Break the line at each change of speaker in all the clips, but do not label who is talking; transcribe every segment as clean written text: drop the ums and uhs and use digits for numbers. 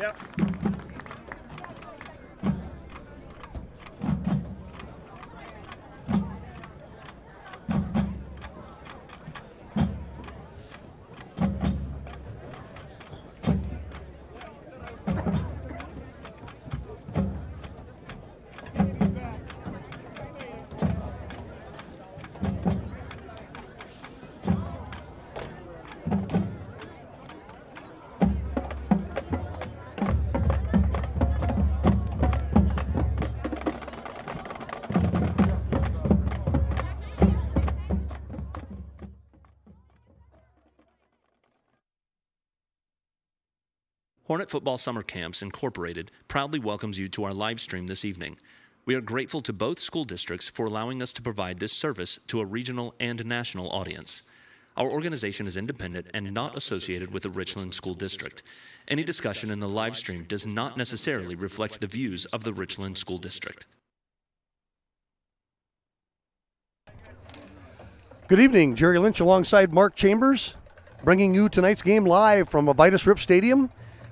Yep.
Hornet Football Summer Camps Incorporated proudly welcomes you to our live stream this evening. We are grateful to both school districts for allowing us to provide this service to a regional and national audience. Our organization is independent and not associated with the Richland School District. Any discussion in the live stream does not necessarily reflect the views of the Richland School District.
Good evening, Jerry Lynch alongside Mark Chambers, bringing you tonight's game live from Avitus Rip Stadium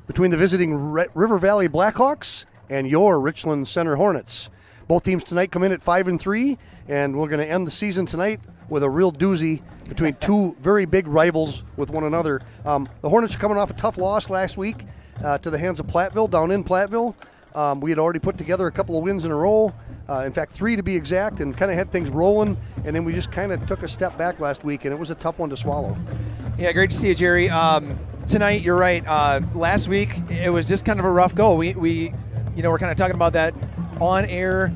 between the visiting River Valley Blackhawks and your Richland Center Hornets. Both teams tonight come in at 5-3, and we're going to end the season tonight with a real doozy between two very big rivals with one another. The Hornets are coming off a tough loss last week to the hands of Platteville, down in Platteville. We had already put together a couple of wins in a row, in fact 3 to be exact, and kind of had things rolling, and then we just kind of took a step back last week, and it was a tough one to swallow.
Yeah, great to see you, Jerry. Tonight, you're right. Last week, it was just kind of a rough go. We're kind of talking about that on air.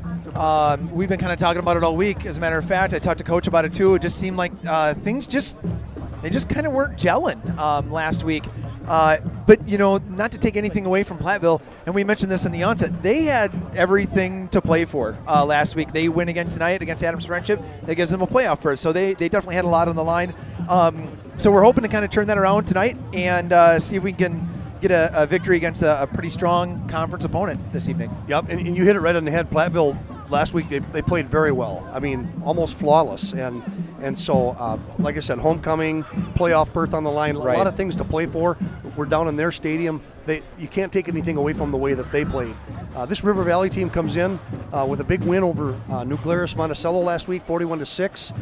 We've been kind of talking about it all week. As a matter of fact, I talked to Coach about it too. It just seemed like things just kind of weren't gelling last week. But, not to take anything away from Platteville, and we mentioned this in the onset, they had everything to play for last week. They win again tonight against Adams Friendship. That gives them a playoff berth. So they definitely had a lot on the line. So we're hoping to kind of turn that around tonight and see if we can get a victory against a pretty strong conference opponent this evening.
Yep, and you hit it right on the head. Platteville last week, they played very well. I mean, almost flawless. And so, like I said, homecoming, playoff berth on the line, a lot of things to play for. We're down in their stadium. You can't take anything away from the way that they played. This River Valley team comes in with a big win over New Glarus Monticello last week, 41-6,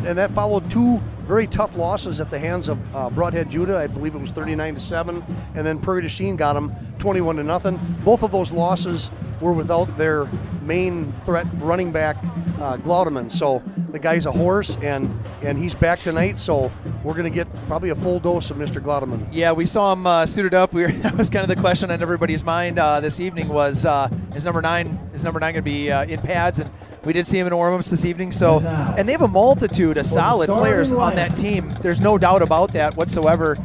and that followed 2 very tough losses at the hands of Broadhead Judah. I believe it was 39-7, and then Prairie du Chien got them 21-0. Both of those losses were without their main threat running back, Glaudeman. So the guy's a horse, and he's back tonight, so we're going to get probably a full dose of Mr. Glaudeman.
Yeah, we saw him suited up. That was kind of the question on everybody's mind this evening was, is number 9 going to be in pads? And we did see him in Ormond this evening. So, and they have a multitude of solid players on that team. There's no doubt about that whatsoever.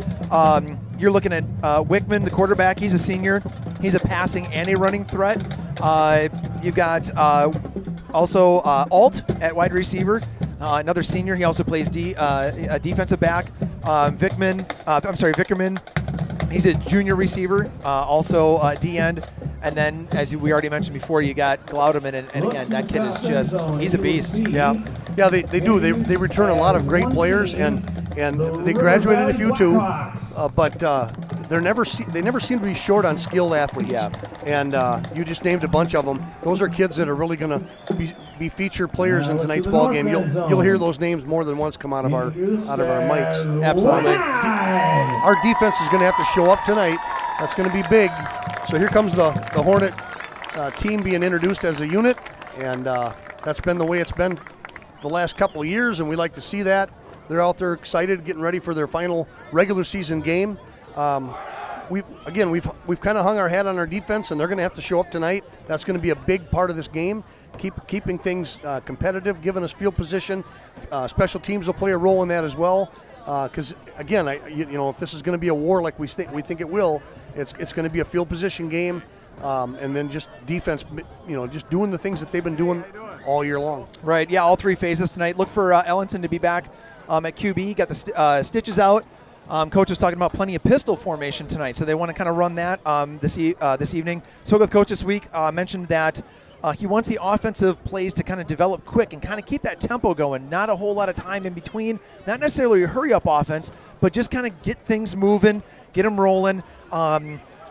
You're looking at Wickman, the quarterback. He's a senior. He's a passing and a running threat. You've got also Alt at wide receiver, another senior. He also plays a defensive back. Vickerman, he's a junior receiver, also D-end. And then, as we already mentioned before, you got Glaudeman, and again, that kid is he's a beast.
Yeah, they do. They return a lot of great players, and they graduated a few too, but they never seem to be short on skilled athletes.
Yeah.
And you just named a bunch of them. Those are kids that are really going to be featured players in tonight's ball game. You'll hear those names more than once come out of our mics.
Absolutely.
Our defense is going to have to show up tonight. That's going to be big. So here comes the Hornet team being introduced as a unit, and that's been the way it's been the last couple of years, and we like to see that. They're out there excited, getting ready for their final regular season game. We've kind of hung our hat on our defense, and they're going to have to show up tonight. That's going to be a big part of this game, keeping things competitive, giving us field position. Special teams will play a role in that as well. Because again, if this is going to be a war like we think it will, it's going to be a field position game, and then just defense, just doing the things that they've been doing all year long.
Right. Yeah. All 3 phases tonight. Look for Ellenson to be back at QB. Got the stitches out. Coach was talking about plenty of pistol formation tonight, so they want to kind of run that this evening. Spoke with Coach this week. Mentioned that. He wants the offensive plays to kind of develop quick and kind of keep that tempo going. Not a whole lot of time in between. Not necessarily a hurry-up offense, but just kind of get things moving, get them rolling.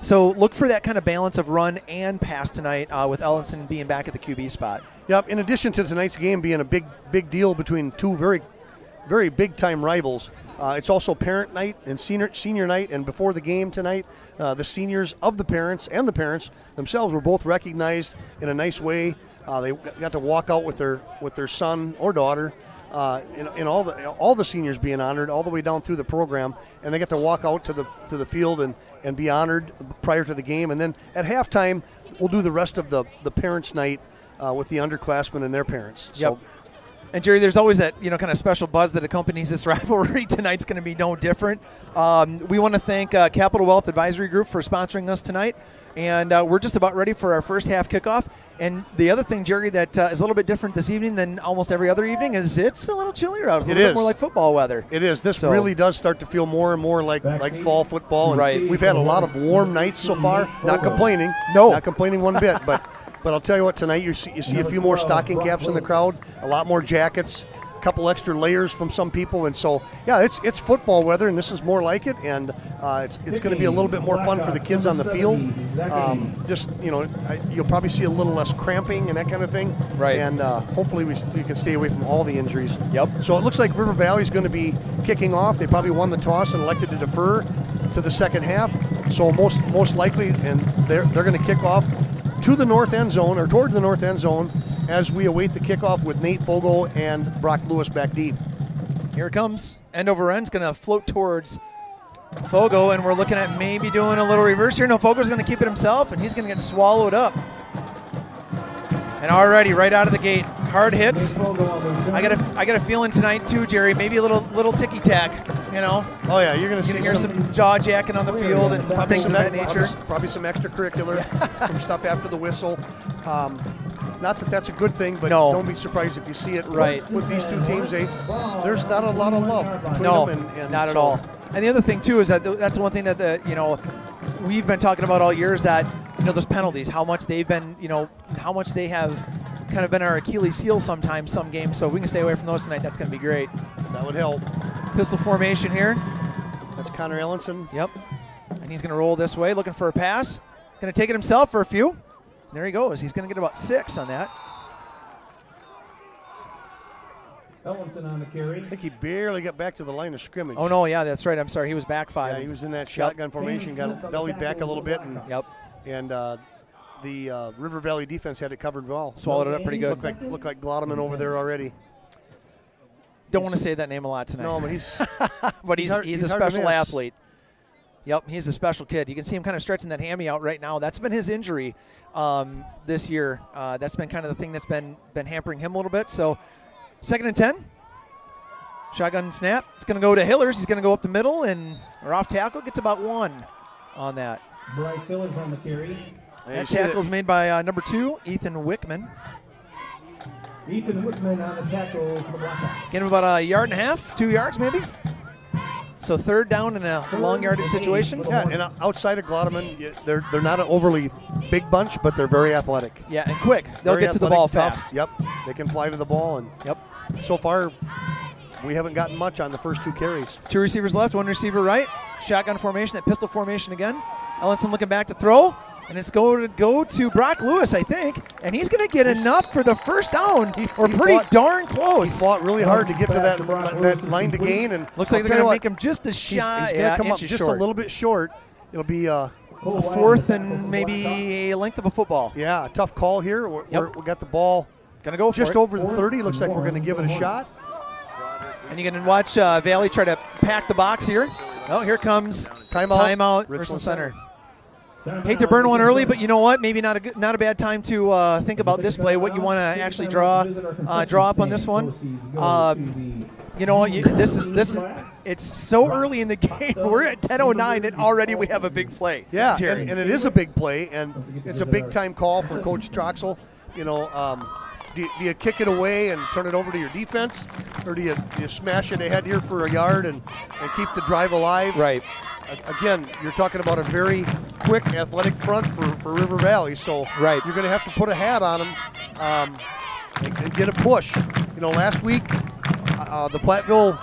So look for that kind of balance of run and pass tonight with Ellenson being back at the QB spot.
Yep. In addition to tonight's game being a big deal between two very big-time rivals, it's also parent night and senior night, and before the game tonight, the seniors of the parents and the parents themselves were both recognized in a nice way. They got to walk out with their son or daughter, in all the seniors being honored all the way down through the program, and they get to walk out to the field and be honored prior to the game, and then at halftime we'll do the rest of the parents' night with the underclassmen and their parents.
Yep.
So,
and Jerry, there's always that kind of special buzz that accompanies this rivalry. Tonight's going to be no different. We want to thank Capital Wealth Advisory Group for sponsoring us tonight, and we're just about ready for our first half kickoff. And the other thing, Jerry, that is a little bit different this evening than almost every other evening is it's a little chillier out. It's a little bit more like football weather.
It is. This really does start to feel more and more like fall football. And
right.
We've had a lot of warm nights so far. Not complaining.
No.
Not complaining one bit. But I'll tell you what, tonight you see a few more stocking caps in the crowd, a lot more jackets, a couple extra layers from some people, and so yeah, it's football weather, and this is more like it, and it's going to be a little bit more fun for the kids on the field. You'll probably see a little less cramping and that kind of thing,
right?
And hopefully we can stay away from all the injuries.
Yep.
So it looks like River Valley is going to be kicking off. They probably won the toss and elected to defer to the second half. So most likely, and they're going to kick off to the north end zone, or toward the north end zone, as we await the kickoff with Nate Fogo and Brock Lewis back deep.
Here it comes. End over end's going to float towards Fogo, and we're looking at maybe doing a little reverse here. No, Fogo's going to keep it himself, and he's going to get swallowed up. And already, right out of the gate, hard hits. I got a feeling tonight too, Jerry. Maybe a little ticky tack,
Oh yeah, you're going to
hear some jaw jacking on the field and things of that nature.
Probably some extracurricular, some stuff after the whistle. Not that that's a good thing, but don't be surprised if you see it.
Right.
With these two teams, there's not a lot of love between them. And
not at all. And the other thing too is that that's the one thing that we've been talking about all year is that those penalties, how much they've been, how much they have kind of been our Achilles heel sometimes, some games. So if we can stay away from those tonight, that's going to be great.
That would help.
Pistol formation here.
That's Connor Ellenson.
Yep. And he's going to roll this way, looking for a pass. Going to take it himself for a few. And there he goes. He's going to get about 6 on that.
Ellenson on the carry.
I think he barely got back to the line of scrimmage.
Oh, no, yeah, that's right. I'm sorry. He was back 5.
Yeah, he was in that shotgun formation, got bellied back a little bit. And the River Valley defense had it covered well.
Swallowed it up pretty good.
Looked like Glotterman over there already.
Don't want to say that name a lot tonight.
No, but he's
but he's a special athlete. Yep, he's a special kid. You can see him kind of stretching that hammy out right now. That's been his injury this year. That's been kind of the thing that's been hampering him a little bit. So 2nd and 10. Shotgun snap. It's going to go to Hillers. He's going to go up the middle and off tackle. Gets about 1 on that.
Bryce Hillers on the carry.
That tackle's made by number 2, Ethan Wickman.
Ethan Wickman on the tackle for the Blackhawks.
Get him about 1.5 yards, 2 yards maybe. So 3rd down in a long yardage situation.
Yeah, and outside of Glotterman, they're not an overly big bunch, but they're very athletic.
Yeah, and quick. They'll get to the ball fast.
Yep, they can fly to the ball. And so far, we haven't gotten much on the first 2 carries.
2 receivers left, 1 receiver right. Shotgun formation, that pistol formation again. Ellenson looking back to throw. And it's going to go to Brock Lewis, I think. And he's going to get enough for the first down. Or pretty darn close.
He fought really hard to get to that line to gain. And
looks like they're going to make him just a shot.
He's going to come up just a little bit short. It'll be a
4th and maybe a length of a football.
Yeah, a tough call here. We got the ball
gonna go
just over the 30. Looks like we're going to give it a shot.
And you can watch Valley try to pack the box here. Oh, here comes timeout. Richland Center. Hate to burn one early, but you know what? Maybe not a bad time to think about this play. What you want to actually draw up on this one. You know what? It's so early in the game. We're at 10:09, and already we have a big play.
Yeah, and it is a big play, and it's a big time call for Coach Troxel. Do you kick it away and turn it over to your defense, or do you smash it ahead here for a yard and keep the drive alive?
Right.
Again, you're talking about a very quick, athletic front for River Valley, so you're going to have to put a hat on them and get a push. Last week, the Platteville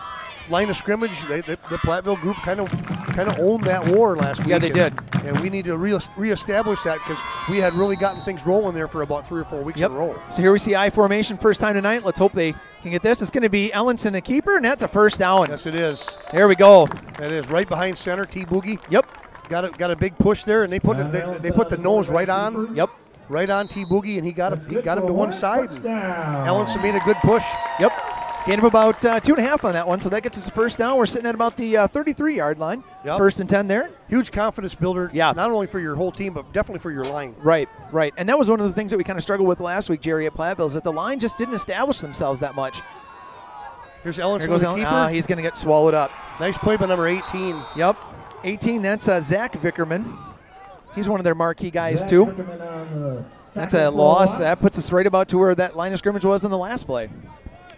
line of scrimmage, the Platteville group kind of owned that war last week.
Yeah, they did.
and we need to reestablish that because we had really gotten things rolling there for about 3 or 4 weeks in a row.
So here we see I formation first time tonight. Let's hope they can get this. It's going to be Ellenson, a keeper, and that's a first down.
Yes, it is.
There we go.
That is right behind center. T Boogie.
Yep.
Got a big push there, and they put they put the nose right on.
Yep.
Right on T Boogie, and he got him to one side. And Ellenson made a good push.
Yep. Gain of about 2.5 on that one, so that gets us a first down. We're sitting at about the 33-yard line.
Yep.
First and 10 there.
Huge confidence builder,
yeah.
Not only for your whole team, but definitely for your line.
Right. And that was one of the things that we kind of struggled with last week, Jerry, at Platteville, is that the line just didn't establish themselves that much.
Here's Ellenson,
Here goes
the keeper.
He's going to get swallowed up.
Nice play by number 18.
Yep. 18, that's Zach Vickerman. He's one of their marquee guys, too. That's a loss. That puts us right about to where that line of scrimmage was in the last play.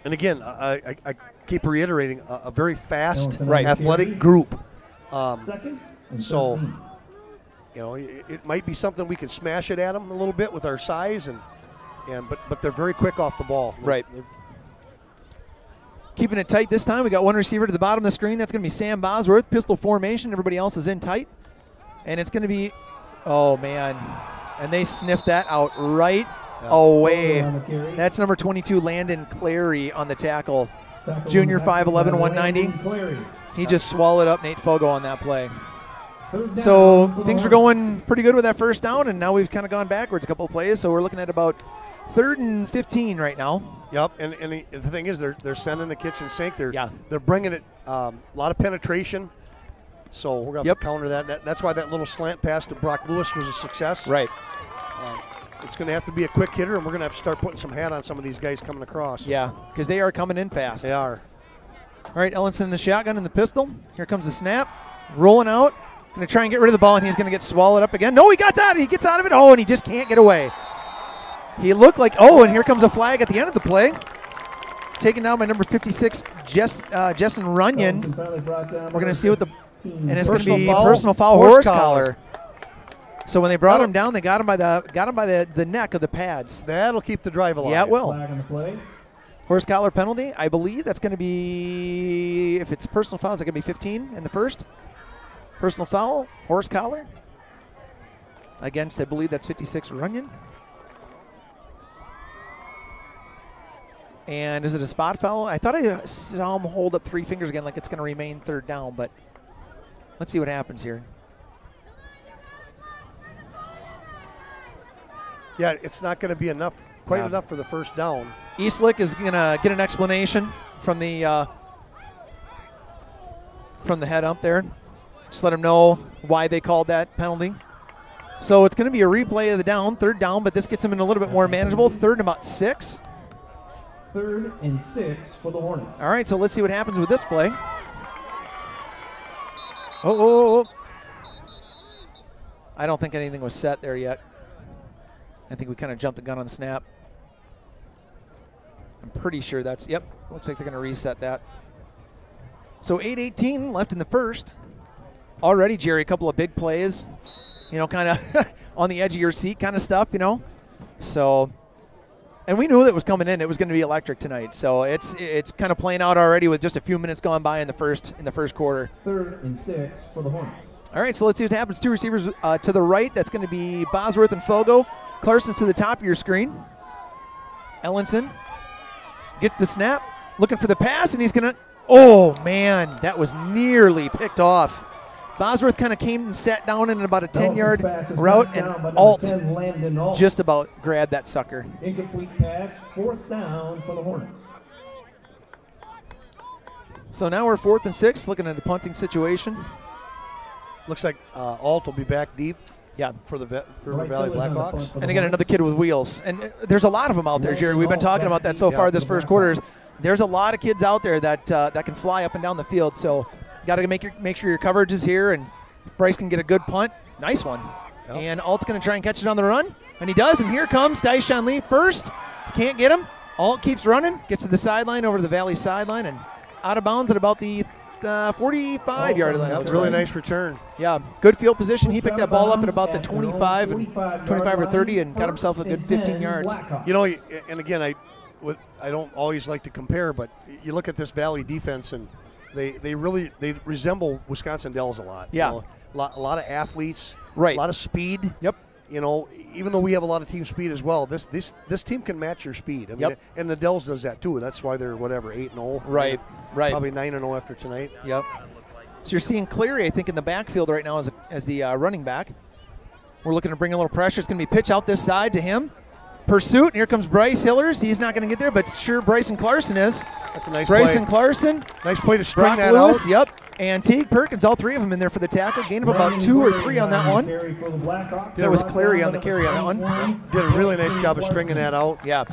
And again, I keep reiterating, a very fast,
Right.
athletic group. So, you know, it might be something we can smash it at them a little bit with our size, but they're very quick off the ball.
Right. Keeping it tight this time. We got one receiver to the bottom of the screen. That's going to be Sam Bosworth. Pistol formation. Everybody else is in tight. And it's going to be, oh, man. And they sniffed that out right away. That's number 22, Landon Clary, on the tackle. Junior, 5'11", 190. He just swallowed up Nate Fogo on that play. So things were going pretty good with that first down, and now we've kind of gone backwards a couple of plays. So we're looking at about 3rd and 15 right now.
Yep, and the thing is, they're sending the kitchen sink. They're bringing it a lot of penetration. So we're going to counter that. That's why that little slant pass to Brock Lewis was a success.
Right.
It's going to have to be a quick hitter, and we're going to have to start putting some hat on some of these guys coming across.
Yeah, because they are coming in fast.
They are.
All right, Ellenson in the shotgun and the pistol. Here comes the snap. Rolling out. Going to try and get rid of the ball, and he's going to get swallowed up again. No, he got out. He gets out of it. Oh, and he just can't get away. He looked like, and here comes a flag at the end of the play. Taken down by number 56, Jessen Runyon. We're going to see what and it's going to be personal foul, horse collar. So when they brought him down, they got him by the neck of the pads.
That'll keep the drive alive.
Yeah, it will. Horse collar penalty. I believe that's going to be, if it's personal foul, is it going to be 15 in the first? Personal foul, horse collar. Against, I believe that's 56 Runyon. And is it a spot foul? I thought I saw him hold up 3 fingers again like it's going to remain 3rd down, but let's see what happens here.
Yeah, it's not going to be quite enough for the first down.
Eastlick is going to get an explanation from the head ump there. Just let him know why they called that penalty. So it's going to be a replay of the down, 3rd down, but this gets him in a little bit more manageable. 3rd and about 6.
3rd and 6 for the Hornets.
All right, so let's see what happens with this play. Oh. I don't think anything was set there yet. I think we kind of jumped the gun on the snap. I'm pretty sure that's, looks like they're going to reset that. So 8:18 left in the first. Already, Jerry, a couple of big plays, kind of on the edge of your seat kind of stuff, So, and we knew that was coming in. It was going to be electric tonight. So it's kind of playing out already with just a few minutes gone by in the first quarter.
3rd and 6 for the Hornets.
All right, so let's see what happens. 2 receivers to the right. That's going to be Bosworth and Fogo. Clarson's to the top of your screen. Ellenson gets the snap, looking for the pass, and he's going to, oh, man, that was nearly picked off. Bosworth kind of came and sat down in about a 10-yard route, and Alt just about grabbed that sucker.
Incomplete pass, 4th down for the Hornets.
So now we're 4th and 6, looking at the punting situation.
Looks like Alt will be back deep.
Yeah,
for the River Valley Blackhawks.
And again, another kid with wheels. And there's a lot of them out there, Jerry. We've been talking about that so far this first quarter. There's a lot of kids out there that can fly up and down the field. So got to make sure your coverage is here, and if Bryce can get a good punt, nice one. Yep. And Alt's going to try and catch it on the run, and he does. And here comes Daishan Lee first. Can't get him. Alt keeps running, gets to the sideline, over to the Valley sideline, and out of bounds at about the 45-yard line.
Really nice return.
Yeah, good field position. He picked that ball up at about the 25 or 30 and got himself a good 15 yards. And
again, I don't always like to compare, but you look at this Valley defense, and They resemble Wisconsin Dells a lot.
Yeah.
You know, a lot of athletes.
Right.
A lot of speed.
Yep.
You know, even though we have a lot of team speed as well, this team can match your speed. I mean,
Yep.
And the Dells does that too. That's why they're 8-0.
Right. Right.
Probably 9-0 after tonight.
Yep. So you're seeing Cleary, I think, in the backfield right now as the running back. We're looking to bring a little pressure. It's going to be pitch out this side to him. Pursuit, and here comes Bryce Hillers. He's not going to get there, but sure Bryson Clarkson is.
That's a nice
Bryson
play.
Clarkson.
Nice play to string
Brock
that
Lewis,
out.
yep. And Teague Perkins, all three of them in there for the tackle. Gain of about 2 or 3 on that one. That was Cleary on the carry on that one.
Did a really nice job of stringing that out.
Yeah.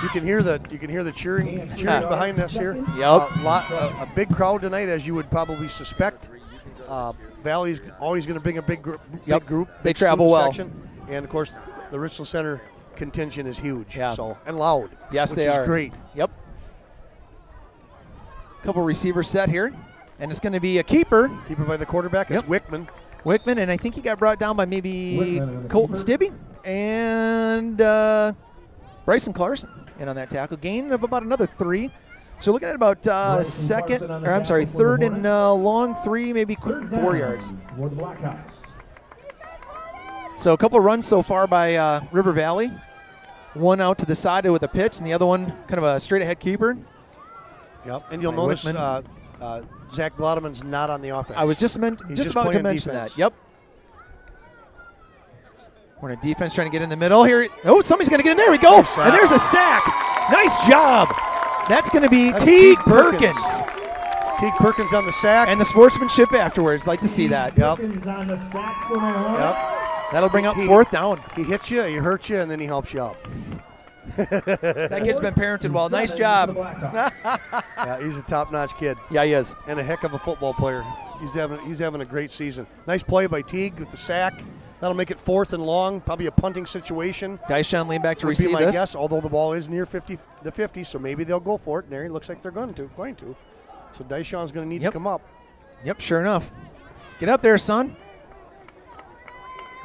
You can hear the cheering behind us here.
Yep.
A big crowd tonight, as you would probably suspect. Valley's always going to bring a big group.
They travel well.
Section. And of course, the Richland Center contingent is huge.
Yeah.
So and loud.
Yes,
which
they
is
are.
Great.
Yep. Couple receivers set here, and it's going to be a keeper.
Keeper by the quarterback. It's Wickman.
Wickman, and I think he got brought down by maybe Colton Stibbe and Bryson Clarkson in on that tackle. Gain of about another 3. So looking at about third and long, 3, maybe 4 yards. So a couple of runs so far by River Valley. One out to the side with a pitch, and the other one kind of a straight ahead keeper.
Yep, and you'll notice Zach Glotteman's not on the offense.
I was just about to mention
defense.
that. Yep. We're in a defense trying to get in the middle here. Oh, somebody's going to get in. There we go. And there's a sack. Nice job. That's going to be Teague Perkins.
Teague Perkins on the sack.
And the sportsmanship afterwards. Like to see that.
Yep.
Yep.
That'll bring up 4th down.
He hits you, he hurts you, and then he helps you out.
That kid's been parented well. Nice job.
Yeah, he's a top-notch kid.
Yeah, he is.
And a heck of a football player. He's having a great season. Nice play by Teague with the sack. That'll make it 4th and long, probably a punting situation.
Dyshon lean back to
Would
receive
be my
this.
guess, although the ball is near the 50, so maybe they'll go for it. And there it looks like they're going to. So Dyshon's going to need to come up.
Yep, sure enough. Get up there, son.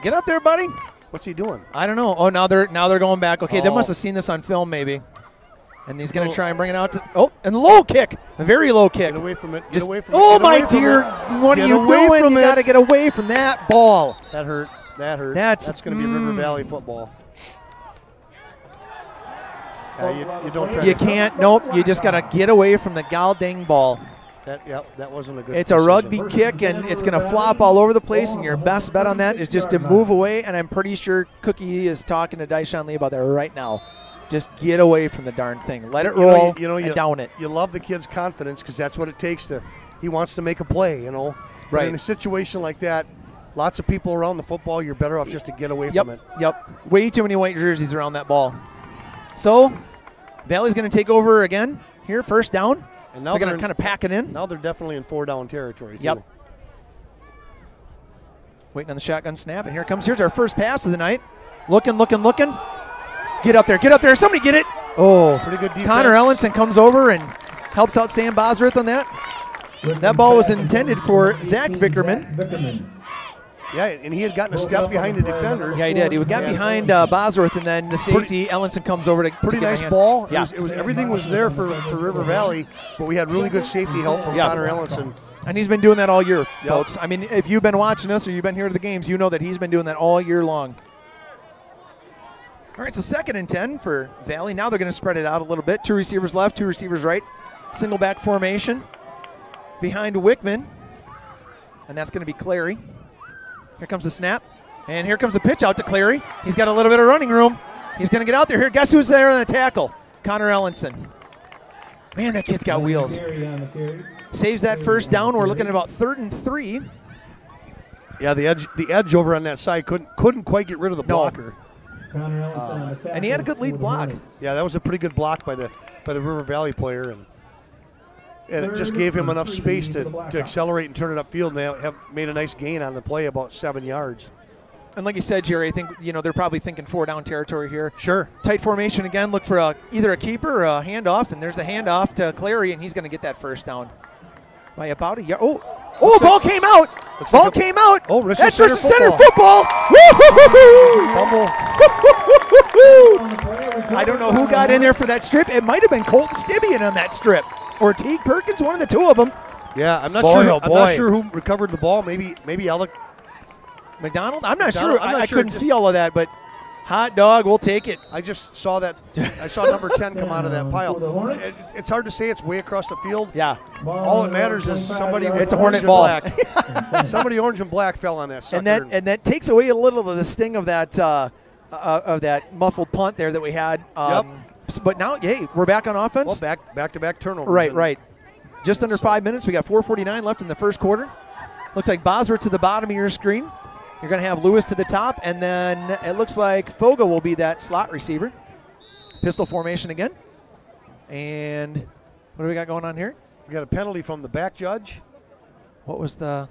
Get up there, buddy.
What's he doing?
I don't know. Oh, now they're going back. Okay, they must have seen this on film maybe. And he's going to try and bring it out to and low kick. A very low kick.
Get away from it.
Just,
away from it.
Oh, my dear. What are you doing? You got to get away from that ball.
That hurt.
That's
going to be River Valley football. You don't try.
You can't. Nope. You just got to get away from the gal dang ball.
That wasn't a good
It's
decision.
a rugby kick, and it's going to flop all over the place, and your best bet on that is just to move away, and I'm pretty sure Cookie is talking to Dyshon Lee about that right now. Just get away from the darn thing. Let it roll and down it.
You love the kid's confidence because that's what it takes he wants to make a play, But
Right.
in a situation like that, lots of people around the football, you're better off just to get away from it.
Yep. Way too many white jerseys around that ball. So, Valley's going to take over again here, 1st down.
And now
they're going to kind of pack it in.
Now they're definitely in 4-down territory, too.
Yep. Waiting on the shotgun snap, and here's our first pass of the night. Looking. Get up there. Somebody get it. Oh,
pretty good defense.
Connor Ellenson comes over and helps out Sam Bosworth on that. That ball was intended for Zach Vickerman.
Yeah, and he had gotten a step behind the defender.
Yeah, he did. He got behind Bosworth, and then the safety, Ellenson, comes over to
pretty
get
nice
a hand.
ball.
Yeah.
It was everything was there for River Valley, but we had really good safety help from Connor Ellenson.
And he's been doing that all year, folks. I mean, if you've been watching us or you've been here to the games, you know that he's been doing that all year long. All right, so 2nd and 10 for Valley. Now they're going to spread it out a little bit. 2 receivers left, 2 receivers right. Single back formation behind Wickman. And that's going to be Clary. Here comes the snap. And here comes the pitch out to Clary. He's got a little bit of running room. He's going to get out there. Here, guess who's there on the tackle? Connor Ellenson. Man, that kid's got wheels. Saves that 1st down. We're looking at about 3rd and 3.
Yeah, the edge over on that side couldn't quite get rid of the blocker.
And he had a good lead block.
Yeah, that was a pretty good block by the River Valley player, and it just gave him enough space to accelerate and turn it upfield, and they have made a nice gain on the play, about 7 yards.
And like you said, Jerry, I think they're probably thinking 4-down territory here.
Sure.
Tight formation again. Look for either a keeper or a handoff, and there's the handoff to Clary, and he's going to get that 1st down by about a yard. Oh, ball came out. Ball came out.
Oh,
that's Richland Center football.
Fumble.
I don't know who got in there for that strip. It might have been Colton Stibbe on that strip. or Teague Perkins, one of the two of them.
Yeah, I'm not
Boy,
sure.
oh
I'm
boy.
not sure who recovered the ball. Maybe Alec
McDonald? I'm not
McDonald,
sure.
I'm not
I
sure.
couldn't see all of that, but hot dog, we'll take it.
I just saw that. I saw number 10 come out of that pile. It's hard to say. It's way across the field.
Yeah.
All that matters is somebody with
It's a
orange
Hornet
and
ball.
black. Somebody orange and black fell on that sucker.
And that takes away a little of the sting of that muffled punt there that we had. But now, hey, we're back on offense.
Well, back-to-back turnovers.
Right. Just under 5 minutes. We got 4:49 left in the first quarter. Looks like Bosworth to the bottom of your screen. You're going to have Lewis to the top, and then it looks like Fogo will be that slot receiver. Pistol formation again. And what do we got going on here?
We got a penalty from the back judge.
What was the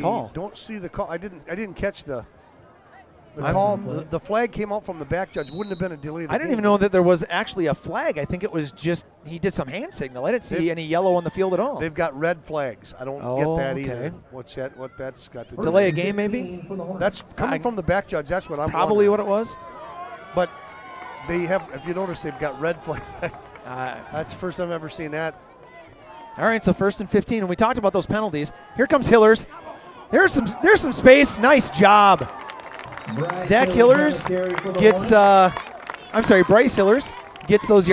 call?
Don't see the call. I didn't catch the call. The flag came out from the back judge. Wouldn't have been a delay.
I didn't even know that there was actually a flag. I think it was just he did some hand signal. I didn't see any yellow on the field at all.
They've got red flags. I don't get that either. What's that? What that's got to do?
Delay a game, maybe?
That's coming from the back judge. That's what I'm
probably
wondering.
what it was.
But they have, if you notice, they've got red flags. That's the first time I've ever seen that.
All right, so 1st and 15, and we talked about those penalties. Here comes Hillers. There's some space. Nice job. Zach Hillers gets, Bryce Hillers gets those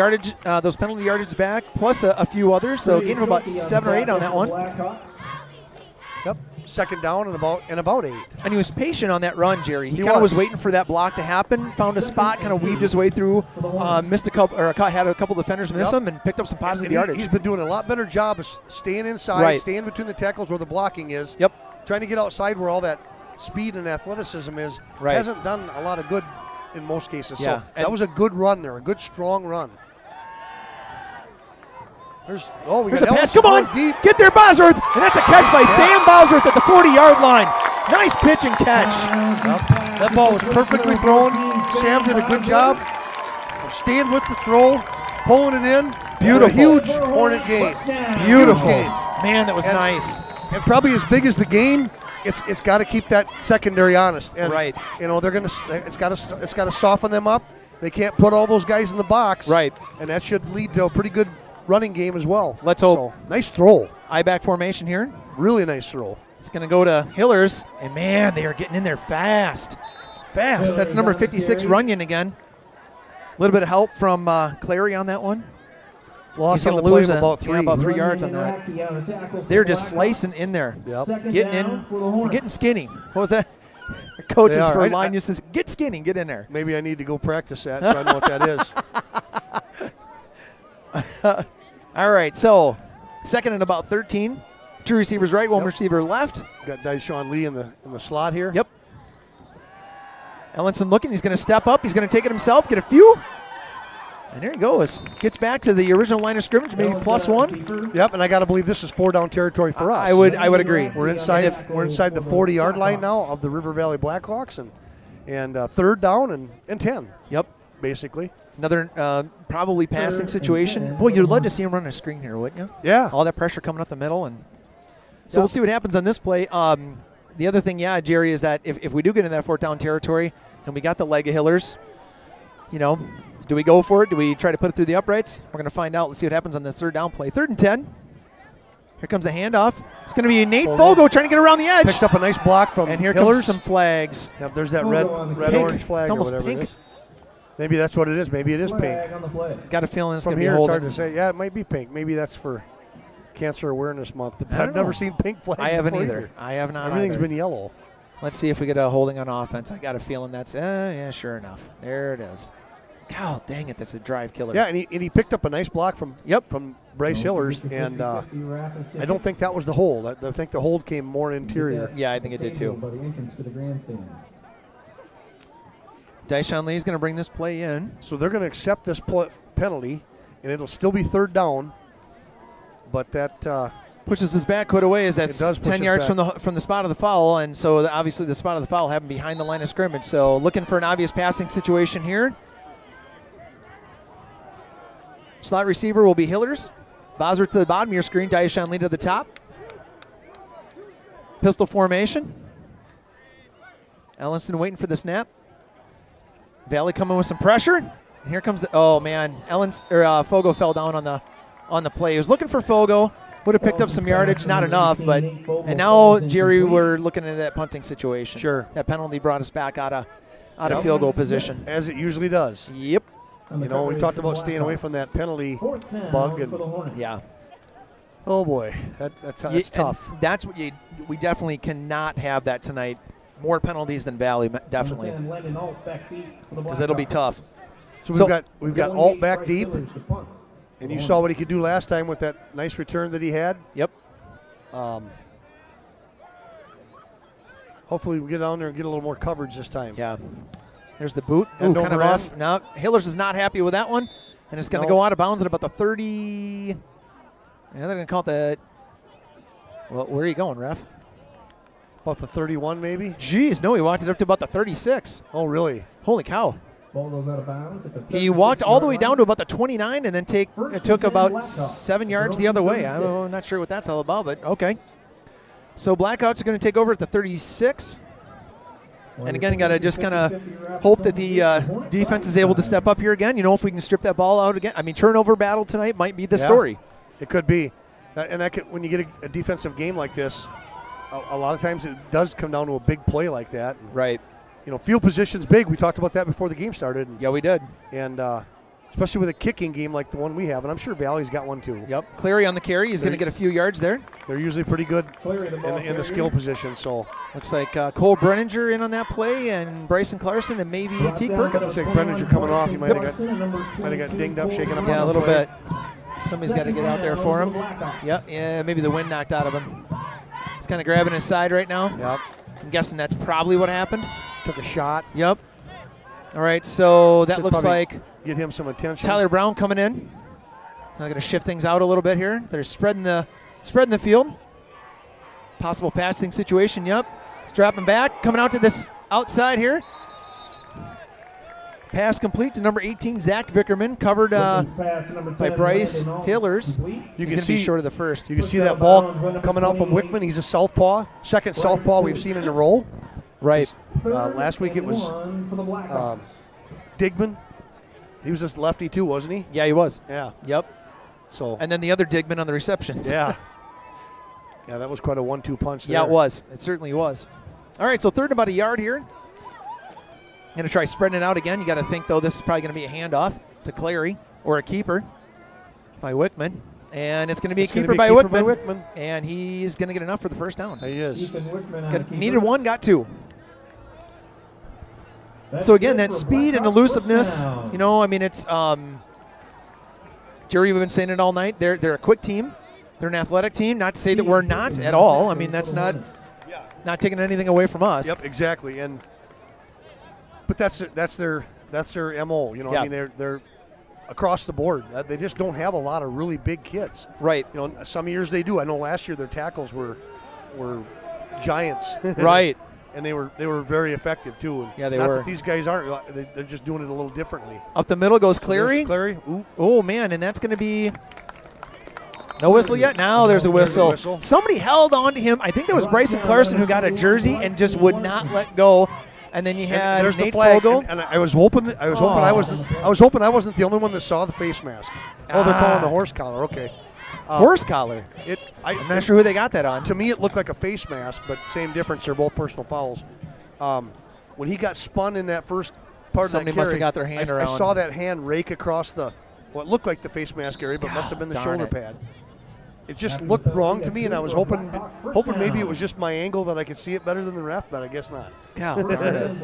penalty yardage back, plus a few others. So gain of about 7 or 8 on that one.
Yep, second down and about 8.
And he was patient on that run, Jerry. He kind of was waiting for that block to happen. Found a spot, kind of weaved his way through, missed a couple, or had a couple defenders miss him, and picked up some positive yardage.
He's been doing a lot better job of staying inside, staying between the tackles where the blocking is.
Yep.
Trying to get outside where all that speed and athleticism is. Hasn't done a lot of good in most cases.
Yeah.
So that was a good run there, a good strong run. There's a
pass. Come on,
deep.
Get there, Bosworth, and that's a catch by Sam Bosworth at the 40-yard line. Nice pitch and catch.
Yep. That ball was perfectly thrown. Sam did a good job of staying with the throw, pulling it in.
Beautiful.
A huge Hornet gain.
Beautiful.
Huge gain.
Man, that was nice.
And probably as big as the gain, it's got to keep that secondary honest. And, you know, it's got to soften them up. They can't put all those guys in the box.
Right.
And that should lead to a pretty good running game as well.
Let's hope.
So, nice throw.
I-back formation here.
Really nice throw.
It's going to go to Hillers, and man, they are getting in there fast. That's number 56, Runyon again. A little bit of help from Clary on that one.
Lost
on
the
the
play
lose
about 3.
about 3 yards on that. They're just slicing in there.
Yep.
Getting skinny. What was that? Our coaches for a line used to say, get skinny, get in there.
Maybe I need to go practice that so I know what that is.
All right, so 2nd and about 13. 2 receivers right, 1 receiver left.
Got Dyshawn Lee in the slot here.
Yep. Ellenson looking. He's going to step up. He's going to take it himself, get a few. And there he goes. Gets back to the original line of scrimmage, maybe +1.
Yep, and I got to believe this is 4-down territory for us.
I would agree.
We're inside the 40-yard line now of the River Valley Blackhawks, and 3rd down and 10.
Yep.
Basically.
Another probably passing situation. Boy, you'd love to see him run a screen here, wouldn't you?
Yeah.
All that pressure coming up the middle. And so we'll see what happens on this play. The other thing, Jerry, is that if we do get in that 4th-down territory and we got the leg of Hillers, you know, do we go for it? Do we try to put it through the uprights? We're going to find out. Let's see what happens on this 3rd down play. 3rd and 10. Here comes the handoff. It's going to be Nate Fogo trying to get around the edge.
Picks up a nice block from
And here
Hillers.
comes some flags.
Yep, there's that red-orange flag.
It's almost
or whatever
pink.
It is. Maybe that's what it is. Maybe it is pink.
Got a feeling it's
From
going to be
here,
holding.
it's hard to say. Yeah, it might be pink. Maybe that's for Cancer Awareness Month. But
I don't
I've never
know.
seen pink flags.
I haven't
before
either. I have not
Everything's
either.
been yellow.
Let's see if we get a holding on offense. I got a feeling that's, yeah, sure enough. There it is. God dang it, that's a drive killer.
Yeah, and he picked up a nice block from Bryce Hillers, and I don't think that was the hold. I think the hold came more interior.
Yeah, I think it did too. Dyshawn Lee's going to bring this play in.
So they're going to accept this penalty, and it'll still be 3rd down. But that
pushes us back quite a way, as that's 10 yards from the spot of the foul, and so obviously the spot of the foul happened behind the line of scrimmage. So looking for an obvious passing situation here. Slot receiver will be Hillers. Bosworth to the bottom of your screen. Dyshawn Lee to the top. Pistol formation. Ellenson waiting for the snap. Valley coming with some pressure. And here comes the, oh man, Fogo fell down on the play. He was looking for Fogo, would have picked up some yardage, not enough, but, and now, Jerry, we're looking at that punting situation.
Sure.
That penalty brought us back out of field goal position.
As it usually does.
Yep.
You know, we talked about staying away from that penalty bug, and
yeah.
Oh boy, that's tough.
That's what we definitely cannot have that tonight. More penalties than Valley, definitely, because it'll be tough.
So we've got Alt back deep, and you saw what he could do last time with that nice return that he had.
Yep.
Hopefully we get down there and get a little more coverage this time.
Yeah. There's the boot. Ooh, kind of off. No, Hillers is not happy with that one, and it's going to go out of bounds at about the 30. Yeah, they're going to call it the. Well, where are you going, ref?
About the 31, maybe?
Jeez, no, he walked it up to about the 36.
Oh, really?
Holy cow. He walked all the way down to about the 29 and then took about 7 yards the other way. I'm not sure what that's all about, but okay. So Blackouts are going to take over at the 36. And again, you got to just kind of hope that the defense is able to step up here again. You know, if we can strip that ball out again. I mean, turnover battle tonight might be the story.
It could be. And when you get a defensive game like this, a lot of times it does come down to a big play like that.
Right.
You know, field position's big. We talked about that before the game started.
Yeah, we did.
And especially with a kicking game like the one we have, and I'm sure Valley's got one too.
Yep. Clary on the carry. He's going to get a few yards there.
They're usually pretty good in the skill position. So
looks like Cole Brenninger in on that play, and Bryson Clarkson, and maybe Teague Perkins.
Looks like Brenninger coming off. He might have got dinged up, shaken up.
Yeah, a little bit. Somebody's got to get out there for him. Yep. Yeah, maybe the wind knocked out of him. He's kind of grabbing his side right now.
Yep.
I'm guessing that's probably what happened.
Took a shot.
Yep. All right, so that looks like
get him some attention.
Tyler Brown coming in. Now going to shift things out a little bit here. They're spreading the field. Possible passing situation. Yep. Strapping back, coming out to this outside here. Pass complete to number 18, Zach Vickerman, covered by Bryce Hillers.
You
can see short of the first.
You can see that ball coming out from Wickman. He's a southpaw, second southpaw we've seen in a row.
Right.
Last week it was Digman. He was just lefty too, wasn't he?
Yeah, he was.
Yeah.
Yep.
So.
And then the other Digman on the receptions.
Yeah. Yeah, that was quite a 1-2 punch there.
Yeah, it was. It certainly was. All right, so third and about a yard here. Going to try spreading it out again. You got to think, though, this is probably going to be a handoff to Clary or a keeper by Wickman. And it's going to be a keeper by Wickman. And he's going to get enough for the first down.
He is.
Needed one, got two. So, again, that speed and elusiveness, you know, I mean, it's Jerry, we've been saying it all night. They're a quick team. They're an athletic team. Not to say that we're not at all. I mean, that's not taking anything away from us.
Yep, exactly. But that's their MO. You know, I mean, they're across the board. They just don't have a lot of really big kids.
Right.
You know, some years they do. I know last year their tackles were giants.
Right.
And they were very effective too. And
yeah, they
not
were.
That these guys aren't. They're just doing it a little differently.
Up the middle goes Clary.
Clary. Ooh.
Oh man, and that's going to be no whistle yet. Now there's a whistle. Somebody held on to him. I think that was Bryson Clarkson who got a jersey and just would not let go. And then you had Nate Fogle.
And I was hoping I wasn't the only one that saw the face mask. Oh, they're calling the horse collar. Okay.
Horse collar. I'm not sure who they got that on.
To me, it looked like a face mask, but same difference. They're both personal fouls. When he got spun in that first part
Somebody
of that carry,
must have got their hand around.
I saw that hand rake across what looked like the face mask area, but must have been the shoulder pad. It just looked wrong to me, and I was hoping maybe it was just my angle that I could see it better than the ref, but I guess not.
God darn it.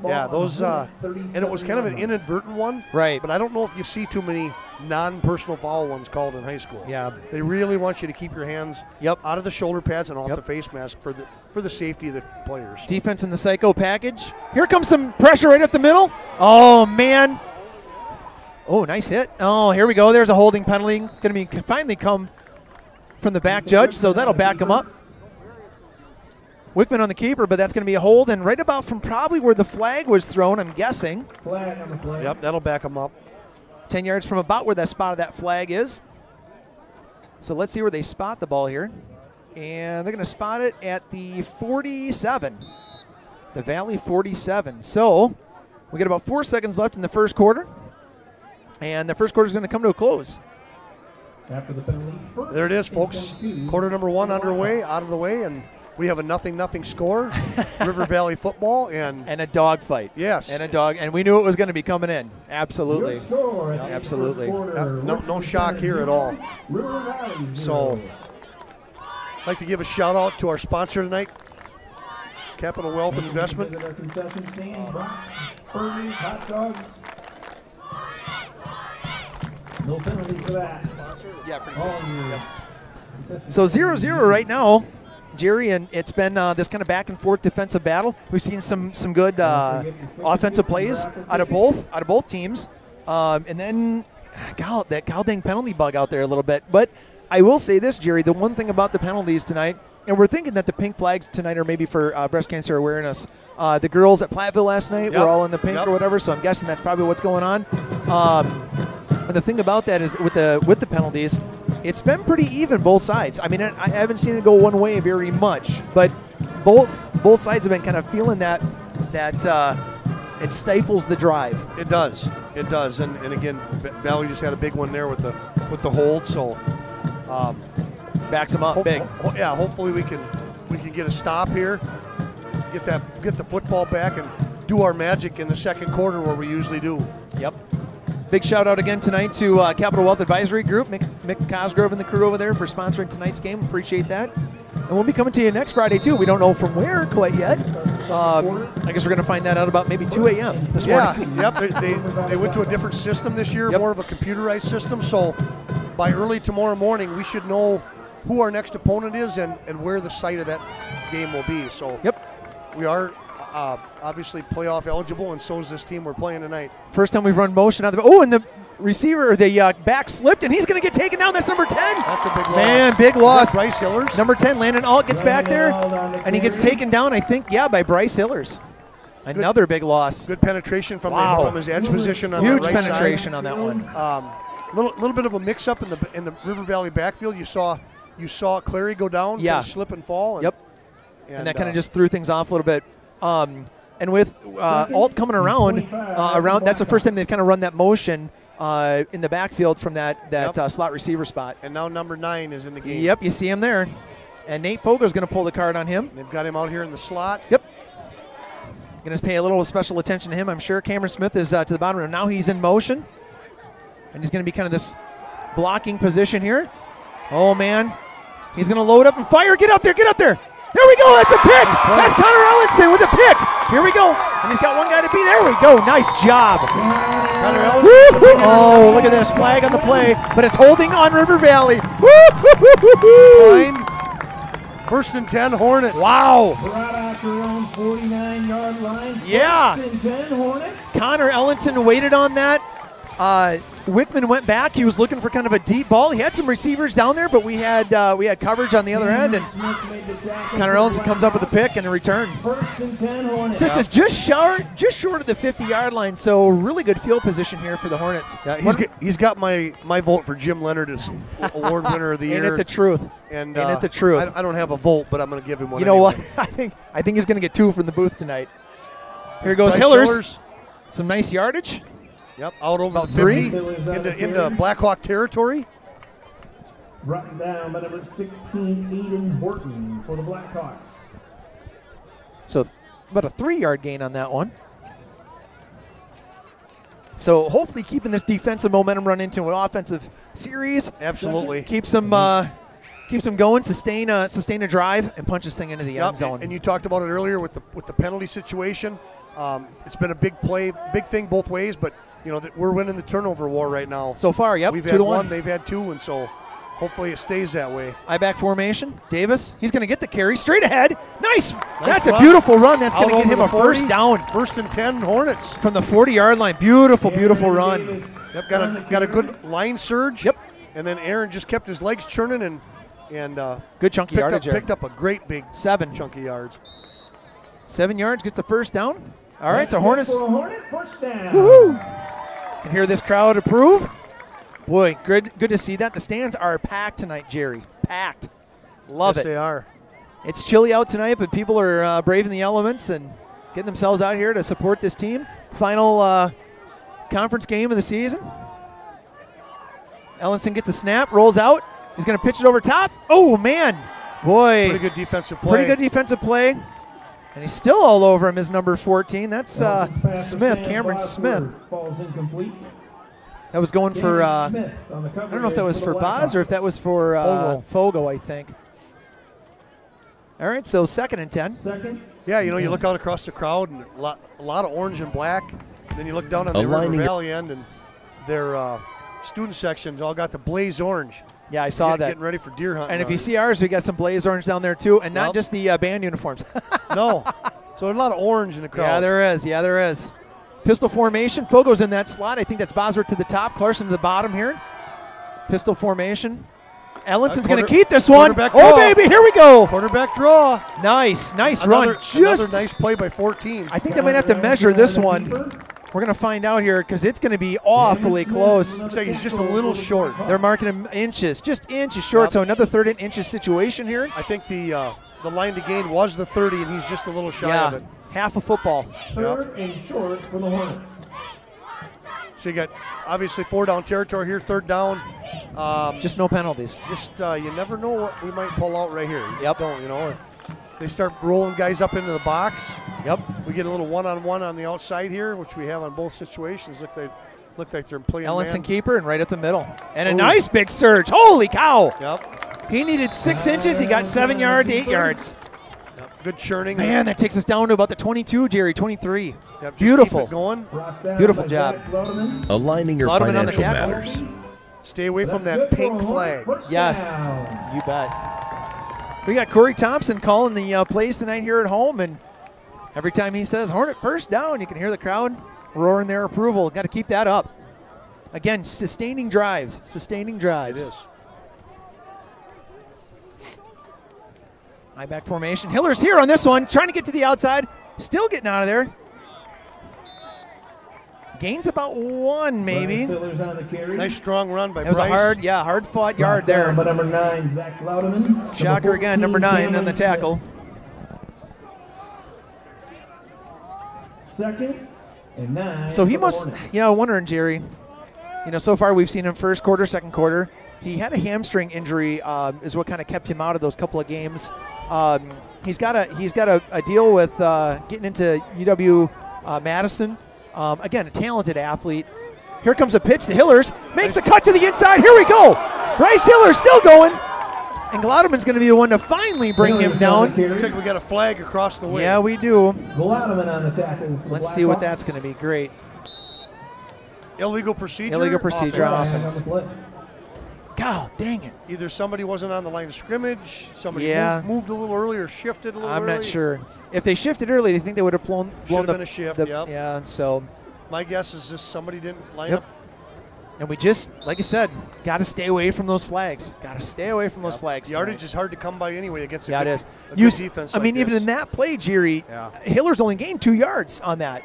Yeah, those, and it was kind of an inadvertent one.
Right.
But I don't know if you see too many non-personal foul ones called in high school.
Yeah.
They really want you to keep your hands out of the shoulder pads and off the face mask for the safety of the players.
Defense in the psycho package. Here comes some pressure right up the middle. Oh, man. Oh, nice hit. Oh, here we go. There's a holding penalty. Going to finally come from the back judge, so that'll back him up. Wickman on the keeper, but that's going to be a hold, and right about from probably where the flag was thrown, I'm guessing.
Yep, that'll back him up.
10 yards from about where that spot of that flag is. So let's see where they spot the ball here. And they're going to spot it at the 47, the Valley 47. So we got about 4 seconds left in the first quarter. And the first quarter is going to come to a close.
After the penalty.
There it is, folks. Quarter number 1 underway, out of the way, and we have a 0-0 score. River Valley football and
a dog fight.
Yes.
And we knew it was going to be coming in. Absolutely. Absolutely.
No shock here at all. So, I'd like to give a shout out to our sponsor tonight, Capital Wealth Investment.
No penalty for that.
Yeah, pretty soon. Yep. So 0-0 right now, Jerry, and it's been this kind of back and forth defensive battle. We've seen some good offensive plays out of both teams, and then that goddamn penalty bug out there a little bit. But I will say this, Jerry, the one thing about the penalties tonight, and we're thinking that the pink flags tonight are maybe for breast cancer awareness. The girls at Platteville last night were all in the pink or whatever, so I'm guessing that's probably what's going on. And the thing about that is with the penalties, it's been pretty even both sides. I mean, I haven't seen it go one way very much, but both sides have been kind of feeling that it stifles the drive.
It does, and again, Valley just had a big one there with the hold, so
backs them up big.
Hopefully we can get a stop here, get the football back, and do our magic in the second quarter where we usually do.
Yep. Big shout out again tonight to Capital Wealth Advisory Group, Mick Cosgrove and the crew over there for sponsoring tonight's game. Appreciate that. And we'll be coming to you next Friday too. We don't know from where quite yet. I guess we're going to find that out about maybe 2 a.m. this morning.
Yep. They went to a different system this year, more of a computerized system. So by early tomorrow morning, we should know who our next opponent is and where the site of that game will be. So we are obviously playoff eligible, and so is this team we're playing tonight.
First time we've run motion out of the and the receiver, the back slipped, and he's going to get taken down. That's number 10.
That's a big loss.
Man, big loss.
Bryce Hillers.
Number 10, Landon Alt gets back there, and he gets taken down, I think, by Bryce Hillers. Another big loss.
Good penetration from his edge position on
huge
the right
penetration
side.
on that one.
Little bit of a mix-up in the River Valley backfield. You saw Clary go down, slip and fall.
And that kind of just threw things off a little bit. And with Alt coming around, that's the first time they've kind of run that motion in the backfield from that slot receiver spot.
And now number 9 is in the game.
Yep, you see him there. And Nate Fogel's going to pull the card on him.
They've got him out here in the slot.
Yep. Going to pay a little special attention to him, I'm sure. Cameron Smith is to the bottom, and now he's in motion. And he's going to be kind of this blocking position here. Oh, man. He's going to load up and fire. Get up there, get up there. There we go, that's a pick. That's Connor Ellenson with a pick. Here we go. And he's got one guy to beat. There we go, nice job.
Connor Ellenson.
Oh, look at this, flag on the play, but it's holding on River Valley.
First and 10, Hornets.
Wow.
Right after around 49-yard line.
Yeah.
First and 10, Hornets.
Connor Ellenson waited on that. Wickman went back. He was looking for kind of a deep ball. He had some receivers down there, but we had coverage on the other end, and Connor Ellenson comes up with a pick and a return.
First and 10, Hornets.
Since it's just short of the 50-yard line, so really good field position here for the Hornets.
Yeah, he's got my vote for Jim Leonard as award winner of the year.
Ain't it the truth?
And
ain't it the truth?
I don't have a vote, but I'm going to give him one.
You know
anyway.
what? I think he's going to get 2 from the booth tonight. Here goes Hillers. Some nice yardage.
Yep, out over
about
the 50 into Blackhawk territory.
Brought down by number 16, Aiden Horton for the Blackhawks.
So about a 3-yard gain on that one. So hopefully keeping this defensive momentum run into an offensive series.
Absolutely.
Keeps them going, sustain a drive, and punch this thing into the end zone.
And you talked about it earlier with the penalty situation. It's been a big thing both ways, but you know we're winning the turnover war right now.
So far, yep.
We've had 1, they've had 2, and so hopefully it stays that way.
I-back formation. Davis, he's going to get the carry straight ahead. Nice. That's a beautiful run. That's going to get him a 40, first down.
First and 10, Hornets.
From the 40-yard line. Beautiful run.
Yep, got a good line surge.
Yep.
And then Aaron just kept his legs churning and
good chunky yardage there.
Picked up a great big
7
chunky yards.
7 yards, gets a first down. All right, so Hornets.
First down.
Woohoo! Can hear this crowd approve. Boy, good to see that. The stands are packed tonight, Jerry. Packed. Love it.
Yes, they are.
It's chilly out tonight, but people are braving the elements and getting themselves out here to support this team. Final conference game of the season. Ellenson gets a snap, rolls out. He's going to pitch it over top. Oh, man. Boy.
Pretty good defensive play.
Pretty good defensive play. And he's still all over him, is number 14. That's Smith, Cameron Smith.
Falls incomplete.
That was going for, I
Smith on the
don't know if that was for
Blackhawks.
Boz or if that was for Fogo, I think. All right, so 2nd and 10.
Second.
Yeah, you know, you look out across the crowd and a lot of orange and black. And then you look down on the River Valley end and their student sections all got the blaze orange.
Yeah, I saw that.
Getting ready for deer hunting.
And if you see ours, we got some blaze orange down there too, and not just the band uniforms.
No. So there's a lot of orange in the crowd.
Yeah, there is. Yeah, there is. Pistol formation. Fogo's in that slot. I think that's Bosworth to the top, Clarkson to the bottom here. Pistol formation. Ellenson's going to keep this one. Oh, baby, here we go.
Quarterback draw.
Nice run.
Another nice play by 14.
I think they might have to measure this one. We're going to find out here because it's going to be awfully close.
Looks like he's just a little short.
They're marking him inches, just inches short. So another 3rd and inches situation here.
I think the line to gain was the 30, and he's just a little shy of it.
Half a football.
3rd and short for the Hornets.
So you got obviously 4-down territory here, 3rd down.
Just no penalties.
Just you never know what we might pull out right here. You
Yep.
don't, you know. They start rolling guys up into the box.
Yep.
We get a little one-on-one on the outside here, which we have on both situations. Look like they're playing
Ellenson
man.
keeper and right up the middle. And a nice big surge. Holy cow.
Yep.
He needed 6 inches. He got 7 yards, 8 yards.
Yep. Good churning.
Man, that takes us down to about the 22, Jerry, 23.
Yep,
Beautiful.
Keep it going.
Beautiful job.
Aligning your
Lauderman on the
financial
tackle.
matters.
Stay away from that pink flag.
Yes, you bet. We got Corey Thompson calling the plays tonight here at home, and every time he says Hornet first down, you can hear the crowd roaring their approval. Got to keep that up. Again, sustaining drives.
It is.
High back formation. Hiller's here on this one, trying to get to the outside. Still getting out of there. Gains about 1, maybe.
Nice strong run by
That was
Bryce.
a hard-fought yard there.
By number 9, Zach Louderman.
Shocker again, number 9 on the tackle.
2nd and 9.
So he must, wondering, Jerry, so far we've seen him first quarter, second quarter. He had a hamstring injury is what kind of kept him out of those couple of games. He's got a deal with getting into UW-Madison. Again, a talented athlete. Here comes a pitch to Hillers. Makes a cut to the inside. Here we go. Bryce Hiller still going. And Glaudeman's going to be the one to finally bring him down.
Looks like we got a flag across the way.
Yeah, we do.
Glaudeman on the tackle.
Let's see what that's going to be. Great.
Illegal procedure.
Illegal procedure
Offense.
offense. God dang it.
Either somebody wasn't on the line of scrimmage, somebody moved a little early or shifted a little early.
I'm not sure. If they shifted early, they think they would have blown
been a shift, yep.
Yeah, so.
My guess is just somebody didn't line up.
And we just, like I said, got to stay away from those flags. Got to stay away from those flags.
Yardage is hard to come by anyway against
it is.
a good defense.
I mean, even in that play, Jerry, Hiller's only gained 2 yards on that.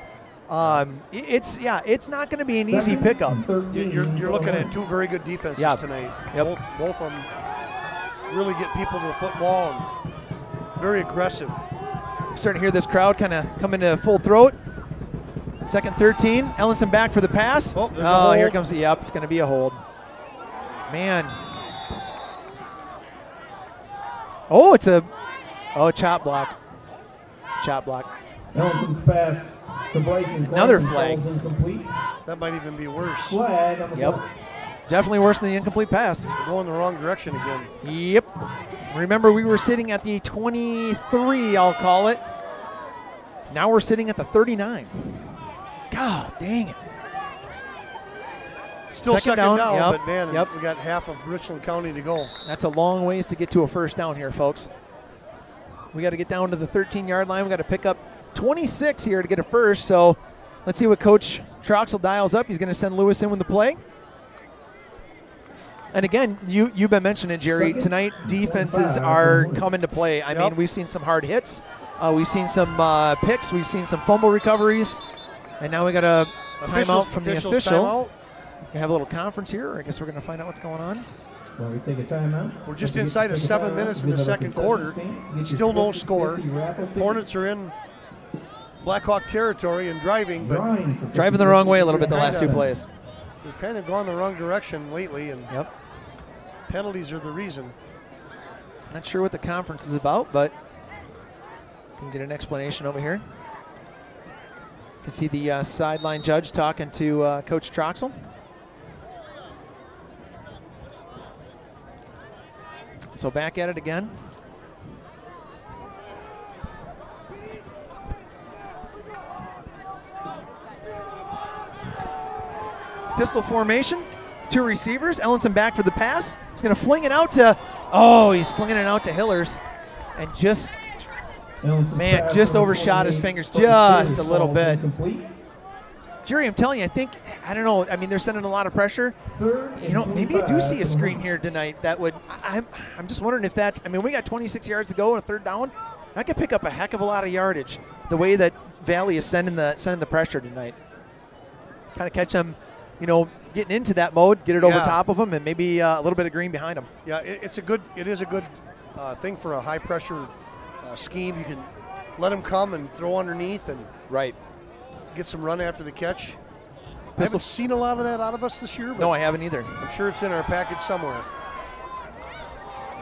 It's not going to be an easy pickup.
You're looking at 2 very good defenses tonight.
Yep.
Both of them really get people to the football and very aggressive.
Starting to hear this crowd kind of come into full throat. 2nd 13. Ellenson back for the pass.
Oh,
here comes the it's going to be a hold. Man. Oh, it's a chop block. Chop block.
Ellenson's pass to Bryson.
Another flag.
That might even be worse.
Flag on the
Yep.
play.
Definitely worse than the incomplete pass.
We're going the wrong direction again.
Yep. Remember, we were sitting at the 23, I'll call it. Now we're sitting at the 39. God dang it.
Still second down,
yep.
but man, we got half of Richland County to go.
That's a long ways to get to a first down here, folks. We got to get down to the 13-yard line. We got to pick up 26 here to get a first. So let's see what Coach Troxel dials up. He's going to send Lewis in with the play. And again, you've been mentioning, Jerry, tonight defenses are coming to play. I mean, we've seen some hard hits. We've seen some picks. We've seen some fumble recoveries. And now we got a timeout from the official. We have a little conference here. I guess we're going to find out what's going on.
Well, we take a timeout.
We're just inside of 7 minutes in the second quarter. Still no score. Hornets are in Blackhawk territory and driving, but
driving the wrong way a little bit the last 2 plays.
we've kind of gone the wrong direction lately, and
Yep.
penalties are the reason.
Not sure what the conference is about, but can get an explanation over here. You can see the sideline judge talking to Coach Troxel. So back at it again. Pistol formation, 2 receivers. Ellenson back for the pass. He's going to fling it out to, he's flinging it out to Hillers. And just, man, just overshot his fingers just a little bit. Jerry, I'm telling you, I don't know, I mean, they're sending a lot of pressure. You know, maybe you do see a screen here tonight that would, I'm just wondering if that's, I mean, we got 26 yards to go on a 3rd down. That could pick up a heck of a lot of yardage, the way that Valley is sending the pressure tonight. Kind of catch them, you know, getting into that mode, get it over top of them, and maybe a little bit of green behind them.
Yeah, it is a good thing for a high pressure scheme. You can let them come and throw underneath and get some run after the catch. I haven't seen a lot of that out of us this year. But
no, I haven't either.
I'm sure it's in our package somewhere.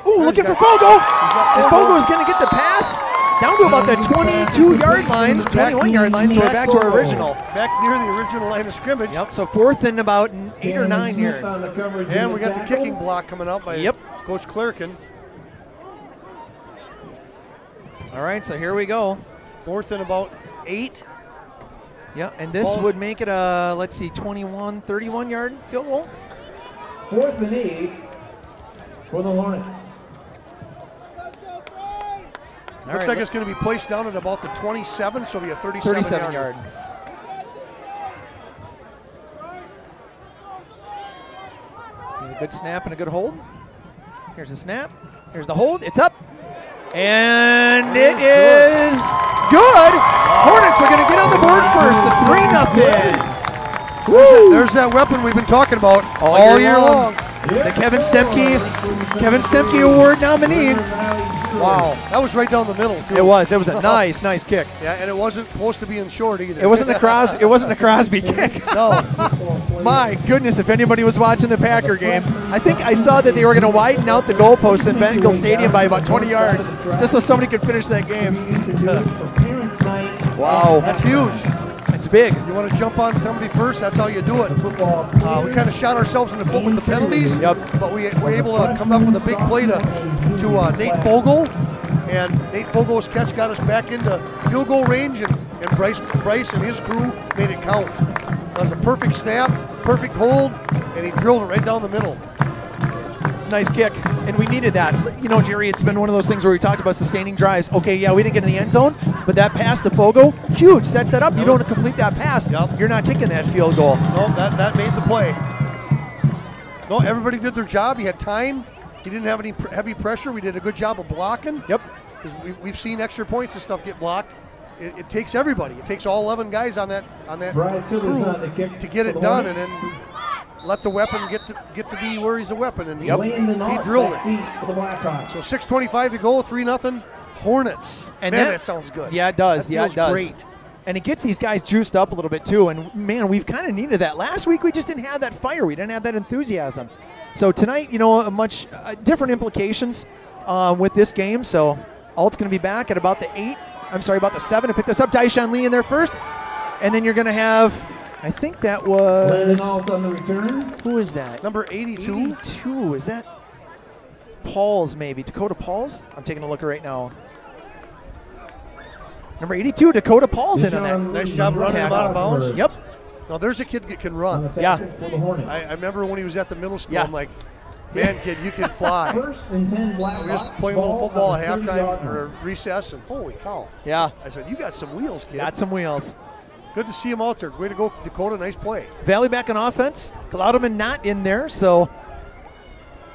Ooh, looking for Fogo! And Fogo's going to get the pass down to about the 22-yard line, 21-yard line, so we're back to our original.
Back near the original line of scrimmage.
Yep, so 4th and about 8 or 9 here.
And we got the kicking block coming up by Coach Clerkin.
All right, so here we go.
4th and about 8.
Yeah, and this would make it a, let's see, 21, 31-yard field goal.
4th and 8 for the Hornets.
Looks like it's going to be placed down at about the 27, so it'll be a 37 yard.
Need a good snap and a good hold. Here's the snap. Here's the hold. It's up. And it is good. Hornets are going to get on the board first. A 3-0.
There's that weapon we've been talking about all year long.
The Kevin Stemke Award nominee.
Wow, that was right down the middle, too.
It was a nice kick.
Yeah, and it wasn't supposed to be in short either.
It wasn't a Crosby kick.
No.
My goodness, if anybody was watching the Packer game, I think I saw that they were going to widen out the goalposts in Bentonville Stadium by about 20 yards, just so somebody could finish that game. Wow.
That's huge.
It's big.
You want to jump on somebody first, that's how you do it. We kind of shot ourselves in the foot with the penalties, but we were able to come up with a big play to Nate Fogle, and Nate Fogle's catch got us back into field goal range, and Bryce and his crew made it count. That was a perfect snap, perfect hold, and he drilled it right down the middle.
It's a nice kick, and we needed that. You know, Jerry, it's been one of those things where we talked about sustaining drives. Okay, yeah, we didn't get in the end zone, but that pass to Fogo, huge, sets that up. You don't complete that pass, you're not kicking that field goal.
No, that made the play. No, everybody did their job. He had time. He didn't have any heavy pressure. We did a good job of blocking.
Yep.
Because we've seen extra points and stuff get blocked. It takes everybody. It takes all 11 guys on that crew to get it done, and then let the weapon get to be where he's a weapon, and he drilled it. So 6:25 to go, 3-0 Hornets.
And
man, that sounds good.
Yeah, it does.
That feels great.
And it gets these guys juiced up a little bit too. And man, we've kind of needed that. Last week we just didn't have that fire. We didn't have that enthusiasm. So tonight, you know, a much different implications with this game. So Alt's going to be back at about the 7 to pick this up. Dyshawn Lee in there first, and then you're going to have. I think that was, who is that?
Number 82.
82, is that Pauls maybe? Dakota Pauls? I'm taking a look right now. Number 82, Dakota Pauls in on that.
Nice job running him out of bounds.
Yep.
Now there's a kid that can run.
Yeah.
I remember when he was at the middle school, I'm like, man, kid, you can fly. We were just playing a little football at halftime or recess, and holy cow.
Yeah.
I said, you got some wheels, kid.
Got some wheels.
Good to see him out there. Way to go, Dakota. Nice play.
Valley back on offense. Clouderman not in there, so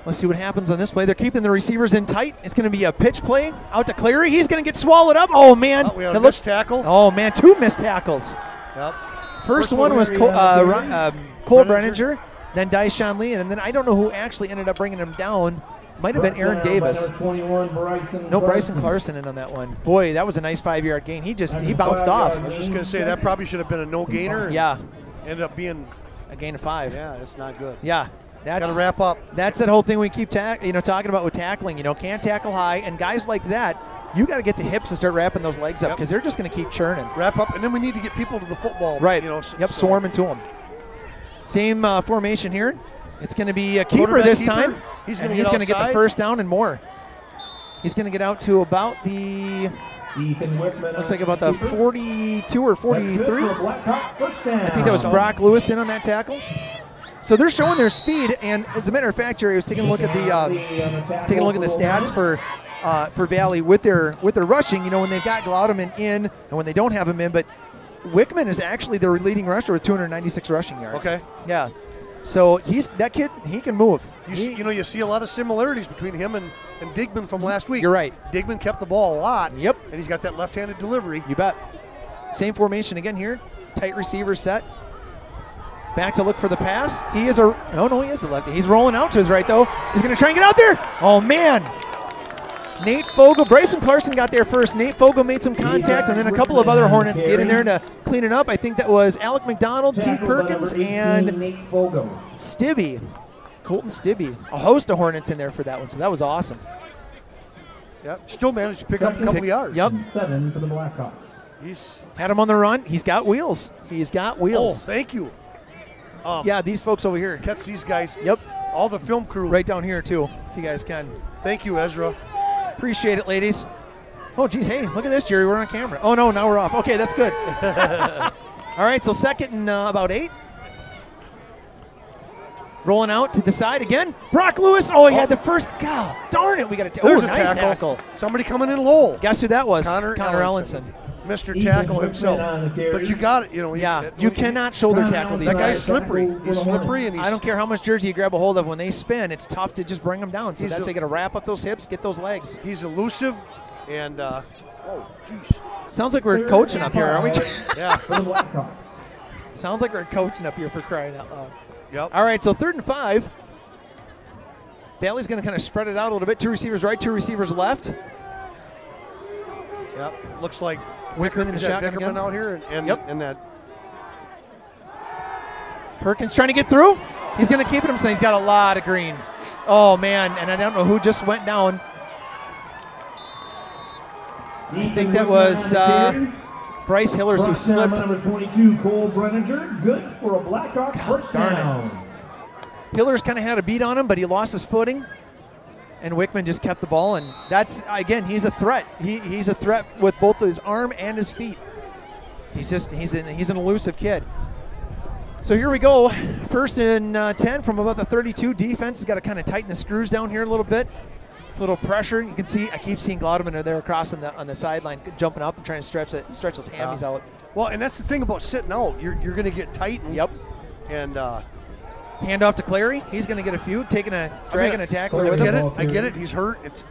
let's see what happens on this play. They're keeping the receivers in tight. It's going to be a pitch play out to Cleary. He's going to get swallowed up. Oh, man.
We had a missed tackle.
Oh, man, 2 missed tackles.
Yep.
First one was Cole Brenninger, then Dyshawn Lee, and then I don't know who actually ended up bringing him down. Might have been Aaron Davis. No, Bryson Clarkson in on that one. Boy, that was a nice 5-yard gain. He bounced off.
I was just going to say that probably should have been a no-gainer.
Yeah.
Ended up being
A gain of 5.
Yeah, that's not good.
Yeah. That's
got to wrap up.
That's that whole thing we keep talking about with tackling. Can't tackle high, and guys like that, you got to get the hips to start wrapping those legs up because they're just going to keep churning.
Wrap up, and then we need to get people to the football.
Right.
So,
swarming to them. Same formation here. It's going to be a keeper this time.
He's going to
get the first down and more. He's going to get out to about the, looks like about the 42 or 43. I think that was Brock Lewis in on that tackle. So they're showing their speed, and as a matter of fact, Jerry was taking a look at the stats for Valley with their rushing. When they've got Glaudeman in and when they don't have him in, but Wickman is actually their leading rusher with 296 rushing yards.
Okay.
Yeah. So that kid, he can move.
You see a lot of similarities between him and Digman from last week.
You're right.
Digman kept the ball a lot.
Yep.
And he's got that left-handed delivery.
You bet. Same formation again here. Tight receiver set. Back to look for the pass. He is a lefty. He's rolling out to his right, though. He's going to try and get out there. Oh, man. Nate Fogel, Bryson Clarkson got there first. Nate Fogel made some contact, and then a couple of other Hornets get in there to clean it up. I think that was Alec McDonald, T. Perkins, and Stibbe. Colton Stibbe. A host of Hornets in there for that one, so that was awesome.
Yep. Still managed to pick up a couple of yards.
Yep.
7 for the Blackhawks.
He's
had him on the run. He's got wheels. He's got wheels.
Oh, thank you.
Yeah, these folks over here.
Catch these guys.
Yep.
All the film crew.
Right down here, too, if you guys can.
Thank you, Ezra.
Appreciate it, ladies. Oh, geez, hey, look at this, Jerry. We're on camera. Oh, no, now we're off. Okay, that's good. All right, so second and about 8. Rolling out to the side again. Brock Lewis. Oh, he had the first. God, darn it. We got a nice tackle.
Somebody coming in low.
Guess who that was?
Connor
Ellenson.
Mr. Tackle himself. But you got it,
Yeah, you cannot shoulder tackle these guys.
That guy's slippery. He's slippery. And
I don't care how much jersey you grab a hold of. When they spin, it's tough to just bring them down. So that's they got to wrap up those hips, get those legs.
He's elusive, and oh, geez.
Sounds like we're coaching up here, aren't we?
Yeah.
Sounds like we're coaching up here, for crying out loud.
Yep.
All right, so 3rd and 5. Valley's going to kind of spread it out a little bit. 2 receivers right, 2 receivers left.
Yep. Looks like
Wickman in the shotgun
Vickerman
again.
out here, and that.
Perkins trying to get through. He's going to keep it himself. He's got a lot of green. Oh, man, and I don't know who just went down. I think that was Bryce Hillers who slipped.
Number 22, Cole Brenninger, good for a Blackhawk first down.
Hillers kind of had a beat on him, but he lost his footing. And Wickman just kept the ball, and that's, again, he's a threat. He's a threat with both his arm and his feet. He's an elusive kid. So here we go. 1st and 10 from about the 32. Defense has got to kind of tighten the screws down here a little bit. A little pressure. You can see, I keep seeing Glaudeman there across on the sideline, jumping up and trying to stretch those hammies out.
Well, and that's the thing about sitting out. You're going to get tight. And
hand off to Clary. He's going to get a few, dragging a tackler with him.
I get it. He's hurt. It's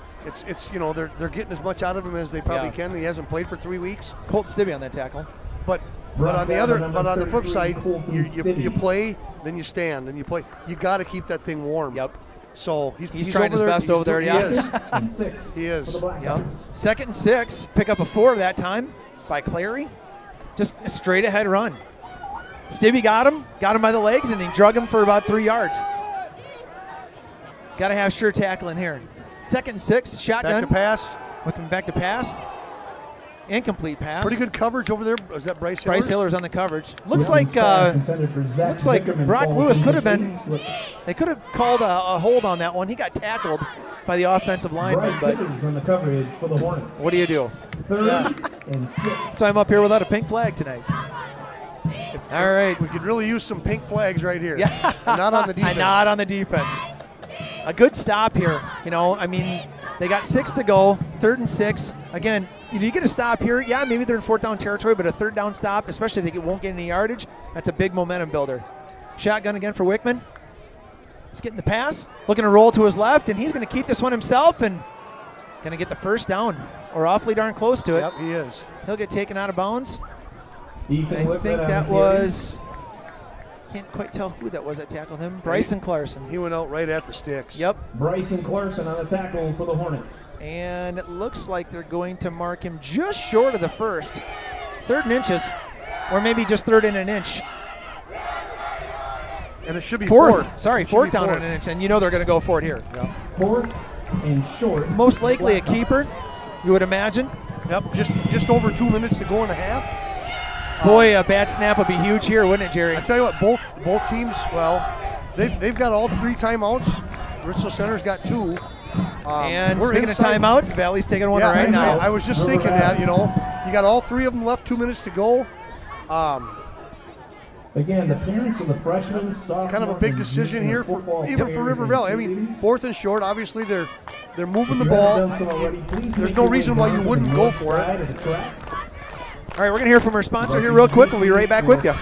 they're getting as much out of him as they probably can. He hasn't played for 3 weeks.
Colton Stibbe on that tackle.
But on the flip side, you play, then you stand, then you play. You got to keep that thing warm.
Yep.
So he's
trying his best over there.
Yeah. He is.
Yep. 2nd and 6. Pick up a 4 that time by Clary. Just a straight ahead run. Stibbe got him by the legs, and he drug him for about 3 yards. Got to have sure tackling here. 2nd and 6, shotgun.
Back to pass.
Looking back to pass. Incomplete pass.
Pretty good coverage over there. Is that Bryce Hillers?
Bryce Hillers on the coverage. Looks like Brock Lewis could have been. They could have called a hold on that one. He got tackled by the offensive lineman, but
from the coverage for the Hornets.
What do you do?
3rd and 6.
So I'm up here without a pink flag tonight. All right.
We could really use some pink flags right here.
Yeah.
Not on the defense.
Not on the defense. A good stop here. They got 6 to go, 3rd and 6. Again, you get a stop here. Yeah, maybe they're in 4th down territory, but a 3rd down stop, especially if they won't get any yardage, that's a big momentum builder. Shotgun again for Wickman. He's getting the pass, looking to roll to his left, and he's going to keep this one himself and going to get the 1st down, or awfully darn close to it.
Yep, he is.
He'll get taken out of bounds. I
Think
that was, can't quite tell who that was that tackled him. Bryson Clarkson.
He went out right at the sticks.
Yep.
Bryson Clarkson on the tackle for the Hornets.
And it looks like they're going to mark him just short of the 1st. 3rd and inches, or maybe just 3rd and an inch.
And it should be
fourth. Sorry,
It should
fourth
be
down
fourth.
on an inch, and you know they're going to go for it here.
Yep.
4th and short.
Most likely a keeper, you would imagine.
Yep, just over 2 minutes to go and a half.
Boy, a bad snap would be huge here, wouldn't it, Jerry?
I tell you what, both teams, well, they've got all 3 timeouts. Richland Center's got 2.
And
we're
speaking
inside.
of timeouts, Valley's taking one right now.
I was just thinking that, you got all 3 of them left, 2 minutes to go.
Again, the parents of the freshmen,
Kind of a big decision here even for River Valley. I mean, 4th and short. Obviously, they're moving the ball. There's no reason why you wouldn't go for it.
All right, we're going to hear from our sponsor here real quick. We'll be right back with you.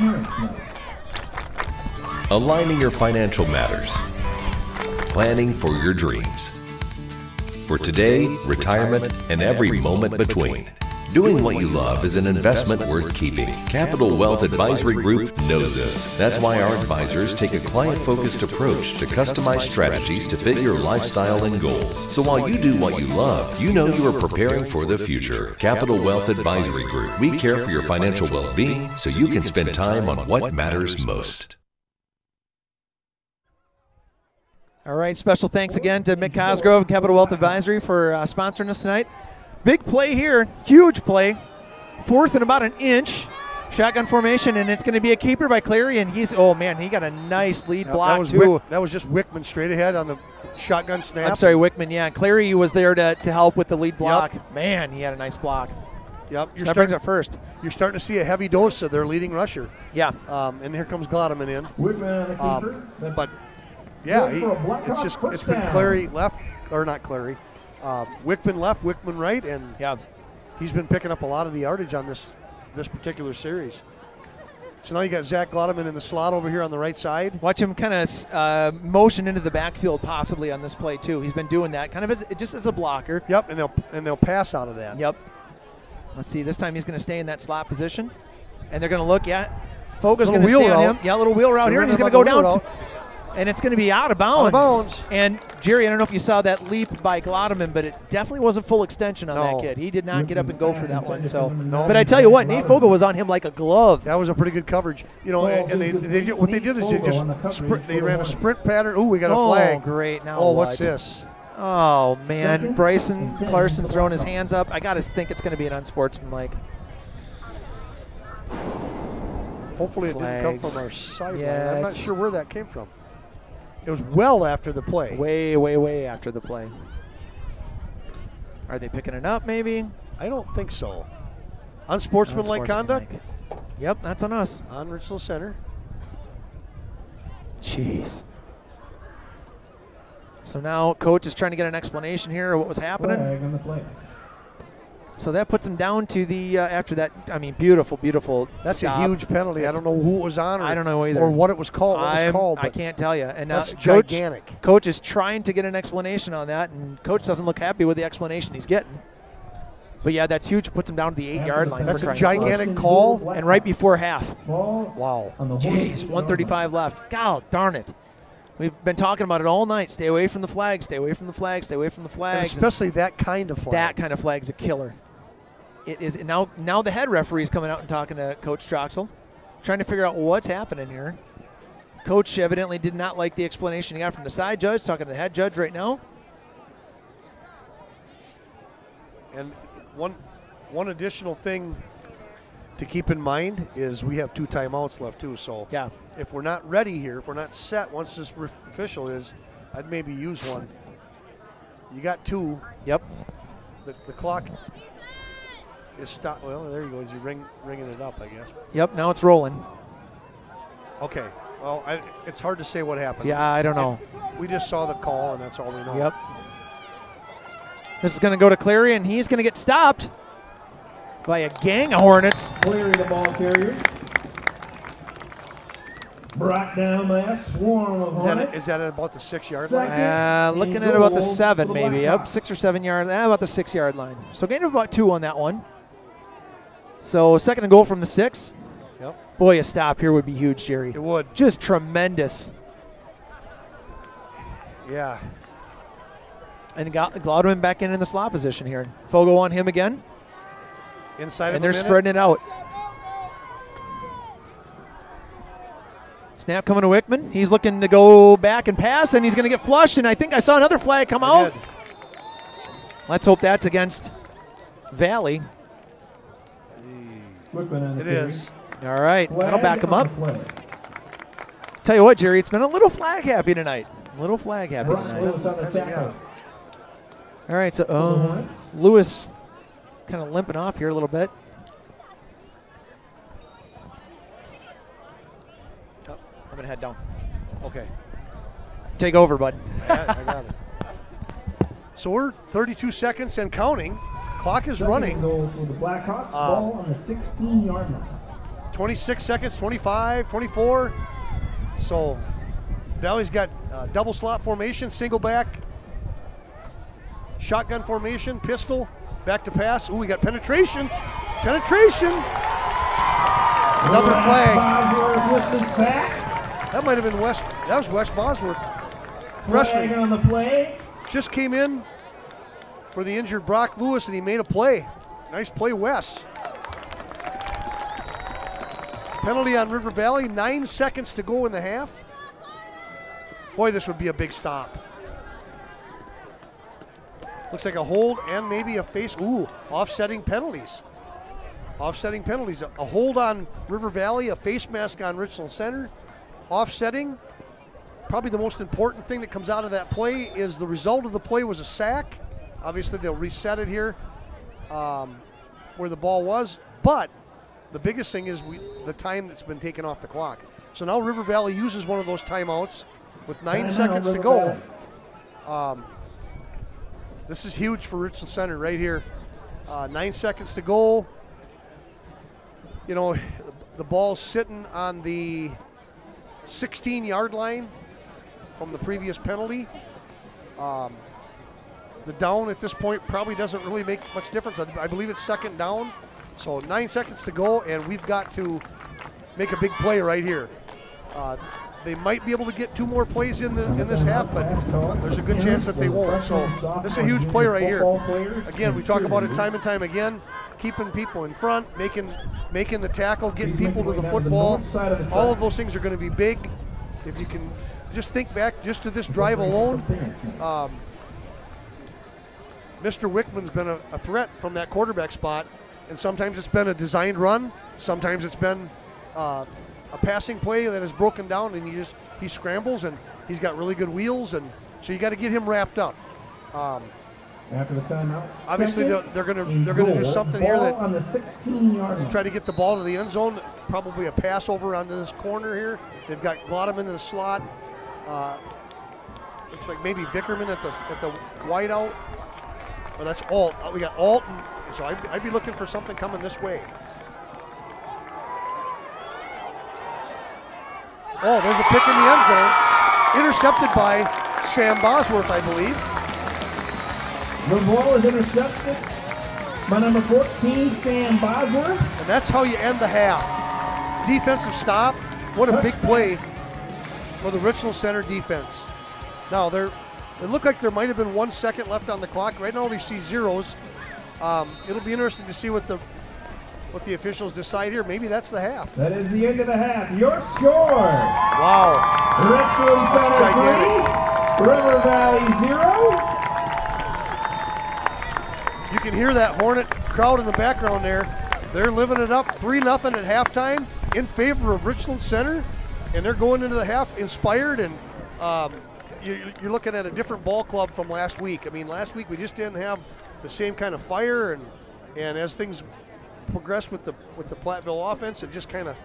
Aligning your financial matters. Planning for your dreams. For today, retirement, and every moment between. Doing what you love is an investment worth keeping. Capital Wealth Advisory Group knows this. That's why our advisors take a client-focused approach to customize strategies to fit your lifestyle and goals. So while you do what you love, you know you are preparing for the future. Capital Wealth Advisory Group. We care for your financial well-being so you can spend time on what matters most.
All right, special thanks again to Mick Cosgrove and Capital Wealth Advisory for sponsoring us tonight. Big play here, huge play. 4th and about an inch. Shotgun formation, and it's going to be a keeper by Clary, and he got a nice lead block, too.
That was just Wickman straight ahead on the shotgun snap.
I'm sorry, Wickman, yeah. Clary was there to help with the lead block. Yep. Man, he had a nice block.
Yep.
So that brings up first.
You're starting to see a heavy dose of their leading rusher.
Yeah.
And here comes Glotman in.
Wickman on the keeper.
But, yeah, it's been Clary left, or not Clary. Wickman left, Wickman right, and he's been picking up a lot of the yardage on this particular series. So now you got Zach Glotman in the slot over here on the right side.
Watch him kind of motion into the backfield possibly on this play too. He's been doing that kind of just as a blocker.
Yep, and they'll pass out of that.
Yep. Let's see. This time he's going to stay in that slot position, and they're going to look. Foga's going to stay on him. Yeah, a little wheel route here, and he's going to go down. And it's going to be out of bounds. And, Jerry, I don't know if you saw that leap by Glotman, but it definitely wasn't full extension on that kid. He did not get up and go for that one. But I tell you what, Nate Foga was on him like a glove.
That was a pretty good coverage. And what they did is they ran a sprint pattern. Ooh, we got a flag.
Oh, great. Now
what's this?
Oh, man. Bryson Clarson's throwing his hands up. I got to think it's going to be an unsportsmanlike.
Hopefully it didn't come from our sideline. Yeah, I'm not sure where that came from. It was well after the play.
Way, way, way after the play. Are they picking it up, maybe?
I don't think so. Unsportsmanlike conduct?
Yep, that's on us.
On Richland Center.
Jeez. So now Coach is trying to get an explanation here of what was happening.
Flag on the play.
So that puts him down to the, after that, I mean, beautiful, beautiful
That's
stop.
a huge penalty. I don't know who it was on
I don't know either.
Or what it was called.
I can't tell you. And
that's gigantic.
Coach is trying to get an explanation on that, and Coach doesn't look happy with the explanation he's getting. But, yeah, that's huge. It puts him down to the 8-yard line.
That's a gigantic call.
And right before half.
Wow.
Jeez, 1:35 left. God darn it. We've been talking about it all night. Stay away from the flag, stay away from the flag, stay away from the flag.
And especially that kind of flag.
That kind of flag is a killer. It is now the head referee is coming out and talking to Coach Troxel, trying to figure out what's happening here. Coach evidently did not like the explanation he got from the side judge, talking to the head judge right now.
And one additional thing to keep in mind is we have 2 timeouts left too. So
yeah,
if we're not ready here, if we're not set once this official is, I'd maybe use one. You got 2.
Yep.
The clock is stopped. Well, there you go. You're ringing it up, I guess.
Yep. Now it's rolling.
Okay. Well, it's hard to say what happened.
Yeah, I don't know.
We just saw the call, and that's all we know.
Yep. This is going to go to Clary, and he's going to get stopped by a gang of Hornets.
Cleary the ball carrier. Brought down by a swarm of Hornets.
Is that at about the 6-yard line?
Looking at about the 7, maybe. Up 6 or 7 yards. About the 6-yard line. So gain of about 2 on that one. So second and goal from the 6.
Yep.
Boy, a stop here would be huge, Jerry.
It would.
Just tremendous.
Yeah.
And got Glotman back in the slot position here. Fogo on him again.
Inside
and
of
they're spreading it out. Snap coming to Wickman. He's looking to go back and pass, and he's going to get flushed, and I think I saw another flag come out. Let's hope that's against Valley.
It is.
All right, that'll back him up. Tell you what, Jerry, it's been a little flag happy tonight. A little flag happy tonight. All right, so Lewis kind of limping off here a little bit. Oh, I'm going to head down.
Okay.
Take over, bud.
I got it. So we're 32 seconds and counting. Clock is running.
Goal for the Blackhawks. Ball on the 16-yard line.
26 seconds, 25, 24. So Valley's got double slot formation, single back, shotgun formation, pistol, back to pass. Ooh, we got penetration. Penetration. Another flag.
With the sack.
That might have been West. That was Wes Bosworth. Freshman.
Flag on the play.
Just came in for the injured Brock Lewis, and he made a play. Nice play, Wes. Penalty on River Valley, 9 seconds to go in the half. Boy, this would be a big stop. Looks like a hold and maybe a face. Ooh, offsetting penalties. Offsetting penalties. A hold on River Valley, a face mask on Richland Center. Offsetting. Probably the most important thing that comes out of that play is the result of the play was a sack. Obviously, they'll reset it here where the ball was. But the biggest thing is the time that's been taken off the clock. So now River Valley uses one of those timeouts with 9 seconds to go. This is huge for Richland Center right here. 9 seconds to go. You know, the ball's sitting on the 16-yard line from the previous penalty. The down at this point probably doesn't really make much difference. I believe it's second down. So 9 seconds to go, and we've got to make a big play right here. They might be able to get 2 more plays in this half, but there's a good chance that they won't. So this is a huge play right here. Again, we talk about it time and time again, keeping people in front, making the tackle, getting people to the football. All of those things are going to be big. If you can just think back just to this drive alone, Mr. Wickman's been a threat from that quarterback spot, and sometimes it's been a designed run, sometimes it's been a passing play that is broken down, and he scrambles, and he's got really good wheels, and so you got to get him wrapped up.
After the timeout,
obviously they're going to do something here that
on the 16-yard line.
Try to get the ball to the end zone. Probably a pass over onto this corner here. They've got Glottam in the slot. Looks like maybe Vickerman at the wideout. Or that's Alt. We got Alt, and so I'd be looking for something coming this way. Oh, there's a pick in the end zone. Intercepted by Sam Bosworth, I believe.
The ball is intercepted by number 14, Sam Bosworth.
And that's how you end the half. Defensive stop. What a big play for the Richland Center defense. Now, it looked like there might have been 1 second left on the clock. Right now we see zeros. It'll be interesting to see what the officials decide here. Maybe that's the half.
That is the end of the half. Your score.
Wow.
Richland Center 3, River Valley 0.
You can hear that Hornet crowd in the background there. They're living it up. 3-0 at halftime in favor of Richland Center, and they're going into the half inspired, and you're looking at a different ball club from last week. I mean, last week we just didn't have the same kind of fire, and as things progressed with the Platteville offense, it just kind of,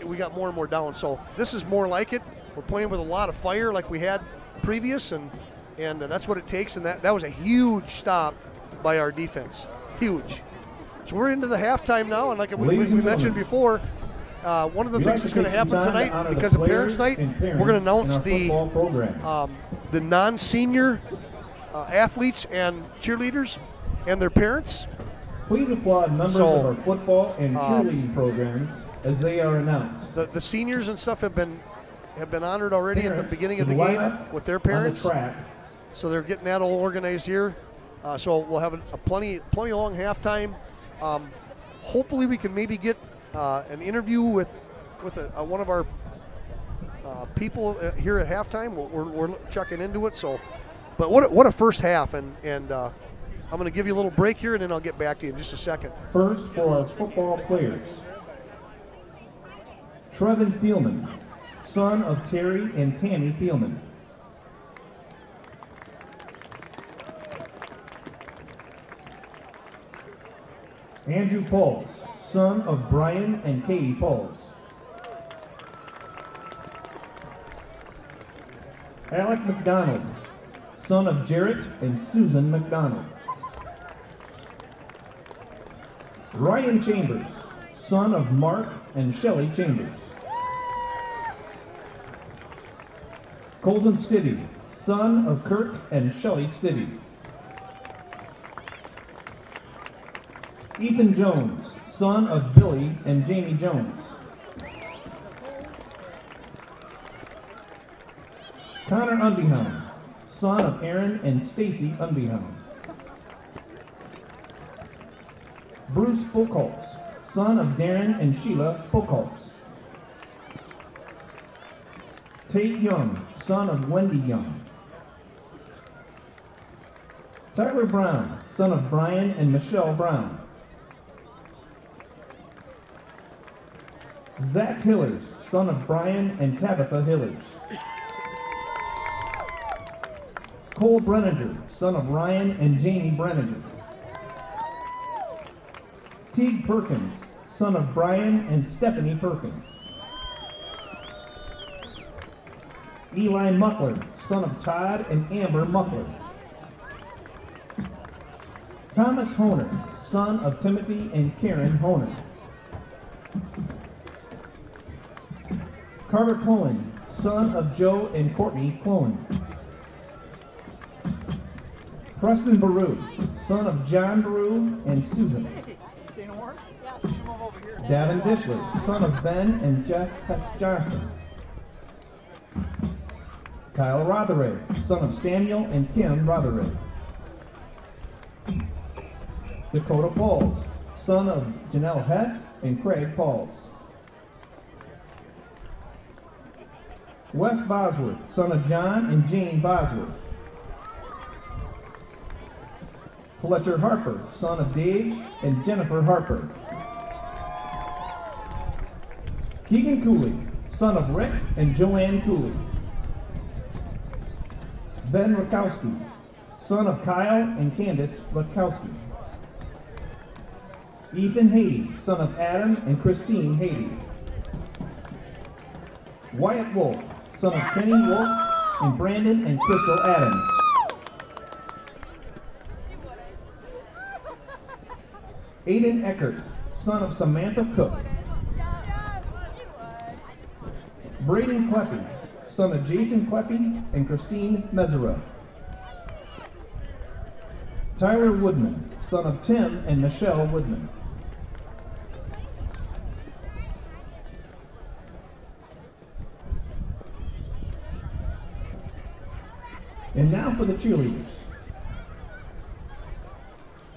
we got more and more down. So this is more like it. We're playing with a lot of fire like we had previous, and that's what it takes, and that was a huge stop by our defense. Huge. So we're into the halftime now, and like we mentioned before, one of the things that's going to happen tonight, because of Parents' Night, we're going to announce the non-senior athletes and cheerleaders and their parents.
Please applaud members of our football and cheerleading programs as they are announced.
The seniors and stuff have been honored already at the beginning of the game with their parents. So they're getting that all organized here. So we'll have a plenty long halftime. Hopefully we can maybe get an interview with one of our people here at halftime. We're checking into it. So, but what a first half, and I'm going to give you a little break here, and then I'll get back to you in just a second.
First for our football players. Trevin Thielman, son of Terry and Tammy Thielman. Andrew Pauls, son of Brian and Katie Pauls. Alec McDonald, son of Jarrett and Susan McDonald. Ryan Chambers, son of Mark and Shelley Chambers. Colton Stiddy, son of Kurt and Shelley Stiddy. Ethan Jones, son of Billy and Jamie Jones. Connor Unbehound, son of Aaron and Stacy Unbehound. Bruce Folkholtz, son of Darren and Sheila Folkholtz. Tate Young, son of Wendy Young. Tyler Brown, son of Brian and Michelle Brown. Zach Hillers, son of Brian and Tabitha Hillers. Cole Brenninger, son of Ryan and Jamie Brenninger. Teague Perkins, son of Brian and Stephanie Perkins. Eli Muckler, son of Todd and Amber Muckler. Thomas Honer, son of Timothy and Karen Honer. Carter Cohen, son of Joe and Courtney Cohen. Preston Baru, son of John Baru and Susan. Davin Dishler, son of Ben and Jess Johnson. Kyle Rotheray, son of Samuel and Kim Rotheray. Dakota Pauls, son of Janelle Hess and Craig Pauls. Wes Bosworth, son of John and Jane Bosworth. Fletcher Harper, son of Dave and Jennifer Harper. Keegan Cooley, son of Rick and Joanne Cooley. Ben Rakowski, son of Kyle and Candace Rakowski. Ethan Haiti, son of Adam and Christine Haiti. Wyatt Wolf, son of Kenny Wolf and Brandon and Crystal Adams. Aiden Eckert, son of Samantha Cook. Braden Kleppy, son of Jason Kleppy and Christine Mezzera. Tyler Woodman, son of Tim and Michelle Woodman. And now for the cheerleaders.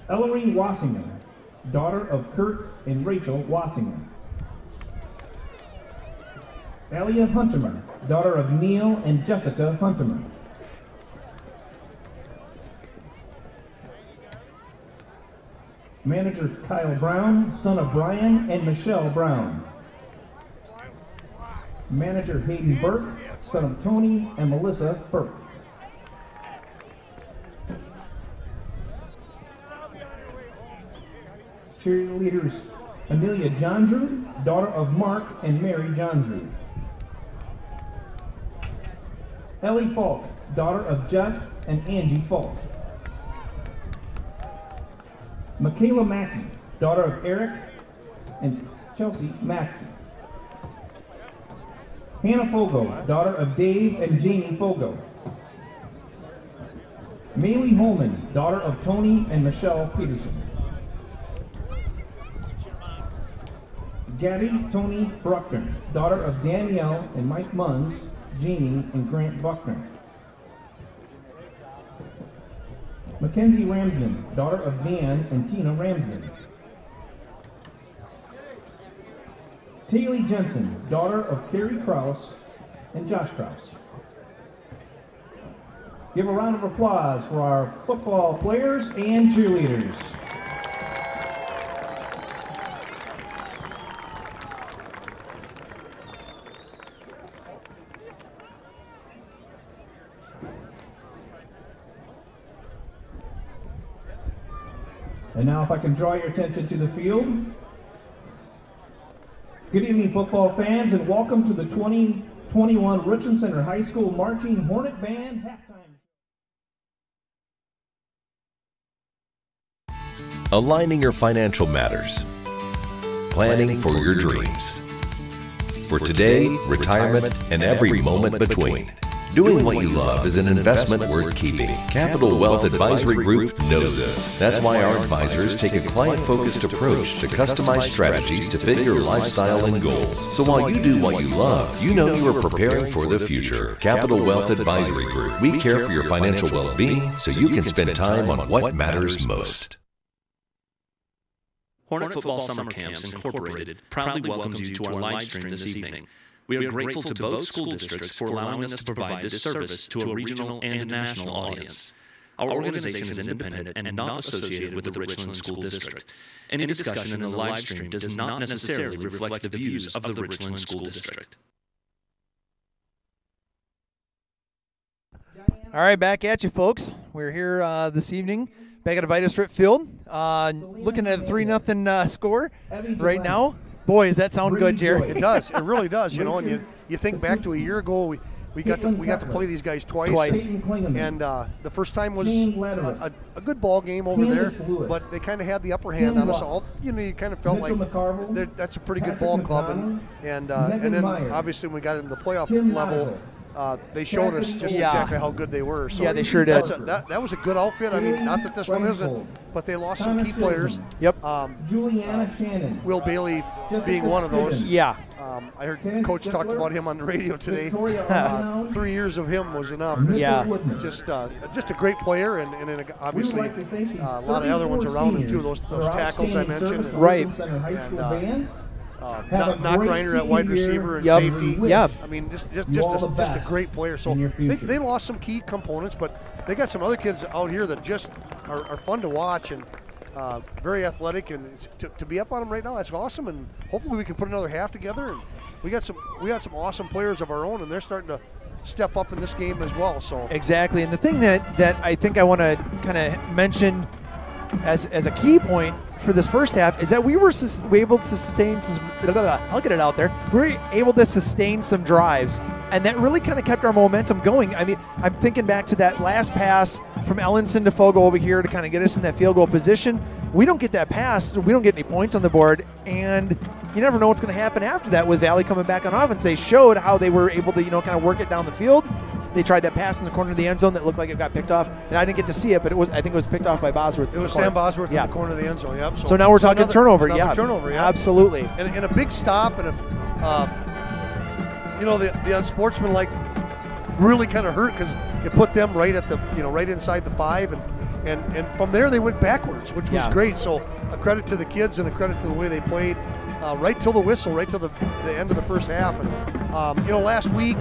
Ellery Wassinger, daughter of Kurt and Rachel Wassinger. Alia Hunterman, daughter of Neil and Jessica Hunterman. Manager Kyle Brown, son of Brian and Michelle Brown. Manager Hayden Burke, son of Tony and Melissa Burke. Cheerleaders Amelia Johndrew, daughter of Mark and Mary Johndrew. Ellie Falk, daughter of Jeff and Angie Falk. Michaela Mackey, daughter of Eric and Chelsea Mackey. Hannah Fogo, daughter of Dave and Jamie Fogo. Maylee Holman, daughter of Tony and Michelle Peterson. Gabby Tony Bruckner, daughter of Danielle and Mike Munns, Jamie and Grant Buckner. Mackenzie Ramsden, daughter of Dan and Tina Ramsden. Taylor Jensen, daughter of Carrie Krause and Josh Krause. Give a round of applause for our football players and cheerleaders. And now if I can draw your attention to the field. Good evening, football fans, and welcome to the 2021 Richland Center High School Marching Hornet Band halftime.
Aligning your financial matters. Planning for your dreams. For today, retirement, and every moment between. Doing what you love is an investment worth keeping. Capital Wealth Advisory Group knows this. That's why our advisors take a client-focused approach to customize strategies to fit your lifestyle and goals. So while you do what you love, you know you are preparing for the future. Capital Wealth Advisory Group. We care for your financial well-being so you can spend time on what matters most.
Hornet Football Summer Camps Incorporated proudly welcomes you to our live stream this evening. We are grateful to both school districts for allowing us to provide this service to a regional and national audience. Our organization is independent and not associated with the Richland School District. Any discussion in the live stream does not necessarily reflect the views of the Richland School District.
All right, back at you, folks. We're here this evening, back at Vitus Strip Field, looking at a 3-0 score right now. Boy, does that sound good, Jerry?
It does. It really does. You know, and you think back to a year ago, we got to play these guys twice. And the first time was a good ball game over there, but they kind of had the upper hand on us all. You know, you kind of felt like that's a pretty good ball club, and then obviously when we got into the playoff level. They showed us just exactly how good they were. So
yeah, they sure did.
That was a good outfit. I mean, not that this one isn't, but they lost some key players.
Yep.
Juliana Shannon.
Will Bailey being one of those.
Yeah.
I heard Coach talked about him on the radio today. 3 years of him was enough.
Yeah.
Just a great player, and obviously a lot of other ones around him too. Those tackles I mentioned.
Right.
And, knock Reiner at wide receiver and safety.
Yep.
I mean, just a great player. So they lost some key components, but they got some other kids out here that just are fun to watch and very athletic. And to be up on them right now, that's awesome. And hopefully we can put another half together. And we got some awesome players of our own, and they're starting to step up in this game as well. So exactly.
And the thing that I think I want to kind of mention as a key point for this first half is that we were able to sustain some, I'll get it out there. We were able to sustain some drives, and that really kind of kept our momentum going. I mean, I'm thinking back to that last pass from Ellenson to Fogo over here to kind of get us in that field goal position. We don't get that pass, we don't get any points on the board, and you never know what's going to happen after that with Valley coming back on offense. They showed how they were able to, kind of work it down the field. They tried that pass in the corner of the end zone that looked like it got picked off, and I didn't get to see it, but I think it was picked off by Bosworth.
It was Sam Bosworth in the corner of the end zone. Yep.
So now we're talking turnover.
Turnover. Yeah,
absolutely.
And a big stop, and the unsportsmanlike really kind of hurt because it put them right at the right inside the 5, and from there they went backwards, which was great. So a credit to the kids and a credit to the way they played right till the whistle, right till the end of the first half. And last week.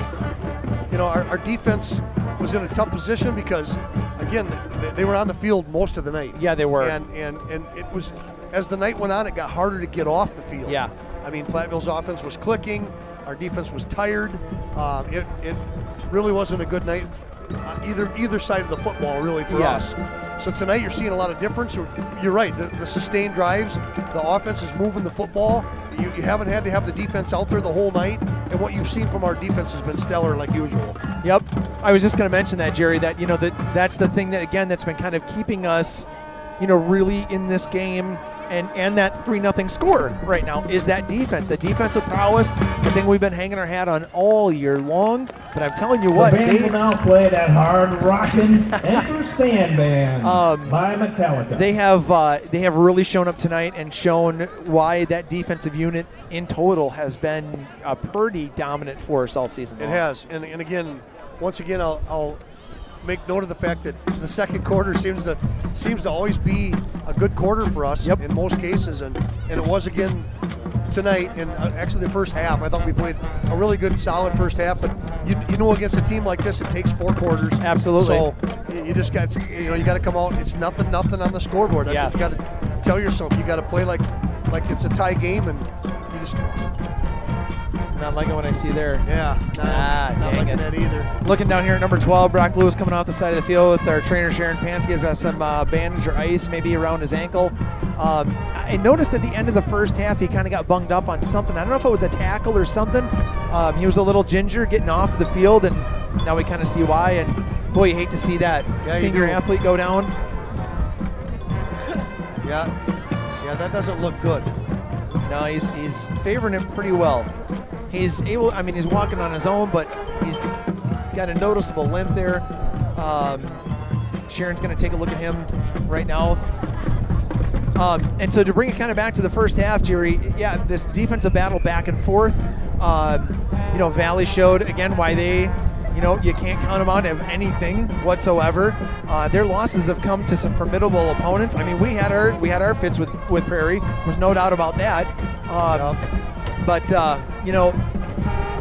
Our defense was in a tough position because, again, they were on the field most of the night.
Yeah, they were.
And it was, as the night went on, it got harder to get off the field.
Yeah.
I mean, Platteville's offense was clicking. Our defense was tired. It really wasn't a good night, either side of the football, really, for us. So tonight you're seeing a lot of difference. You're right, the sustained drives, the offense is moving the football. You haven't had to have the defense out there the whole night, and what you've seen from our defense has been stellar like usual.
Yep. I was just going to mention that, Jerry, that that's the thing that's been kind of keeping us, really in this game and that 3-0 score right now is that defense, the defensive prowess, the thing we've been hanging our hat on all year long. But I'm telling you what,
they will now play that hard rockin' Enter Sandman by Metallica.
They have really shown up tonight and shown why that defensive unit in total has been a pretty dominant force all season long.
It has, and again, once again, I'll make note of the fact that the second quarter seems to always be a good quarter for us in most cases, and it was again tonight. And actually the first half, I thought we played a really good, solid first half. But you know, against a team like this, it takes 4 quarters.
Absolutely.
So you just got you got to come out. It's nothing on the scoreboard. That's what you got to tell yourself. You got to play like it's a tie game, and you just.
Not liking what I see there.
Yeah. Not
dang
liking
it.
that either.
Looking down here at number 12, Brock Lewis coming off the side of the field with our trainer Sharon Pansky. Has got some bandage or ice maybe around his ankle. I noticed at the end of the first half he kind of got bunged up on something. I don't know if it was a tackle or something. He was a little ginger getting off the field, and now we kind of see why. And boy, you hate to see that senior athlete go down.
Yeah, that doesn't look good.
No, he's favoring it pretty well. He's able, I mean, he's walking on his own, but he's got a noticeable limp there. Sharon's going to take a look at him right now. And so to bring it kind of back to the first half, Jerry, this defensive battle back and forth. You know, Valley showed again why they, you know, you can't count them out of anything whatsoever. Their losses have come to some formidable opponents. I mean, we had our fits with Prairie. There's no doubt about that. But you know,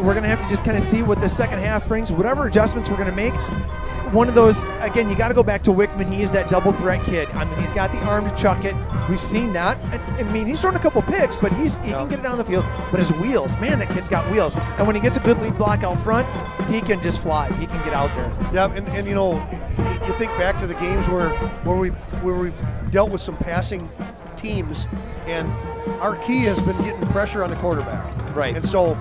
we're going to have to just kind of see what the second half brings. Whatever adjustments we're going to make. One of those, again, you got to go back to Wickman. He is that double threat kid. I mean, he's got the arm to chuck it. We've seen that. I mean, he's thrown a couple picks, but he can get it down the field. But his wheels, man, that kid's got wheels. And when he gets a good lead block out front, he can just fly. He can get out there.
Yeah, and you know, you think back to the games where we dealt with some passing teams, and our key has been getting pressure on the quarterback.
Right.
And so,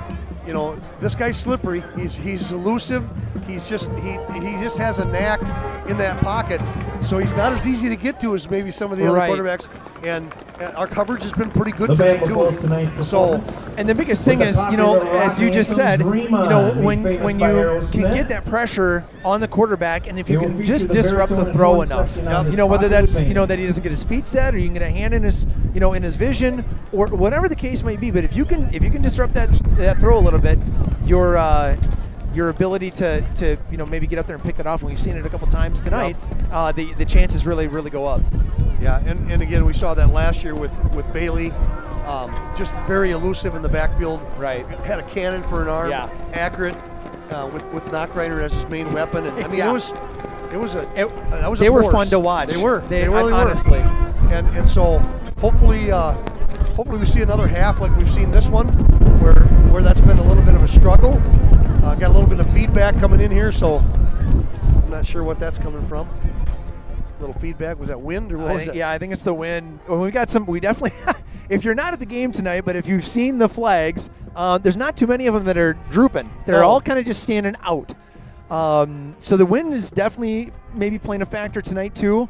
you know, this guy's slippery. He's elusive. He just has a knack in that pocket. So he's not as easy to get to as maybe some of the other quarterbacks. And our coverage has been pretty good tonight too. So,
and the biggest thing is, you know, as you just said, you know, when you can get that pressure on the quarterback, and if you can just disrupt the throw enough, you know, whether that's, you know, that he doesn't get his feet set, or you can get a hand in his, you know, in his vision, or whatever the case may be. But if you can disrupt that throw a little bit, your ability to you know, maybe get up there and pick it off, and we've seen it a couple times tonight, the chances really go up.
Yeah, and again, we saw that last year with Bailey, just very elusive in the backfield.
Right.
Had a cannon for an arm, accurate, with Knockreiner as his main weapon. And I mean,
they were fun to watch.
They were.
They really honestly.
And so hopefully we see another half like we've seen this one, where that's been a little bit of a struggle. Got a little bit of feedback coming in here, so I'm not sure what that's coming from. A little feedback. Was that wind or what was that?
Yeah, I think it's the wind. Well, we definitely, if you're not at the game tonight, but if you've seen the flags, there's not too many of them that are drooping. They're all kind of just standing out. So the wind is definitely maybe playing a factor tonight too,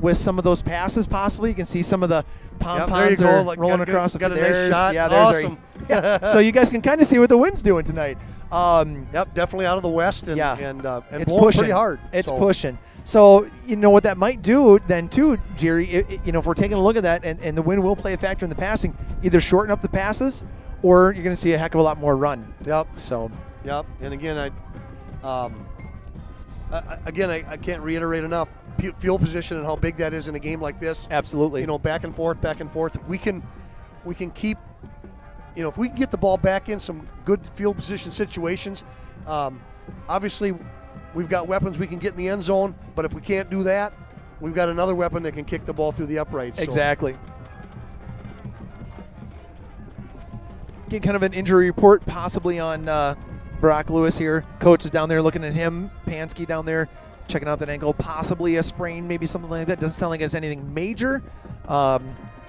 with some of those passes possibly. You can see some of the pom-poms are rolling across the field.
Nice shot.
Yeah, there's
awesome.
So you guys can kind of see what the wind's doing tonight.
Definitely out of the west, and
it's
blowing
pushing
pretty hard.
It's pushing. So you know what that might do then too, Jerry. You know, if we're taking a look at that, and the wind will play a factor in the passing, either shorten up the passes, or you're going to see a heck of a lot more run.
Yep.
So.
Yep. And again, I can't reiterate enough field position and how big that is in a game like this.
Absolutely.
You know, back and forth. We can keep. You know, if we can get the ball back in some good field position situations, obviously we've got weapons we can get in the end zone, but if we can't do that, we've got another weapon that can kick the ball through the uprights. So.
Exactly. Get kind of an injury report possibly on Brock Lewis here. Coach is down there looking at him. Pansky down there checking out that ankle. Possibly a sprain, maybe something like that. Doesn't sound like it's anything major.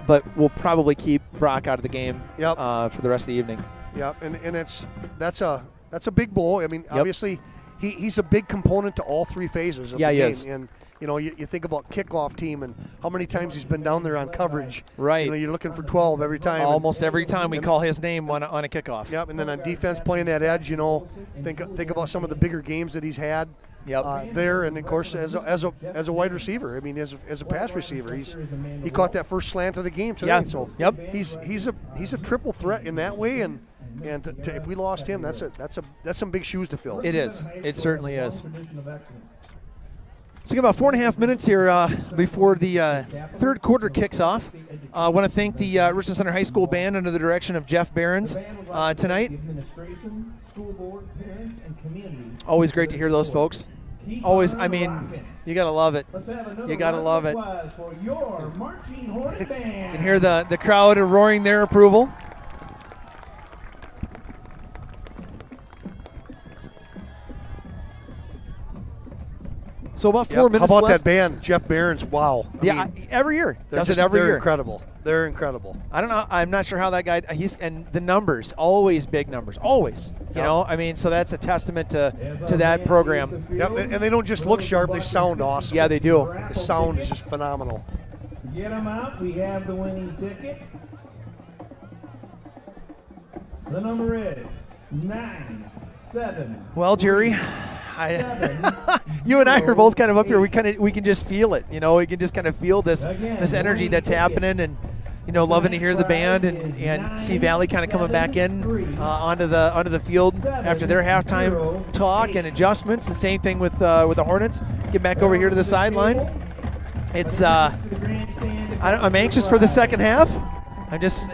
But we'll probably keep Brock out of the game for the rest of the evening.
Yep, and that's a big blow. I mean, obviously, he's a big component to all three phases of the game.
He is.
And you know, you think about kickoff team and how many times he's been down there on coverage.
Right.
You know, you're looking for 12 every time.
Almost every time we call his name on a kickoff.
Yep, and then on defense playing that edge, you know, think about some of the bigger games that he's had. There, and of course as a wide receiver. I mean, as a pass receiver, he caught that first slant of the game tonight. So he's a triple threat in that way, and if we lost him, that's some big shoes to fill.
It is. It certainly is. So about 4.5 minutes here before the third quarter kicks off. I want to thank the Richland Center High School band under the direction of Jeff Behrens tonight. Always great to hear those folks. Always, I mean, you got to love it. You got to love it. You can hear the crowd roaring their approval. So about 4 minutes left.
How about that band, Jeff Behrens? Wow.
Yeah, every year. Does it every year.
They're incredible. They're incredible.
I don't know. I'm not sure how that guy. And the numbers, always big numbers, always. You know, I mean, so that's a testament to that program.
Yep, and they don't just look sharp; they sound awesome.
Yeah, they do.
The sound is just phenomenal.
Get them out. We have the winning ticket. The number is 9-7.
Well, Jerry, you and I are both kind of up here. We can just feel it. You know, we can just kind of feel this energy that's happening, and loving to hear the band and see Valley kind of coming back in onto the field after their halftime talk and adjustments. The same thing with the Hornets. Get back over here to the sideline. It's I'm anxious for the second half. I'm just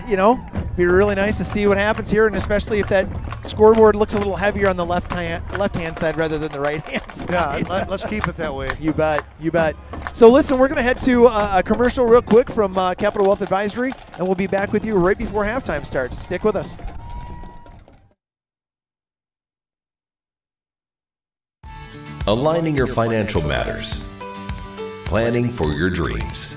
be really nice to see what happens here, and especially if that scoreboard looks a little heavier on the left hand side rather than the right hand side.
Yeah, let's keep it that way.
You bet, you bet. So listen, we're going to head to a commercial real quick from Capital Wealth Advisory, and we'll be back with you right before halftime starts. Stick with us.
Aligning your financial matters. Planning for your dreams.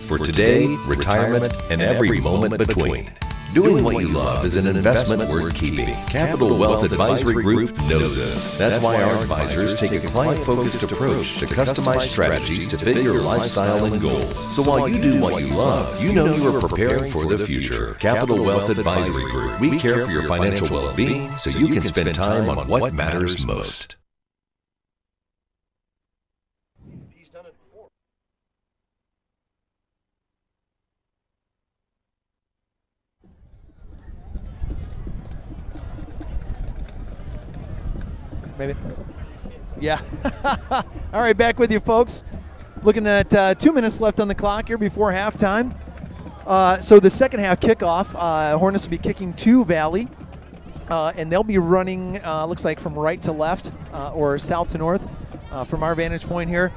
For today, retirement, and every moment between. Doing what you love is an investment worth keeping. Capital Wealth Advisory Group knows this. That's why our advisors take a client-focused approach to customized strategies to fit your lifestyle and goals. So while you do what you love, you know you are preparing for the future. Capital Wealth Advisory Group. We care for your financial well-being so you can spend time on what matters most.
Maybe. Yeah. All right, back with you, folks. Looking at 2 minutes left on the clock here before halftime. So the second half kickoff, Hornets will be kicking to Valley, and they'll be running, looks like from right to left or south to north from our vantage point here.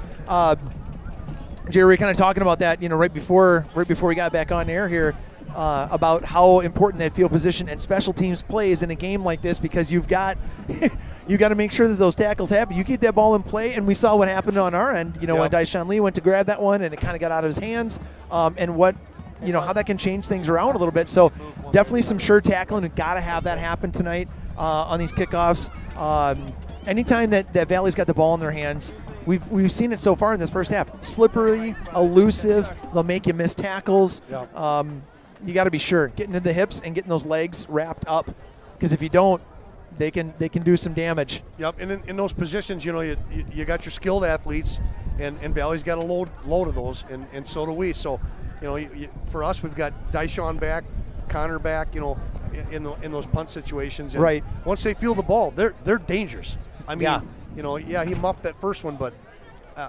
Jerry, we were kind of talking about that, right before we got back on air here. About how important that field position and special teams plays in a game like this, because you've got to make sure that those tackles happen. You keep that ball in play, and we saw what happened on our end. When Dyshawn Lee went to grab that one and it kind of got out of his hands, and what how that can change things around a little bit. So definitely some sure tackling. We've got to have that happen tonight on these kickoffs. Anytime that Valley's got the ball in their hands, we've seen it so far in this first half. Slippery, elusive. They'll make you miss tackles.
Yeah.
You got to be sure getting to the hips and getting those legs wrapped up, because if you don't, they can do some damage.
Yep, and in those positions, you got your skilled athletes, and Valley's got a load of those, and so do we. So, for us, we've got Dyshawn back, Connor back, in those punt situations. And
right.
Once they feel the ball, they're dangerous. I mean,
yeah.
He muffed that first one, but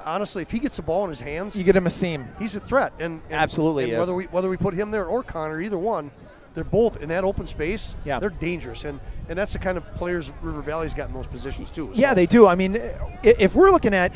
honestly, if he gets the ball in his hands,
you get him a seam.
He's a threat, and
absolutely
and
is.
Whether we put him there or Connor, either one, they're both in that open space.
Yeah.
They're dangerous, and that's the kind of players River Valley's got in those positions too.
Yeah, they do. I mean, if we're looking at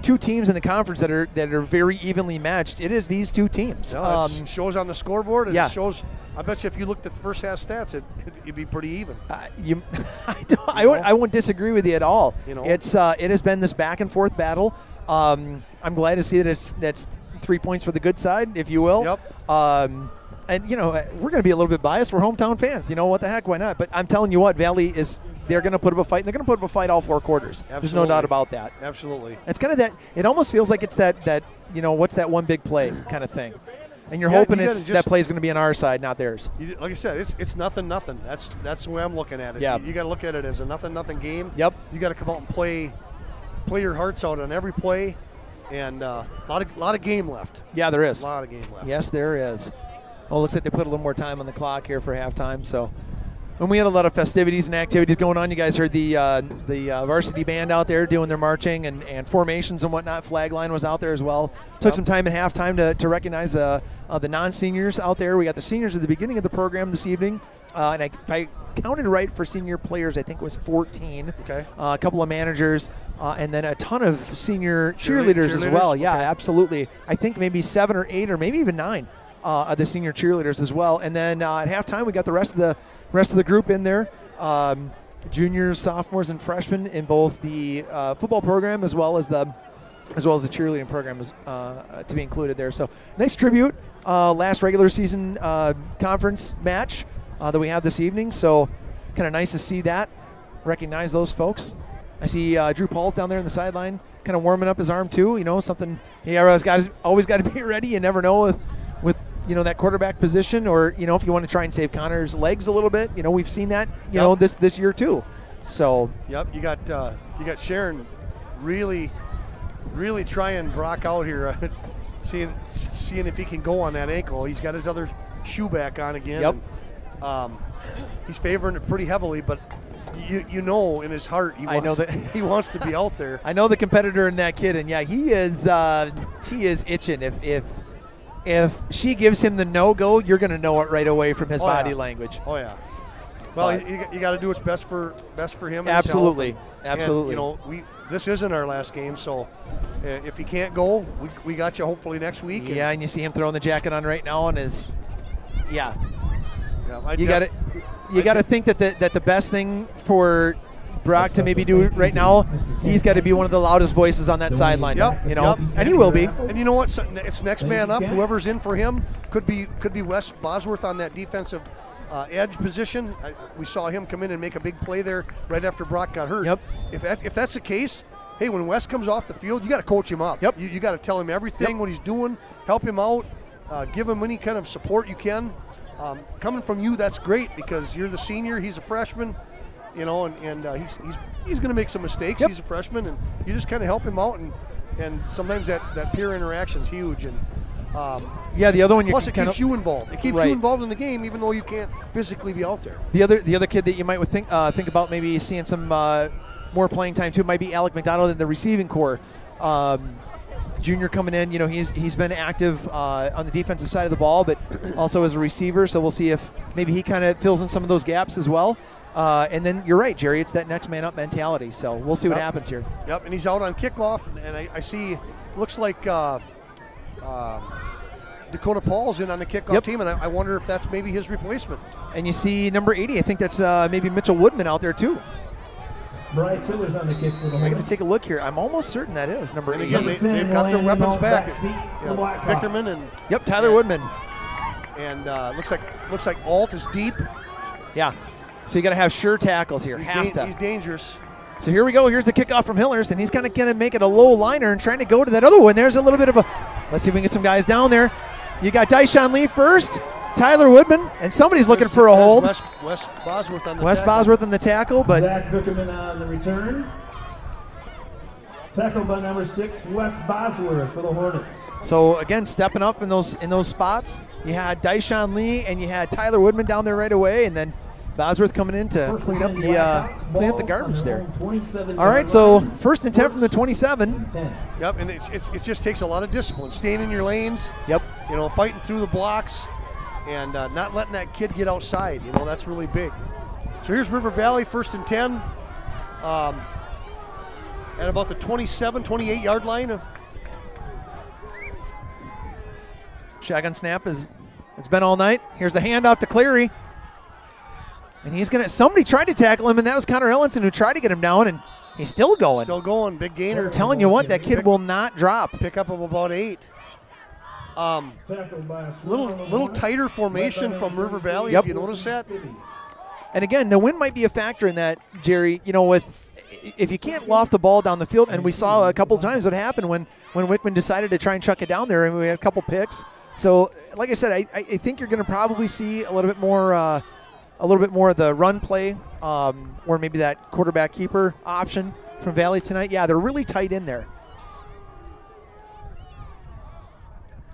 two teams in the conference that are very evenly matched, it is these two teams.
No, it shows on the scoreboard, and
yeah.
It shows. I bet you if you looked at the first half stats, it'd be pretty even.
I won't disagree with you at all. It has been this back and forth battle. I'm glad to see that that's 3 points for the good side, if you will.
Yep.
And we're going to be a little bit biased. We're hometown fans. What the heck? Why not? But I'm telling you what, Valley they're going to put up a fight, and they're going to put up a fight all 4 quarters.
Absolutely.
There's no doubt about that.
Absolutely.
It's kind of that. It almost feels like it's that what's that one big play kind of thing. And you're hoping that play's going to be on our side, not theirs.
Like I said, it's nothing. That's the way I'm looking at it.
Yeah.
You got to look at it as a nothing game.
Yep.
You got to come out and play your hearts out on every play, and a lot of game left.
Yeah, there is.
A lot of game left.
Yes, there is. Well, it looks like they put a little more time on the clock here for halftime. So when we had a lot of festivities and activities going on. You guys heard the varsity band out there doing their marching and formations and whatnot. Flag line was out there as well. Took some time at halftime to recognize the non-seniors out there. We got the seniors at the beginning of the program this evening. And if I counted right for senior players, I think it was 14.
Okay.
A couple of managers, and then a ton of senior cheerleaders as well. Yeah,
okay.
Absolutely. I think maybe 7 or 8 or maybe even 9 of the senior cheerleaders as well. And then at halftime, we got the rest of the group in there. Juniors, sophomores, and freshmen in both the football program as well as the cheerleading program was to be included there. So nice tribute. Last regular season conference match that we have this evening. So kind of nice to see that, recognize those folks. I see Drew Paul's down there in the sideline, kind of warming up his arm too. You know, something he always got to be ready. You never know with you know, that quarterback position, or you know, if you want to try and save Connor's legs a little bit. You know, we've seen that you know this year too. So
you got Sharon really trying Brock out here, seeing if he can go on that ankle. He's got his other shoe back on again.
Yep.
And, he's favoring it pretty heavily, but you know in his heart he wants to be out there.
I know the competitor in that kid, and yeah, he is itching. If she gives him the no-go, you're going to know it right away from his body language.
Oh yeah. Well, you got to do what's best for him.
Absolutely,
and,
absolutely.
And, you know, this isn't our last game, so if he can't go, we got you hopefully next week.
Yeah, and you see him throwing the jacket on right now, and his you got to think that the best thing for Brock to maybe do right now, he's got to be one of the loudest voices on that sideline.
Yep.
You know, and he will be.
And you know what? It's next man up. Whoever's in for him could be Wes Bosworth on that defensive edge position. We saw him come in and make a big play there right after Brock got hurt.
Yep.
If that's the case, hey, when Wes comes off the field, you got to coach him up.
Yep.
You got to tell him everything, what he's doing, help him out, give him any kind of support you can. Coming from you, that's great because you're the senior, he's a freshman, you know, and he's going to make some mistakes.
Yep.
He's a freshman, and you just kind of help him out, and sometimes that peer interaction is huge. And
the other one,
plus it keeps you involved. It keeps you involved in the game, even though you can't physically be out there.
The other kid that you might think about maybe seeing some more playing time too might be Alec McDonald in the receiving core. Junior coming in, you know, he's been active on the defensive side of the ball, but also as a receiver. So we'll see if maybe he kind of fills in some of those gaps as well. And then you're right, Jerry. It's that next man up mentality. So we'll see what happens here.
Yep, and he's out on kickoff, and I see looks like Dakota Paul's in on the kickoff team, and I wonder if that's maybe his replacement.
And you see number 80. I think that's maybe Mitchell Woodman out there too.
Bryce Hiller's on the kick for the
I'm going to take a look here. I'm almost certain that is number 80.
Again, they've got their weapons back. Vickerman and
Tyler Woodman.
And looks like Alt is deep.
Yeah. So you got to have sure tackles here.
He's dangerous.
So here we go. Here's the kickoff from Hillers, and he's kind of going to make it a low liner and trying to go to that other one. There's a little bit of a. Let's see if we can get some guys down there. You got Dyshawn Lee first, Tyler Woodman, and somebody's looking for a hold.
Wes Bosworth on the
Wes
tackle.
Bosworth on the tackle, but
Zach Vickerman on the return. Tackled by number 6, Wes Bosworth for the Hornets.
So again, stepping up in those spots. You had Dyshawn Lee and you had Tyler Woodman down there right away, and then Bosworth coming in to clean up the garbage there. All right, so 1st and 10 from the 27.
Yep, and it just takes a lot of discipline, staying in your lanes.
Yep.
You know, fighting through the blocks, and not letting that kid get outside. You know, that's really big. So here's River Valley, 1st and 10, at about the 27, 28-yard line.
Shotgun snap it's been all night. Here's the handoff to Cleary. And somebody tried to tackle him, and that was Connor Ellenson who tried to get him down, and he's still going.
Still going, big gainer.
I'm telling you what, that kid will not drop.
Pickup of about 8. Little tighter formation from River Valley, if you notice that.
And again, the wind might be a factor in that, Jerry. You know, if you can't loft the ball down the field, and we saw a couple of times what happened when Wickman decided to try and chuck it down there, and we had a couple picks. So, like I said, I think you're going to probably see a little bit more of the run play, or maybe that quarterback keeper option from Valley tonight. Yeah, they're really tight in there.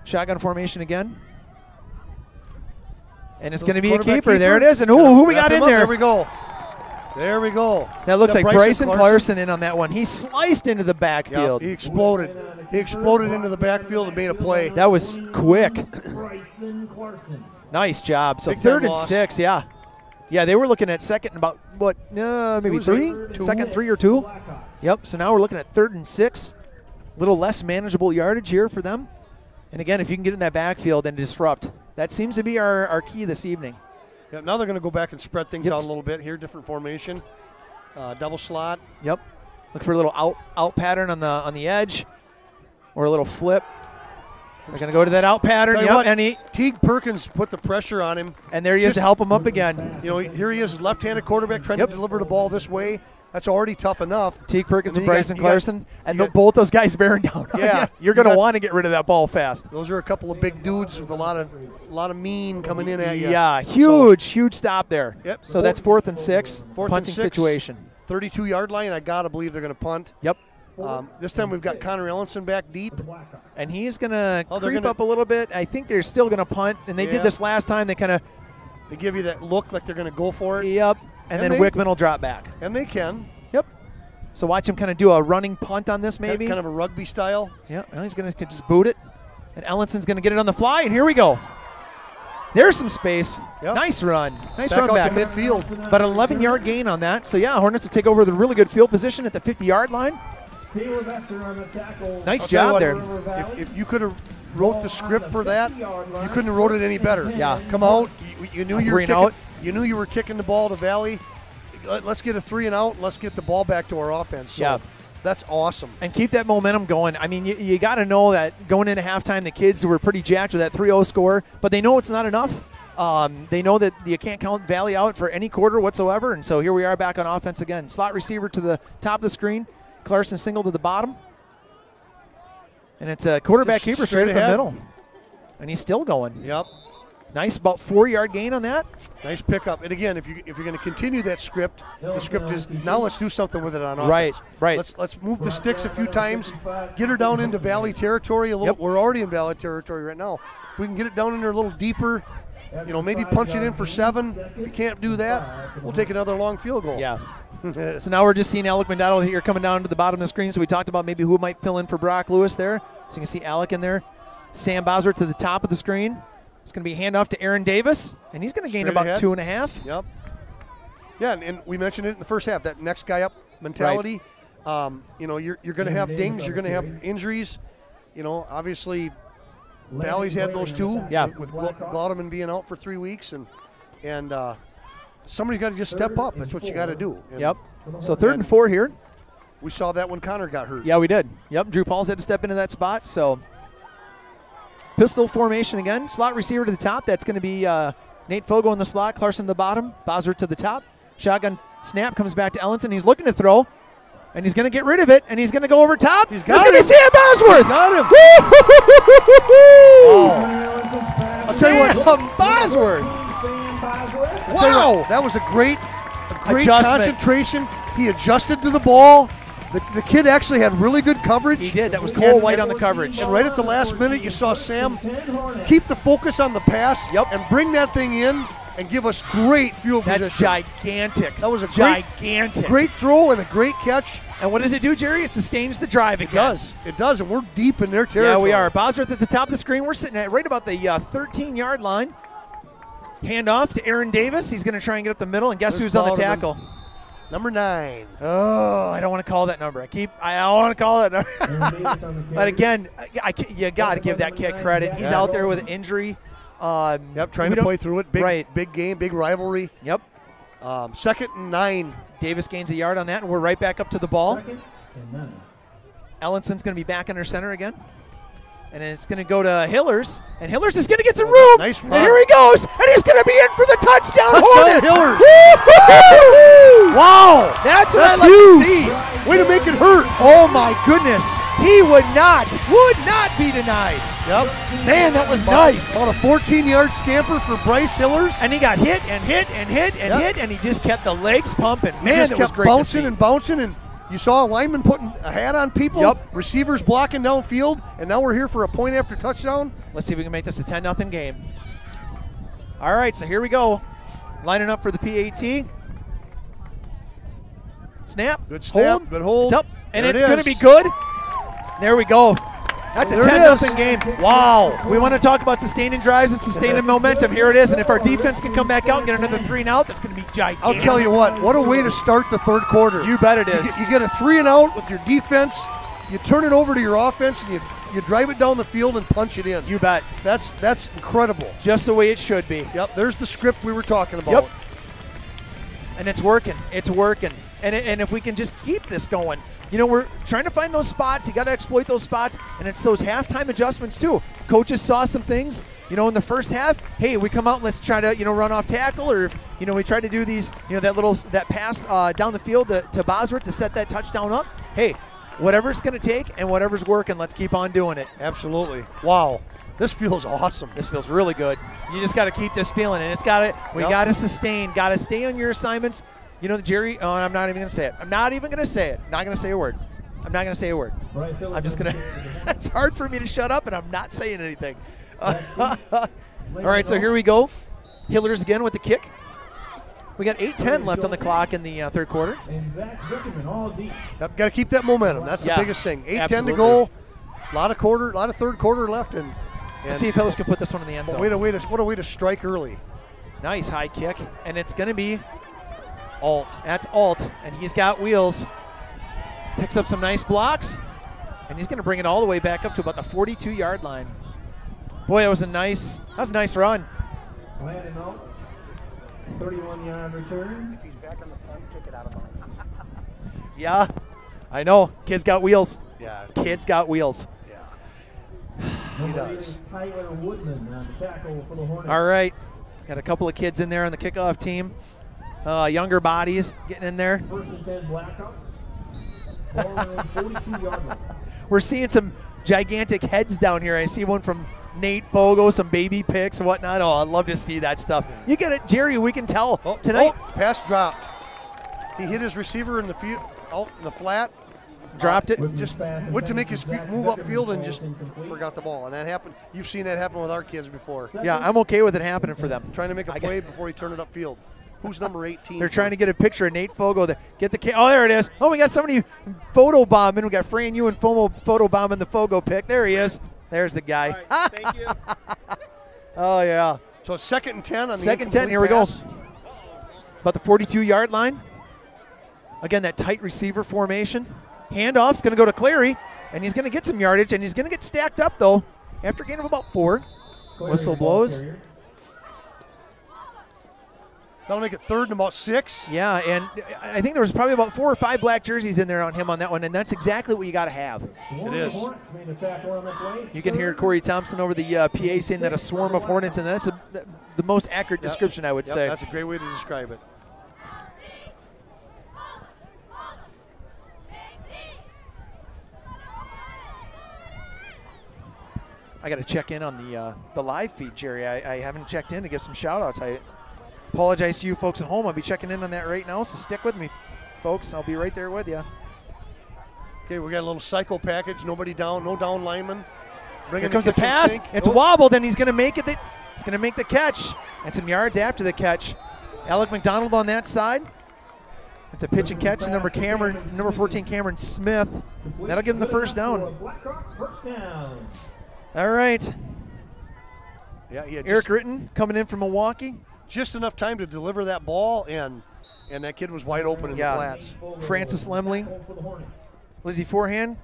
Shotgun formation again. And it's going to be a keeper. There it is. And who we got in there?
There we go. There we go.
That looks like Bryson Clarkson in on that one. He sliced into the backfield.
Yep, he exploded. He exploded into the backfield and made a play.
That was quick. Nice job. So third and 6, yeah. Yeah, they were looking at second and about, what, maybe 3? Second 3 or 2? Yep, so now we're looking at third and 6. A little less manageable yardage here for them. And again, if you can get in that backfield and disrupt, that seems to be our key this evening.
Yeah, now they're going to go back and spread things out a little bit here, different formation. Double slot.
Yep. Look for a little out pattern on the edge or a little flip. They're going to go to that out pattern. Yep, and
Teague Perkins put the pressure on him.
And there he is to help him up again.
You know, here he is, left-handed quarterback trying to deliver the ball this way. That's already tough enough.
Teague Perkins and Bryson Clarkson. And both those guys bearing down.
Yeah.
You're going to want to get rid of that ball fast.
Those are a couple of big dudes with a lot of mean coming in at you.
Yeah, huge stop there.
Yep.
So that's 4th and 6, punting situation.
32-yard line. I got to believe they're going to punt.
Yep.
This time we've got Connor Ellenson back deep.
And he's going to creep up a little bit. I think they're still going to punt. And they did this last time. They
give you that look like they're going to go for it.
Yep. And then Wickman will drop back.
And they can.
Yep. So watch him kind of do a running punt on this maybe.
Kind of a rugby style.
Yeah, well, he's going to just boot it. And Ellenson's going to get it on the fly, and here we go. There's some space. Yep. Nice run. Nice run back.
To midfield.
About an 11-yard gain on that. So, yeah, Hornets will take over the really good field position at the 50-yard line. Nice job there.
If you could have wrote the script for that, you couldn't have wrote it any better.
Yeah.
Come out. You knew you knew you were kicking the ball to Valley. Let's get a 3 and out, and let's get the ball back to our offense. So that's awesome.
And keep that momentum going. I mean, you got to know that going into halftime, the kids were pretty jacked with that 3-0 score, but they know it's not enough. They know that you can't count Valley out for any quarter whatsoever, and so here we are back on offense again. Slot receiver to the top of the screen. Clarkson single to the bottom. And it's a quarterback keeper straight at the middle. And he's still going.
Yep.
Nice, about 4-yard gain on that.
Nice pickup. And again, if you're going to continue that script, the script is now let's do something with it on offense.
Right.
Let's move the sticks a few times, get her down into Valley territory a little. Yep. We're already in Valley territory right now. If we can get it down in there a little deeper, maybe punch it in for 7. If you can't do that, we'll take another long field goal.
Yeah. So now we're just seeing Alec McDonald here coming down to the bottom of the screen. So we talked about maybe who might fill in for Brock Lewis there. So you can see Alec in there. Sam Bosworth to the top of the screen. It's going to be a handoff to Aaron Davis, and he's going to gain about 2.5.
Yep. Yeah, and we mentioned it in the first half, that next guy up mentality. Right. You're going to have dings. You're going to have injuries. Obviously, Valley's had those too.
Yeah.
With Glaudeman being out for 3 weeks, and somebody's got to just step up. That's what you got to do.
Yep. So 3rd and 4 here.
We saw that when Connor got hurt.
Yeah, we did. Yep. Drew Pauls had to step into that spot. So pistol formation again. Slot receiver to the top. That's going to be Nate Fogo in the slot. Clarkson to the bottom. Bosworth to the top. Shotgun snap comes back to Ellenson. He's looking to throw. And he's going to get rid of it. And he's going to go over top.
It's
going to be Sam Bosworth.
Got him.
Wow. Sam Bosworth.
Wow. That was a great concentration. He adjusted to the ball. The kid actually had really good coverage.
He did. That was Cole White on the coverage.
And right at the last minute, you saw Sam keep the focus on the pass and bring that thing in and give us great field position.
That's gigantic.
That was a
gigantic.
Great throw and a great catch.
And what does it do, Jerry? It sustains the drive again.
It does, and we're deep in their territory.
Yeah, we are. Bosworth at the top of the screen. We're sitting at right about the 13-yard line. Hand off to Aaron Davis. He's going to try and get up the middle, and guess who's on the tackle?
Number 9.
Oh, I don't want to call that number. I don't want to call that number. But again, you got to give that kid credit. He's out there with an injury.
Trying to play through it. Big game, big rivalry.
Yep.
2nd and 9.
Davis gains a yard on that, and we're right back up to the ball. Ellenson's going to be back under center again. And then it's going to go to Hillers, and Hillers is going to get some room.
Nice run.
And here he goes, and he's going to be in for the touchdown. Hornets.
Hillers.
Wow, that's what I like to see.
Way to make it hurt.
Oh my goodness, he would not be denied.
Yep.
Man, that was nice.
About a 14-yard scamper for Bryce Hillers.
And he got hit, and he just kept the legs pumping. Man, it was great to see.
Bouncing and bouncing, and you saw a lineman putting a hat on people.
Yep.
Receivers blocking downfield, and now we're here for a point after touchdown.
Let's see if we can make this a 10-0 game. All right, so here we go. Lining up for the PAT. Snap.
Good snap.
Hold.
Good hold.
It's up, and
There
it's
it
going to
is.
be good. There we go. That's a
There it
10-0
is.
game.
Wow.
We want to talk about sustaining drives and sustaining momentum. Here it is, and if our defense can come back out and get another 3 and out, that's going to be gigantic.
I'll tell you what a way to start the third quarter.
You bet it is.
You get a 3 and out with your defense, you turn it over to your offense, and you drive it down the field and punch it in.
You bet.
That's incredible.
Just the way it should be.
Yep, there's the script we were talking about.
Yep. And it's working. It's working. And if we can just keep this going, you know, we're trying to find those spots. You got to exploit those spots, and it's those halftime adjustments too. Coaches saw some things, you know, in the first half. Hey, we come out and let's try to, you know, run off tackle, or if, you know, we try to do these, you know, that pass down the field to Bosworth to set that touchdown up. Hey, whatever it's going to take and whatever's working, let's keep on doing it.
Absolutely. Wow. This feels awesome.
This feels really good. You just got to keep this feeling, and we got to sustain, got to stay on your assignments. You know, Jerry, oh, I'm not even going to say it. I'm not even going to say it. Not going to say a word. I'm not going to say a word. I'm just going to – it's hard for me to shut up, and I'm not saying anything. All right, so here we go. Hillers again with the kick. We got 8:10 left on the clock in the third quarter.
Yep, got to keep that momentum. That's the biggest thing. 8:10 to go. A lot of third quarter left, and
let's see if Hillers can put this one in the end zone.
What a way to strike early.
Nice high kick, and it's going to be Alt. That's Alt, and he's got wheels. Picks up some nice blocks, and he's going to bring it all the way back up to about the 42-yard line. Boy, that was a nice run.
31-yard return.
If he's back on the punt, kick it out of bounds.
Yeah, I know. Kid's got wheels.
Yeah.
Kid's got wheels.
Yeah. He does.
Tyler Woodman on the tackle for the Hornets.
All right. Got a couple of kids in there on the kickoff team. Younger bodies getting in there.
1st and 10 Blackhawks. 42-yard line.
We're seeing some gigantic heads down here. I see one from Nate Fogo, some baby picks and whatnot. Oh, I'd love to see that stuff. You get it, Jerry. We can tell tonight.
Pass dropped. He hit his receiver in the field, out in the flat.
Dropped it.
Just went to make his feet move upfield and just forgot the ball. And that happened. You've seen that happen with our kids before.
Yeah, I'm okay with it happening for them.
Trying to make a play before he turned it upfield. Who's number 18?
They're trying to get a picture of Nate Fogo. Get the oh, there it is. Oh, we got somebody photo bombing. We got Fran Ewan photo bombing the Fogo pick. There he is. There's the guy.
Right, thank you.
Oh yeah.
So 2nd and 10 on the
second 10. Here we go. About the 42-yard line. Again, that tight receiver formation. Handoff's going to go to Clary, and he's going to get some yardage, and he's going to get stacked up though after a gain of about 4. Whistle blows.
That'll make it 3rd and about 6.
Yeah, and I think there was probably about 4 or 5 black jerseys in there on him on that one, and that's exactly what you got to have.
It is.
You can hear Corey Thompson over the PA saying that a swarm of hornets, and that's the most accurate description, I would say.
That's a great way to describe it.
I got to check in on the live feed, Jerry. I haven't checked in to give some shout-outs. I apologize to you folks at home. I'll be checking in on that right now, so stick with me, folks. I'll be right there with you.
Okay, we got a little cycle package. Nobody down, no down lineman.
Here comes the pass. It's wobbled, and he's going to make it. He's going to make the catch, and some yards after the catch. Alec McDonald on that side. It's a pitch and catch to number 14, Cameron Smith. That'll give him the first down. All right.
Yeah,
Eric Ritten coming in from Milwaukee.
Just enough time to deliver that ball, and that kid was wide open in the flats.
Francis Lemley, Lizzie Forehand,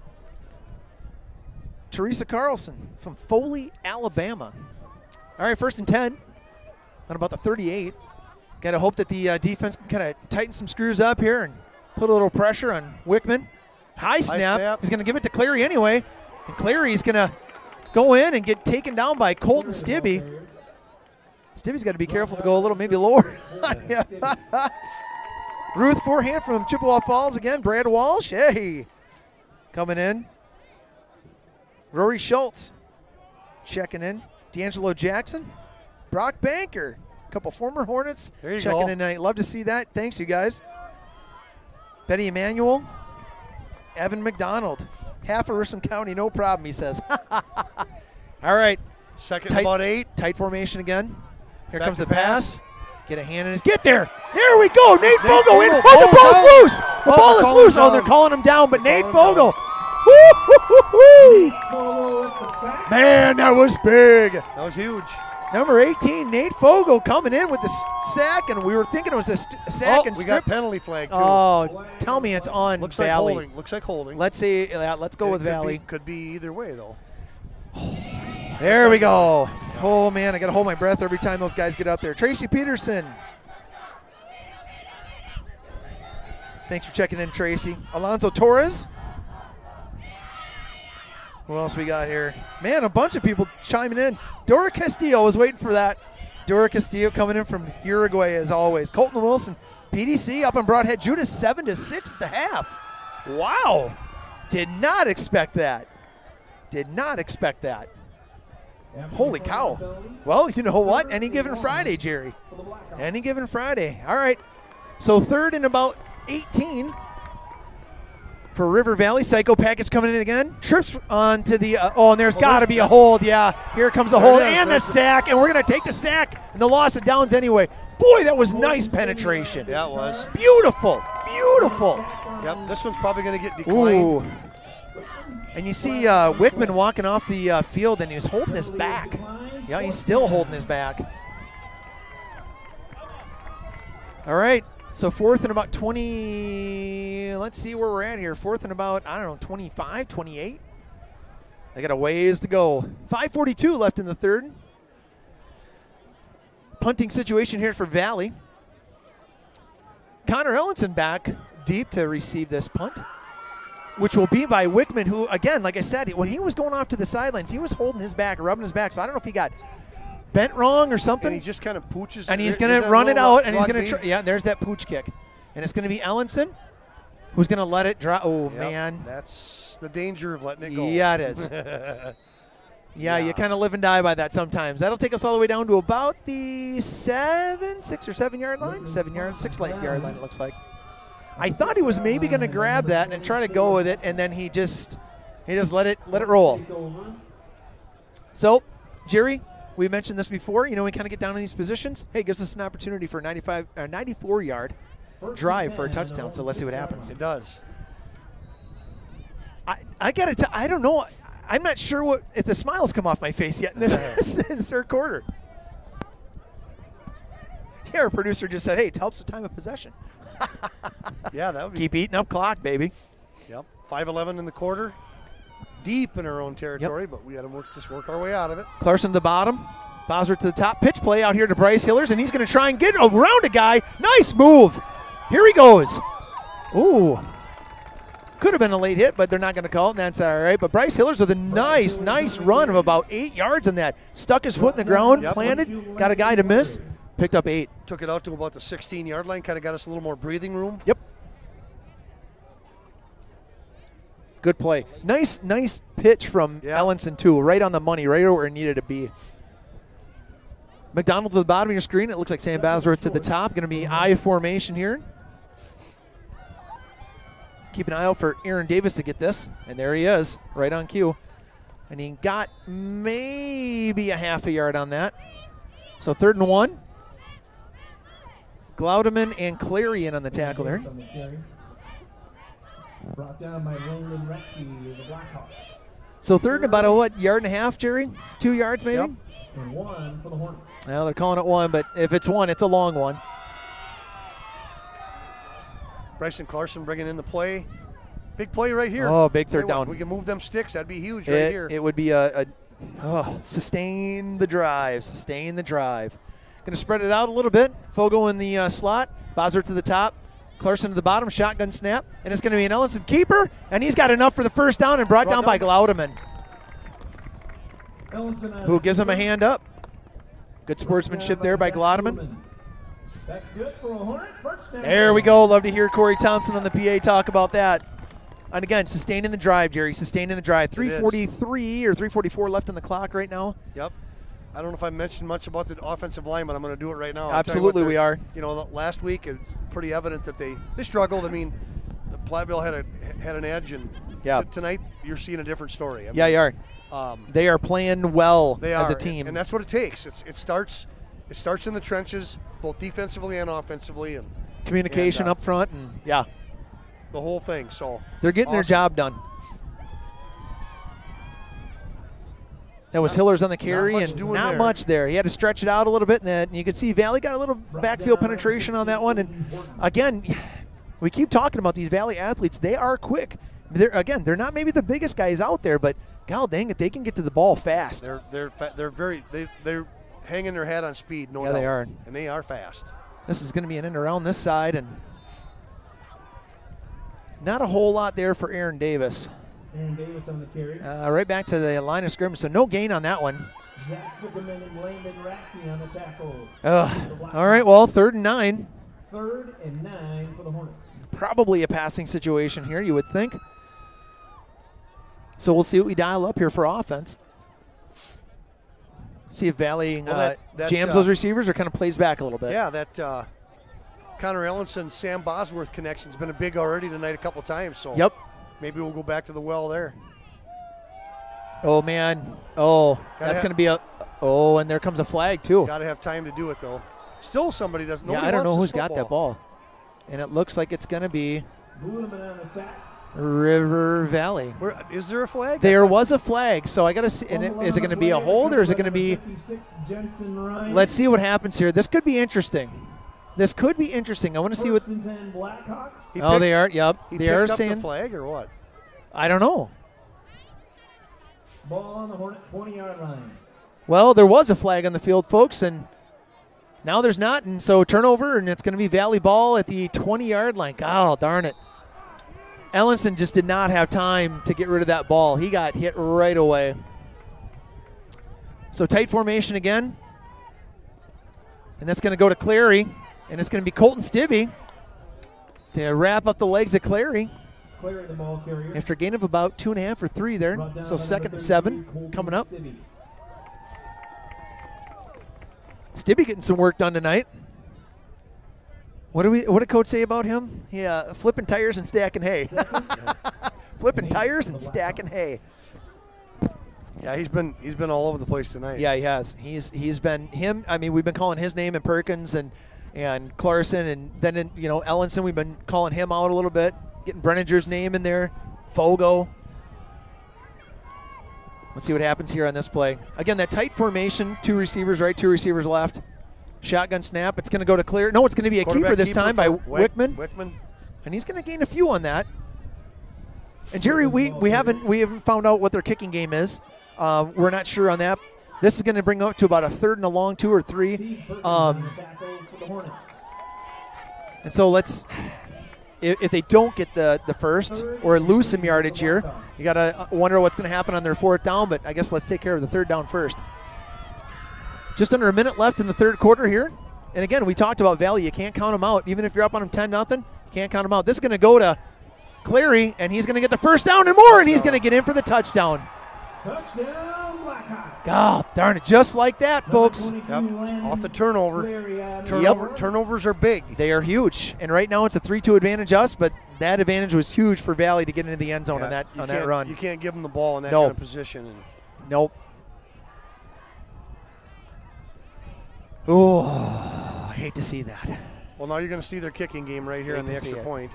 Teresa Carlson from Foley, Alabama. All right, 1st and 10 on about the 38. Got to hope that the defense can kind of tighten some screws up here and put a little pressure on Wickman. High snap. He's going to give it to Clary anyway, and Clary's going to go in and get taken down by Colton Stibbe. Stibbe's got to be careful to go a little maybe lower. Ruth Forehand from Chippewa Falls again. Brad Walsh, hey, coming in. Rory Schultz checking in. D'Angelo Jackson. Brock Banker. A couple former Hornets checking in tonight. Love to see that. Thanks, you guys. Betty Emanuel. Evan McDonald. Half of Richland County, no problem, he says. All right.
Second about 8.
Tight formation again. Here comes the pass. Get a hand in his. Get there. There we go. Nate Fogel in.
Fogel.
Oh, the ball's
down.
loose. The ball is loose. Oh, they're calling him down, but Nate Fogel. Man, that was big.
That was huge.
Number 18, Nate Fogel coming in with the sack, and we were thinking it was a sack and
we
strip.
got penalty flag too.
Oh, tell me it's on
Looks
Valley.
like holding. Looks like holding.
Let's see. Let's go with Valley.
Could be either way though.
There we go. Oh man, I got to hold my breath every time those guys get out there. Tracy Peterson. Thanks for checking in, Tracy. Alonzo Torres. Who else we got here? Man, a bunch of people chiming in. Dora Castillo was waiting for that. Dora Castillo coming in from Uruguay as always. Colton Wilson, PDC up on Broadhead. Judas 7-6 at the half. Wow. Did not expect that. Did not expect that. Holy cow. Well, you know what? Any given Friday, Jerry. Any given Friday. All right. So third and about 18 for River Valley. Psycho package coming in again. Trips onto the, and there's got to be a hold. Yeah, here comes a hold and the sack, and we're going to take the sack and the loss of downs anyway. Boy, that was nice penetration.
Yeah, it was.
Beautiful, beautiful.
Yep, this one's probably going to get declined.
Ooh. And you see Wickman walking off the field, and he's holding his back. Yeah, he's still holding his back. All right. So fourth and about 20, let's see where we're at here. Fourth and about, 25, 28. They got a ways to go. 5:42 left in the third. Punting situation here for Valley. Connor Ellenson back deep to receive this punt, which will be by Wickman, who, again, like I said, when he was going off to the sidelines, he was holding his back, rubbing his back. So I don't know if he got bent wrong or something.
And he just kind of pooches.
And he's going to run it out, and he's going to yeah, there's that pooch kick. And it's going to be Ellenson who's going to let it drop. Oh,
yep,
man.
That's the danger of letting it go.
Yeah, it is. Yeah, you kind of live and die by that sometimes. That'll take us all the way down to about the 6 or 7 yard line. 6 yard line, it looks like. I thought he was maybe going to grab that and try to go with it, and then he just let it roll. So, Jerry, we mentioned this before. You know, we kind of get down in these positions. Hey, it gives us an opportunity for a 94-yard drive for a touchdown. So let's see what happens.
It does.
I got to. I don't know. I'm not sure if the smiles come off my face yet in this in the third quarter. Yeah, our producer just said, "Hey, it helps the time of possession."
Yeah, that would be.
Keep eating up clock, baby.
Yep, 5:11 in the quarter. Deep in our own territory, but we got to work our way out of it.
Clarkson to the bottom, Bosworth to the top. Pitch play out here to Bryce Hillers, and he's going to try and get around a guy. Nice move. Here he goes. Ooh. Could have been a late hit, but they're not going to call it, and that's all right. But Bryce Hillers with a nice run of about 8 yards on that. Stuck his foot in the ground, planted, got a guy to miss, picked up 8.
Took it out to about the 16-yard line, kind of got us a little more breathing room.
Yep. Good play. Nice pitch from Ellenson, too. Right on the money, right where it needed to be. McDonald to the bottom of your screen. It looks like Sam Bosworth to the top. Going to be I formation here. Keep an eye out for Aaron Davis to get this. And there he is, right on cue. And he got maybe a half a yard on that. So 3rd and 1. Glaudeman and Clarion on the tackle there.
Brought down by Roland Rettke, the Blackhawks.
So 3rd and about a yard and a half, Jerry? 2 yards maybe?
Yep.
And 1 for the Hornets.
Well, they're calling it 1, but if it's 1, it's a long one.
Bryson Clarkson bringing in the play. Big play right here.
Oh, big 3rd down.
We can move them sticks. That'd be huge right here.
It would be sustain the drive. Sustain the drive. Going to spread it out a little bit. Fogo in the slot. Bosworth to the top. Clarkson to the bottom. Shotgun snap. And it's going to be an Ellenson keeper. And he's got enough for the 1st down and brought down by Glaudeman, who gives him a hand up. Good sportsmanship there by Glaudeman.
That's good for a Hornet first down.
There we go. Love to hear Corey Thompson on the PA talk about that. And again, sustaining the drive, Jerry. Sustaining the drive. 3:43 or 3:44 left on the clock right now.
Yep. I don't know if I mentioned much about the offensive line, but I'm going to do it right now.
Absolutely, we are.
You know, last week it's pretty evident that they struggled. I mean, Platteville had an edge, and tonight you're seeing a different story. I mean,
you are. They are playing well
they
as
are,
a team,
and that's what it takes. It starts It starts in the trenches, both defensively and offensively, and
communication up front, and yeah,
the whole thing. So
they're getting their job done. That was Hillers on the carry, and not much there. He had to stretch it out a little bit, and then you could see Valley got a little backfield penetration on that one. And again, we keep talking about these Valley athletes. They are quick. They're not maybe the biggest guys out there, but God dang it, they can get to the ball fast.
They're hanging their hat on speed. No doubt.
They are,
and they are fast.
This is going to be an end around this side, and not a whole lot there for Aaron Davis.
Aaron Davis on the carry.
Right back to the line of scrimmage, so no gain on that one.
Zach Zuckerman and Landon Rackney on the tackle.
All right, well, 3rd and 9.
3rd and 9 for the Hornets.
Probably a passing situation here, you would think. So we'll see what we dial up here for offense. See if Valley jams those receivers or kind of plays back a little bit.
Yeah, that Connor Ellenson, Sam Bosworth connection's been a big already tonight a couple times. So
yep.
Maybe we'll go back to the well there.
Oh, man. Oh, that's going to be a – oh, and there comes a flag, too.
Got to have time to do it, though. Still somebody doesn't know.
Yeah, I don't know who's got that ball. And it looks like it's going to be River Valley.
Is there a flag?
There was a flag, so I got to see. And is it going to be a hold or is it going to be – let's see what happens here. This could be interesting. This could be interesting. I want to see what. Oh, they are. Yep, they are saying
the flag or what?
I don't know.
Ball on the Hornet 20-yard line.
Well, there was a flag on the field, folks, and now there's not, and so turnover, and it's going to be Valley ball at the 20-yard line. God darn it! Ellenson just did not have time to get rid of that ball. He got hit right away. So tight formation again, and that's going to go to Clary. And it's going to be Colton Stibbe to wrap up the legs of Clary.
Clary, the ball carrier.
After a gain of about 2.5 or 3 there. So 2nd and 7 coming up. Stibbe getting some work done tonight. What did Coach say about him? Yeah, flipping tires and stacking hay. Flipping tires and stacking hay.
Yeah, he's been all over the place tonight.
Yeah, he has. He's been him. I mean, we've been calling his name and Perkins and Clarkson, and then Ellenson, we've been calling him out a little bit, getting Brenninger's name in there, Fogo. Let's see what happens here on this play. Again, that tight formation, 2 receivers right, 2 receivers left. Shotgun snap. It's going to go to Clear. No, it's going to be a keeper this time by Wickman. And he's going to gain a few on that. And Jerry, we haven't found out what their kicking game is. We're not sure on that. This is going to bring up to about a 3rd and a long, 2 or 3. And so if they don't get the first or lose some yardage here, you got to wonder what's going to happen on their 4th down, but I guess let's take care of the 3rd down first. Just under a minute left in the 3rd quarter here. And again, we talked about Valley. You can't count them out. Even if you're up on them 10-0, you can't count them out. This is going to go to Clary, and he's going to get the 1st down and more, and he's going to get in for the touchdown.
Touchdown, Blackhawks.
God darn it, just like that, folks.
Yep. Off the turnover. Turnovers are big.
They are huge. And right now it's a 3-2 advantage us, but that advantage was huge for Valley to get into the end zone on that run.
You can't give them the ball in that kind of position.
Nope. Oh, I hate to see that.
Well, now you're going to see their kicking game right here on the extra point.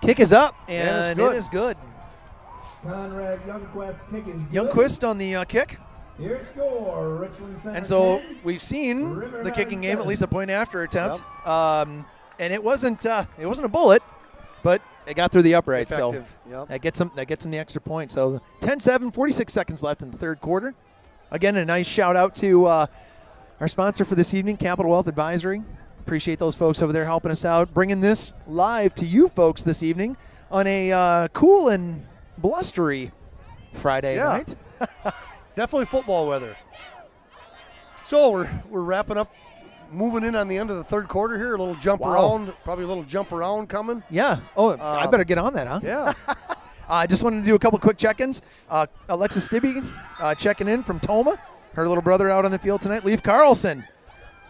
Kick is up, and it is good.
Conrad Youngquist's kick is good.
Youngquist on the kick.
Here's score, Richland Center.
And so we've seen the kicking game, at least a point after attempt. Yep. And it wasn't a bullet, but it got through the upright.
Effective.
So that gets them the extra point. So 10-7, 46 seconds left in the 3rd quarter. Again, a nice shout out to our sponsor for this evening, Capital Wealth Advisory. Appreciate those folks over there helping us out, bringing this live to you folks this evening on a cool and blustery Friday night.
Definitely football weather. So we're wrapping up, moving in on the end of the 3rd quarter here. A little jump around, probably a little jump around coming.
Yeah. Oh, I better get on that, huh?
Yeah.
I just wanted to do a couple quick check-ins. Alexis Stibbe checking in from Toma. her little brother out on the field tonight. Leaf Carlson.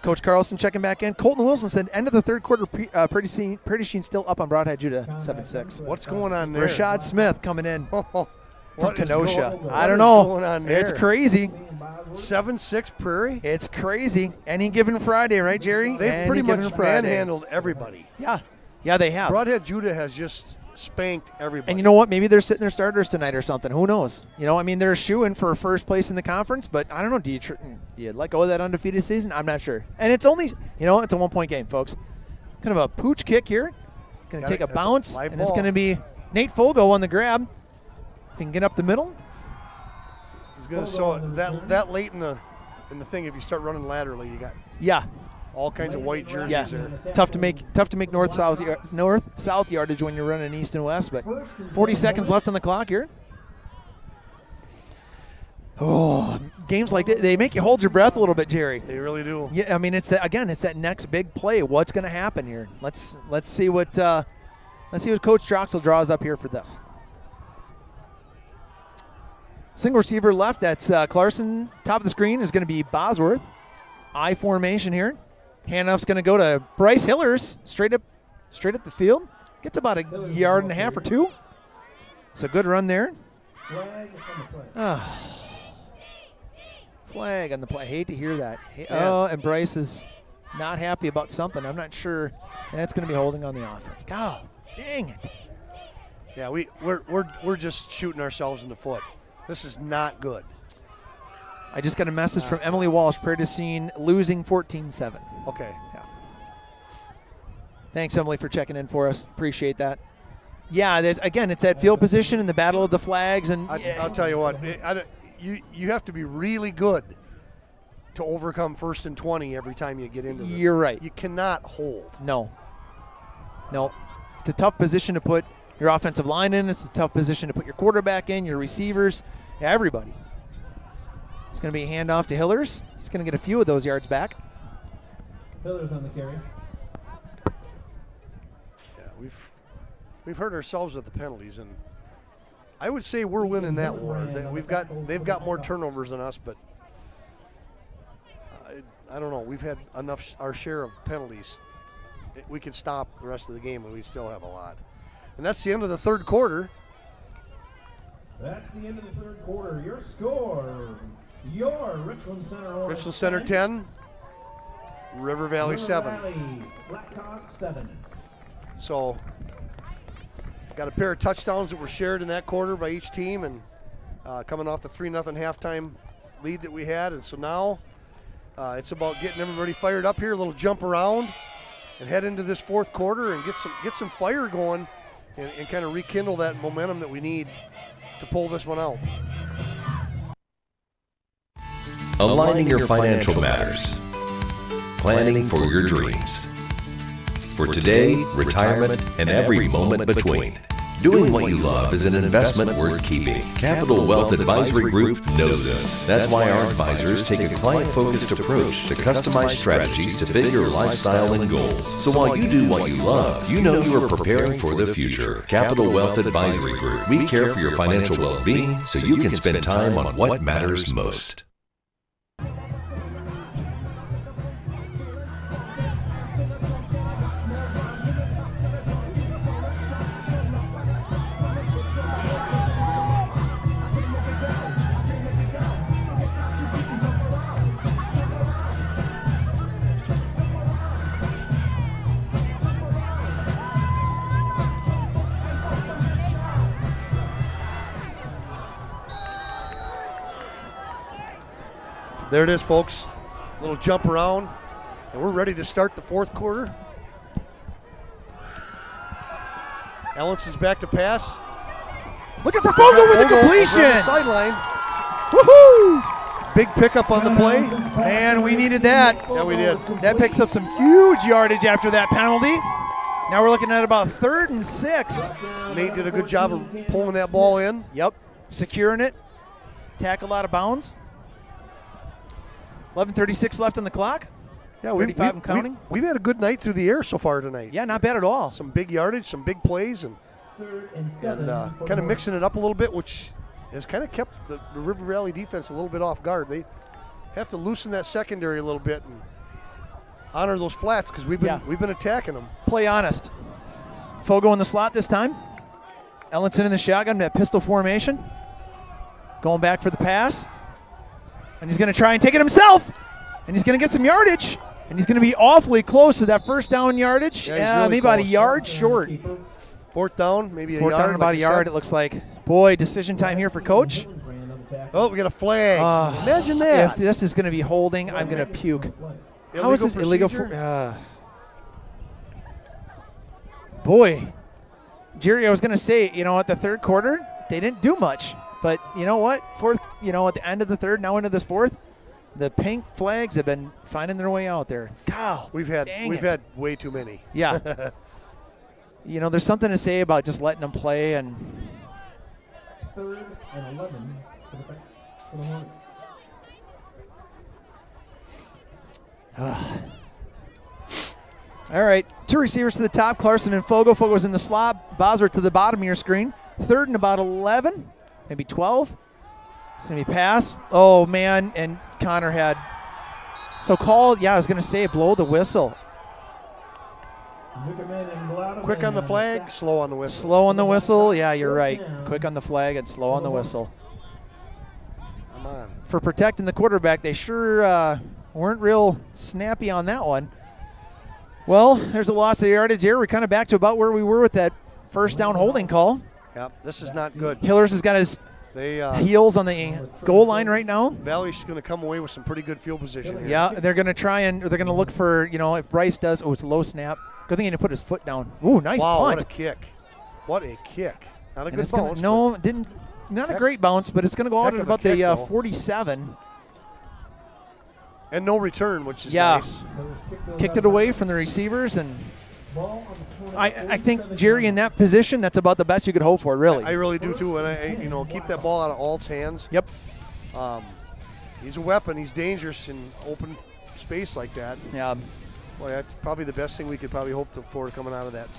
Coach Carlson checking back in. Colton Wilson said end of the third quarter, Pretty Sheen still up on Broadhead Judah, 7-6.
What's going on there?
Rashad Smith coming in from Kenosha. I don't
What's
know.
going on there?
It's crazy.
7-6 Prairie?
It's crazy. Any given Friday, right, Jerry?
They've pretty much manhandled everybody.
Yeah. Yeah, they have.
Broadhead Judah has just spanked everybody.
And you know what? Maybe they're sitting their starters tonight or something. Who knows? You know, I mean, they're shooing for first place in the conference, but I don't know. Do you let go of that undefeated season? I'm not sure. And it's only, you know, it's a 1-point game, folks. Kind of a pooch kick here. Going to take a bounce, and it's going to be Nate Fogo on the grab. If he can get up the middle.
He's going to show it that late in the thing. If you start running laterally, you got all kinds of white jerseys there.
Tough to make north-south yardage when you're running east and west, but 40 seconds left on the clock here. Oh, games like that, they make you hold your breath a little bit, Jerry.
They really do.
Yeah, I mean, it's that next big play. What's going to happen here? Let's see what Coach Droxel draws up here for this. Single receiver left. That's Clarkson. Top of the screen is going to be Bosworth. I formation here. Handoff's going to go to Bryce Hillers, straight up the field. Gets about a yard and a half or two. It's a good run there. Flag on the play. I hate to hear that. Oh, and Bryce is not happy about something. I'm not sure. That's going to be holding on the offense. God, dang it.
Yeah, we're just shooting ourselves in the foot. This is not good.
I just got a message from Emily Walsh, Prairie du Chien losing 14-7.
Okay.
Yeah. Thanks, Emily, for checking in for us. Appreciate that. Yeah, again, it's that field position and the battle of the flags. And
I'll tell you what, you have to be really good to overcome 1st and 20 every time you get into this.
You're right.
You cannot hold.
No. It's a tough position to put your offensive line in. It's a tough position to put your quarterback in, your receivers, everybody. It's going to be a handoff to Hillers. He's going to get a few of those yards back.
Hillers on the carry.
Yeah, we've hurt ourselves with the penalties, and I would say we're winning that war. They've got more turnovers than us, but I don't know. We've had our share of penalties. We could stop the rest of the game, and we still have a lot. And that's the end of the third quarter.
That's the end of the third quarter. Your score. Your Richland Center.
Richland Center 10. River Valley 7.
Blackhawks 7.
So, got a pair of touchdowns that were shared in that quarter by each team, and coming off the 3-0 halftime lead that we had. And so now it's about getting everybody fired up here, a little jump around, and head into this fourth quarter and get some fire going and kind of rekindle that momentum that we need to pull this one out.
Aligning your financial matters. Planning for your dreams. For today, retirement, and every moment between. Doing what you love is an investment worth keeping. Capital Wealth Advisory Group knows this. That's why our advisors take a client-focused approach to customized strategies to fit your lifestyle and goals. So while you do what you love, you know you are preparing for the future. Capital Wealth Advisory Group. We care for your financial well-being so you can spend time on what matters most.
There it is, folks. A little jump around, and we're ready to start the fourth quarter. Ellison's back to pass.
Looking for Fogo with the completion.
Sideline.
Woohoo!
Big pickup on the play.
Man, we needed that.
Yeah, we did.
That picks up some huge yardage after that penalty. Now we're looking at about 3rd and 6.
Nate did a good job of pulling that ball in.
Yep, securing it. Tackled out of bounds. 11:36 left on the clock.
Yeah,
35 and counting.
We've had a good night through the air so far tonight.
Yeah, not bad at all.
Some big yardage, some big plays, and kind of mixing it up a little bit, which has kind of kept the River Valley defense a little bit off guard. have to loosen that secondary a little bit and honor those flats because we've been attacking them.
Play honest. Fogo in the slot this time. Ellenson in the shotgun, that pistol formation. Going back for the pass. And he's going to try and take it himself. And he's going to get some yardage. And he's going to be awfully close to that first down yardage.
Yeah, really
maybe about a
close.
yard short.
Fourth down, maybe a
Fourth
yard.
down and about a yard, it looks like. Boy, decision time here for Coach.
Oh, we got a flag. Imagine that.
If this is going to be holding, I'm going to puke. How is this illegal? Boy, Jerry, I was going to say, you know, at the third quarter, they didn't do much. But you know what? Fourth, you know, at the end of the third, now into this fourth, the pink flags have been finding their way out there. God,
we've had way too many.
Yeah. You know, there's something to say about just letting them play and.
3rd and 11 for the Hornets.
All right, 2 receivers to the top, Clarkson and Fogo. Fogo's in the slot. Bosworth to the bottom of your screen. 3rd and about 11, maybe 12. It's going to be pass. Oh, man, and Connor had. So call, yeah, I was going to say blow the whistle.
Quick on the flag, slow on the whistle.
Slow on the whistle, yeah, you're right. Quick on the flag and slow on the whistle.
Come on.
For protecting the quarterback, they sure weren't real snappy on that one. Well, there's a loss of yardage here. We're kind of back to about where we were with that first down holding call.
Yep, this is not good.
Hillers has got his heels on the goal line right now.
Valley's going to come away with some pretty good field position here.
Yeah, they're going to try and they're going to look for, you know, if Bryce does, oh, it's a low snap. Good thing he didn't put his foot down. Ooh, nice
punt.
What
a kick. What a kick. Not a
and
good bounce.
Not a great bounce, but it's going to go out at about the 47.
And no return, which is nice.
Kicked it away from the receivers, and I think, Jerry, in that position, that's about the best you could hope for, really.
I really do, too. And, keep that ball out of Alt's hands.
Yep.
He's a weapon. He's dangerous in open space like that.
Yeah.
Boy, that's probably the best thing we could probably hope for coming out of that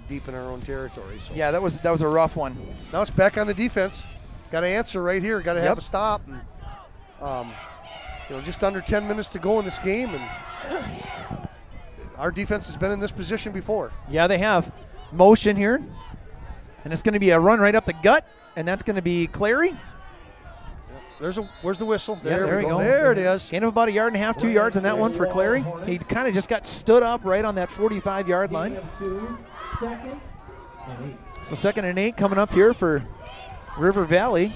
deep in our own territory. So.
Yeah, that was a rough one.
Now it's back on the defense. Got to answer right here. Got to have a stop. And, just under 10 minutes to go in this game, and our defense has been in this position before.
Yeah, they have. Motion here, and it's going to be a run right up the gut, and that's going to be Clary.
Where's the whistle?
There we go.
There it is.
Gain of about 1.5 yards, 2 yards on that one for Clary. He kind of just got stood up right on that 45-yard line. So 2nd and 8 coming up here for River Valley.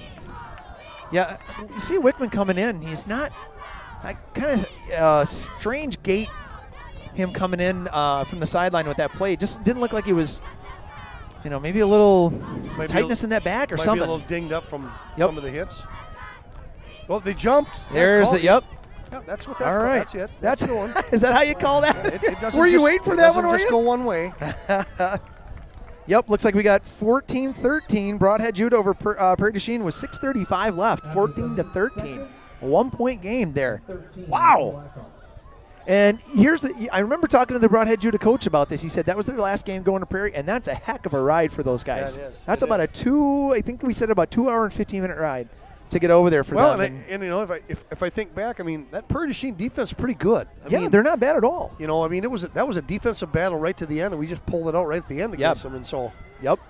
Yeah, you see Wickman coming in. He's not kind of strange gait. Him coming in from the sideline with that play just didn't look like he was. Maybe a little tightness in that back or something.
Might be a little dinged up from some of the hits. Well, they jumped.
There's it. Yep.
Yeah, that's what that.
All right.
That's it.
That's the one. Is that how you call that?
It doesn't
were you waiting for that one?
Just go one way.
Yep. Looks like we got 14-13. Broadhead Jude over Prairie du Chien with 6:35 left. 14-13. A 1-point game there. Wow. And I remember talking to the Broadhead Judah coach about this. He said that was their last game going to Prairie, and that's a heck of a ride for those guys.
Yeah, it is.
That's about I think we said about 2 hour and 15-minute ride to get over there for them.
And if I think back, that Prairie du Chien defense is pretty good. I mean,
they're not bad at all.
That was a defensive battle right to the end, and we just pulled it out right at the end against them. And so,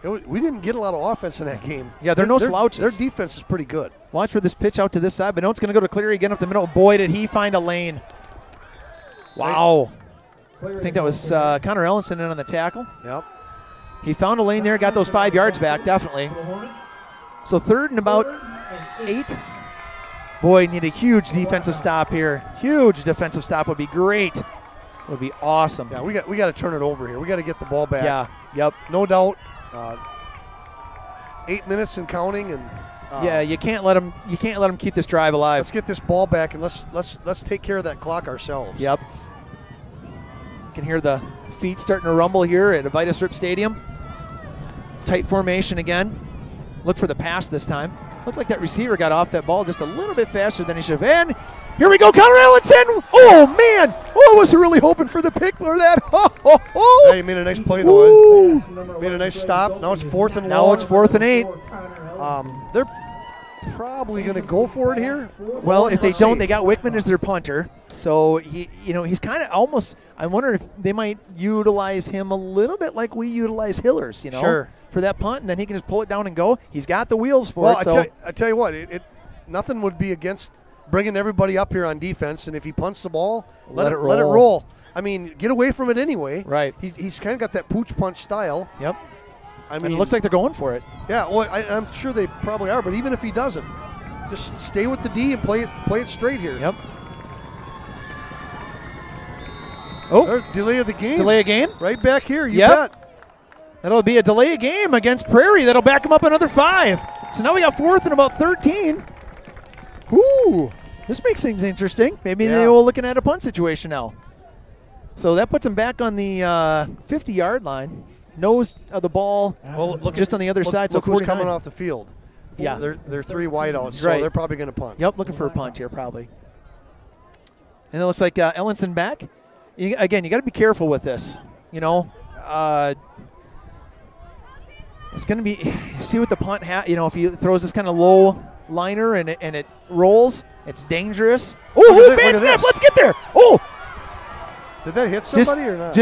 we didn't get a lot of offense in that game.
Yeah, they're no slouches.
Their defense is pretty good.
Watch for this pitch out to this side, but no, it's going to go to Cleary again up the middle. Boy, did he find a lane. Wow. I think that was Connor Ellenson in on the tackle.
Yep.
He found a lane there, got those 5 yards back, definitely. So 3rd and about 8. Boy, need a huge defensive stop here. Huge defensive stop would be great. Would be awesome.
Yeah, we got to turn it over here. We got to get the ball back.
Yeah. Yep.
No doubt. 8 minutes and counting, and
yeah, you can't let them keep this drive alive.
Let's get this ball back, and let's take care of that clock ourselves.
Yep. You can hear the feet starting to rumble here at Vitus Rip Stadium. Tight formation again. Look for the pass this time. Looked like that receiver got off that ball just a little bit faster than he should have. And here we go, Connor Ellenson. Oh, man. Oh, I was really hoping for the pick for that.
Yeah, he made a nice play, though. Made a nice stop. Now it's 4th and long.
Now it's 4th and 8.
probably going to go for it here.
Well, if they don't, they got Wickman as their punter. So he's kind of almost. I wonder if they might utilize him a little bit like we utilize Hillers,
Sure.
for that punt, and then he can just pull it down and go. He's got the wheels for it. So
I tell you what, nothing would be against bringing everybody up here on defense, and if he punts the ball, let it roll. I mean, get away from it anyway.
Right.
He's kind of got that pooch punch style.
Yep.
I mean,
and it looks like they're going for it.
Yeah. Well, I'm sure they probably are, but even if he doesn't, just stay with the D and play it straight here.
Yep. Oh,
delay of the game.
Delay a game.
Right back here. You
Yep.
bet.
That'll be a delay of game against Prairie. That'll back them up another 5. So now we got 4th and about 13. Ooh, this makes things interesting. Maybe they will looking at a punt situation now. So that puts them back on the 50-yard line. Nose of the ball just on the other side. So
look who's coming off the field.
Yeah.
They're 3 wideouts, so
right.
they're probably going to punt.
Yep, looking for a punt here probably. And it looks like Ellenson back. Again, you got to be careful with this. It's going to be, see what the punt if he throws this kind of low liner and it rolls, it's dangerous. Oh, bad snap, let's get there. Oh.
Did that hit somebody or not?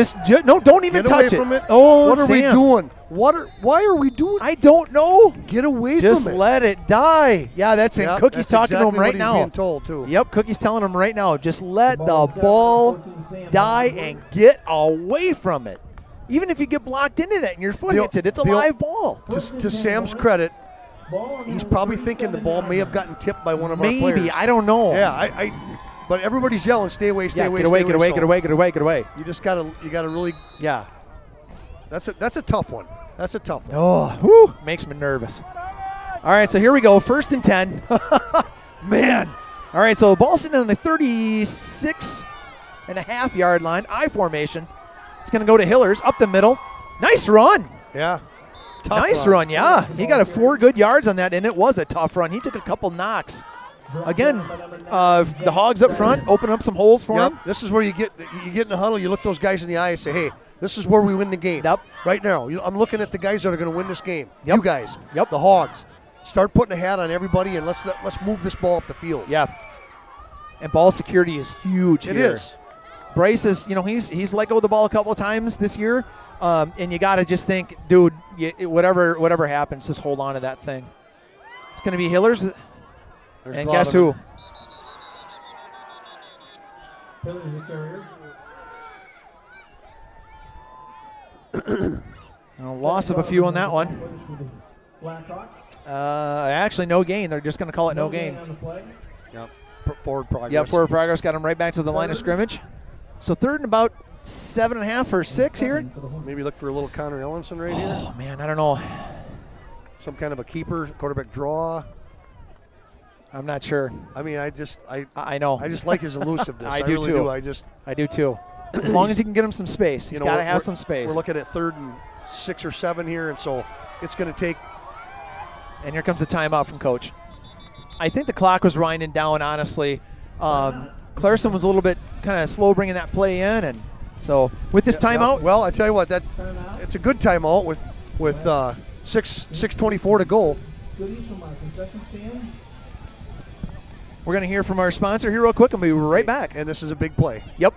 No, don't even touch it.
From it.
Oh,
what are
Sam.
we doing? Why are we doing?
I don't know.
Get away from it.
Just let it die. Yeah, that's it. Cookie's talking to him right now.
Being told too.
Yep, Cookie's telling him right now. Just let the ball die and get away from it. Even if you get blocked into that and your foot hits it, it's a live ball.
To Sam's credit, he's probably thinking the ball may have gotten tipped by one of our players.
Maybe, I don't know.
Yeah, but everybody's yelling, stay away, stay away,
get away, get away, get away, get away, get away.
You just gotta really.
Yeah.
That's a tough one. That's a tough one.
Oh, makes me nervous. All right, so here we go. 1st and 10. Man. All right, so the ball's sitting on the 36.5-yard line, I formation. It's going to go to Hillers up the middle. Nice run.
Yeah.
Nice run, yeah. He got 4 good yards on that, and it was a tough run. He took a couple knocks. Again, the Hogs up front open up some holes for him.
This is where you get in the huddle, you look those guys in the eye and say, hey, this is where we win the game.
Yep.
Right now. I'm looking at the guys that are going to win this game.
Yep.
You guys. Yep. The Hogs. Start putting a hat on everybody and let's move this ball up the field.
Yeah. And ball security is huge here.
It is.
Bryce is, he's let go of the ball a couple of times this year, and you got to just think, dude, whatever happens, just hold on to that thing. It's going to be Hillers. And guess who? A loss of a few on that one. Actually, no gain. They're just going to call it no gain.
Yep. Forward progress.
Yep, forward progress got him right back to the line of scrimmage. So 3rd and about 7.5 or 6 here.
Maybe look for a little Connor Ellenson right here.
Oh, man, I don't know.
Some kind of a keeper, quarterback draw.
I'm not sure.
I mean, I
know.
I just like his elusiveness.
I do
really
too.
I
do too. As long as he can get him some space. He's got to have some space.
We're looking at 3rd and 6 or 7 here, and so it's going to take.
And here comes a timeout from Coach. I think the clock was winding down, honestly. Clareson was a little bit kind of slow bringing that play in, and so with this timeout.
Well, I tell you what, it's a good timeout with 6:24 to go.
We're going to hear from our sponsor here real quick, and we'll be right back.
And this is a big play.
Yep.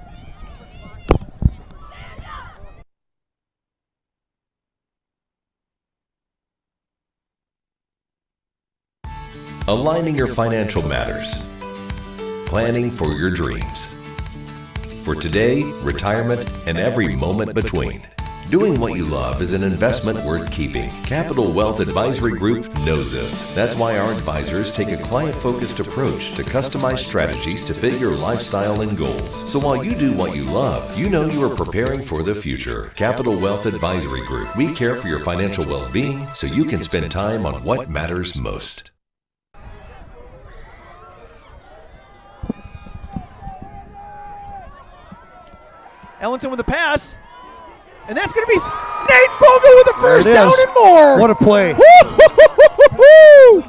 Aligning your financial matters. Planning for your dreams. For today, retirement, and every moment between. Doing what you love is an investment worth keeping. Capital Wealth Advisory Group knows this. That's why our advisors take a client-focused approach to customize strategies to fit your lifestyle and goals. So while you do what you love, you know you are preparing for the future. Capital Wealth Advisory Group. We care for your financial well-being so you can spend time on what matters most.
Ellenson with the pass. And that's going to be Nate Fogle with the first down and more.
What a play.
Woo-hoo-hoo-hoo-hoo!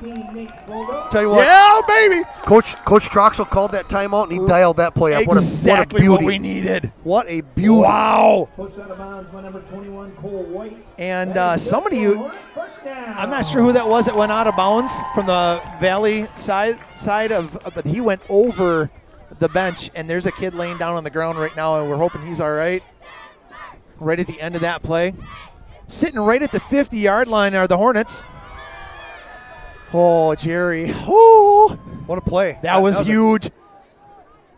Tell you what.
Yeah, baby.
Coach Troxel called that timeout, and he dialed that play up.
Exactly
what a beauty.
what we needed.
What a beauty.
Wow.
Pushed out of bounds by number 21, Cole White.
And somebody, I'm not sure who that was that went out of bounds from the Valley side of, but he went over the bench, and there's a kid laying down on the ground right now, and we're hoping he's all right. Right at the end of that play. Sitting right at the 50-yard line are the Hornets. Oh, Jerry. Oh,
what a play.
That was huge.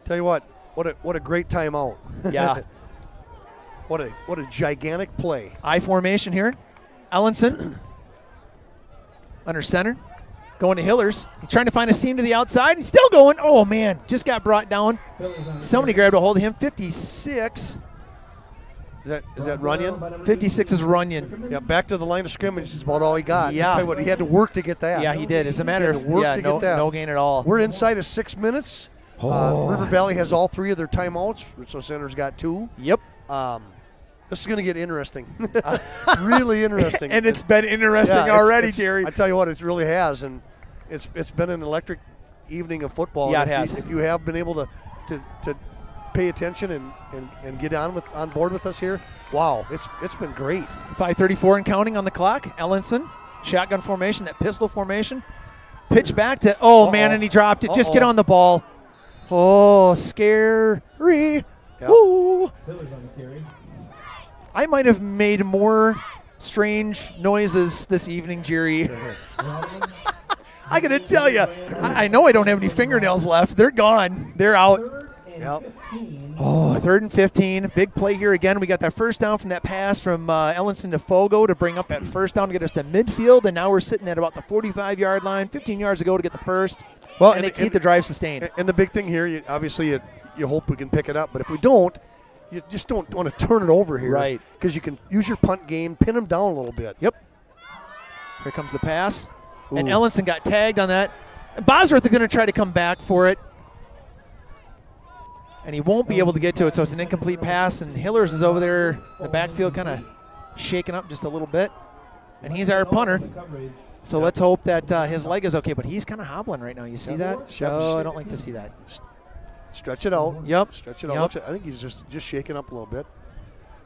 Tell you what a great timeout.
Yeah.
What a gigantic play.
I formation here. Ellenson under center. Going to Hillers. He's trying to find a seam to the outside. He's still going. Oh, man. Just got brought down. Somebody grabbed a hold of him. 56.
Is that Runyon?
56 is Runyon.
Yeah, back to the line of scrimmage is about all he got.
Yeah.
I'll tell you what, he had to work to get that.
Yeah, he did. As a matter of fact, no gain at all.
We're inside of 6 minutes. River Valley has all 3 of their timeouts, so Center's got 2.
Yep.
This is going to get interesting. Really interesting.
And it's been interesting already, Jerry.
I tell you what, it really has, and it's been an electric evening of football.
Yeah, it has.
If you have been able to pay attention and get on board with us here, wow, it's been great.
5:34 and counting on the clock. Ellenson, shotgun formation, that pistol formation. Pitch back to, man, and he dropped it. Just get on the ball. Oh, scary.
Yep.
Woo. I might have made more strange noises this evening, Jerry. I got to tell you, I know I don't have any fingernails left. They're gone. They're out.
Yep.
Oh, 3rd and 15. Big play here again. We got that first down from that pass from Ellenson to Fogo to bring up that first down to get us to midfield, and now we're sitting at about the 45-yard line, 15 yards to go to get the first. Well, and they keep the drive sustained.
And the big thing here, you hope we can pick it up, but if we don't, you just don't want to turn it over here.
Right.
Because you can use your punt game, pin them down a little bit.
Yep. Here comes the pass.
Ooh.
And Ellenson got tagged on that. Bosworth is going to try to come back for it. And he won't be able to get to it, so it's an incomplete pass. And Hillers is over there in the backfield kind of shaking up just a little bit. And he's our punter. So let's hope that his leg is okay. But he's kind of hobbling right now. You see that? Oh, I don't like to see that.
Stretch it out.
Yep.
Stretch it out. I think he's just shaking up a little bit.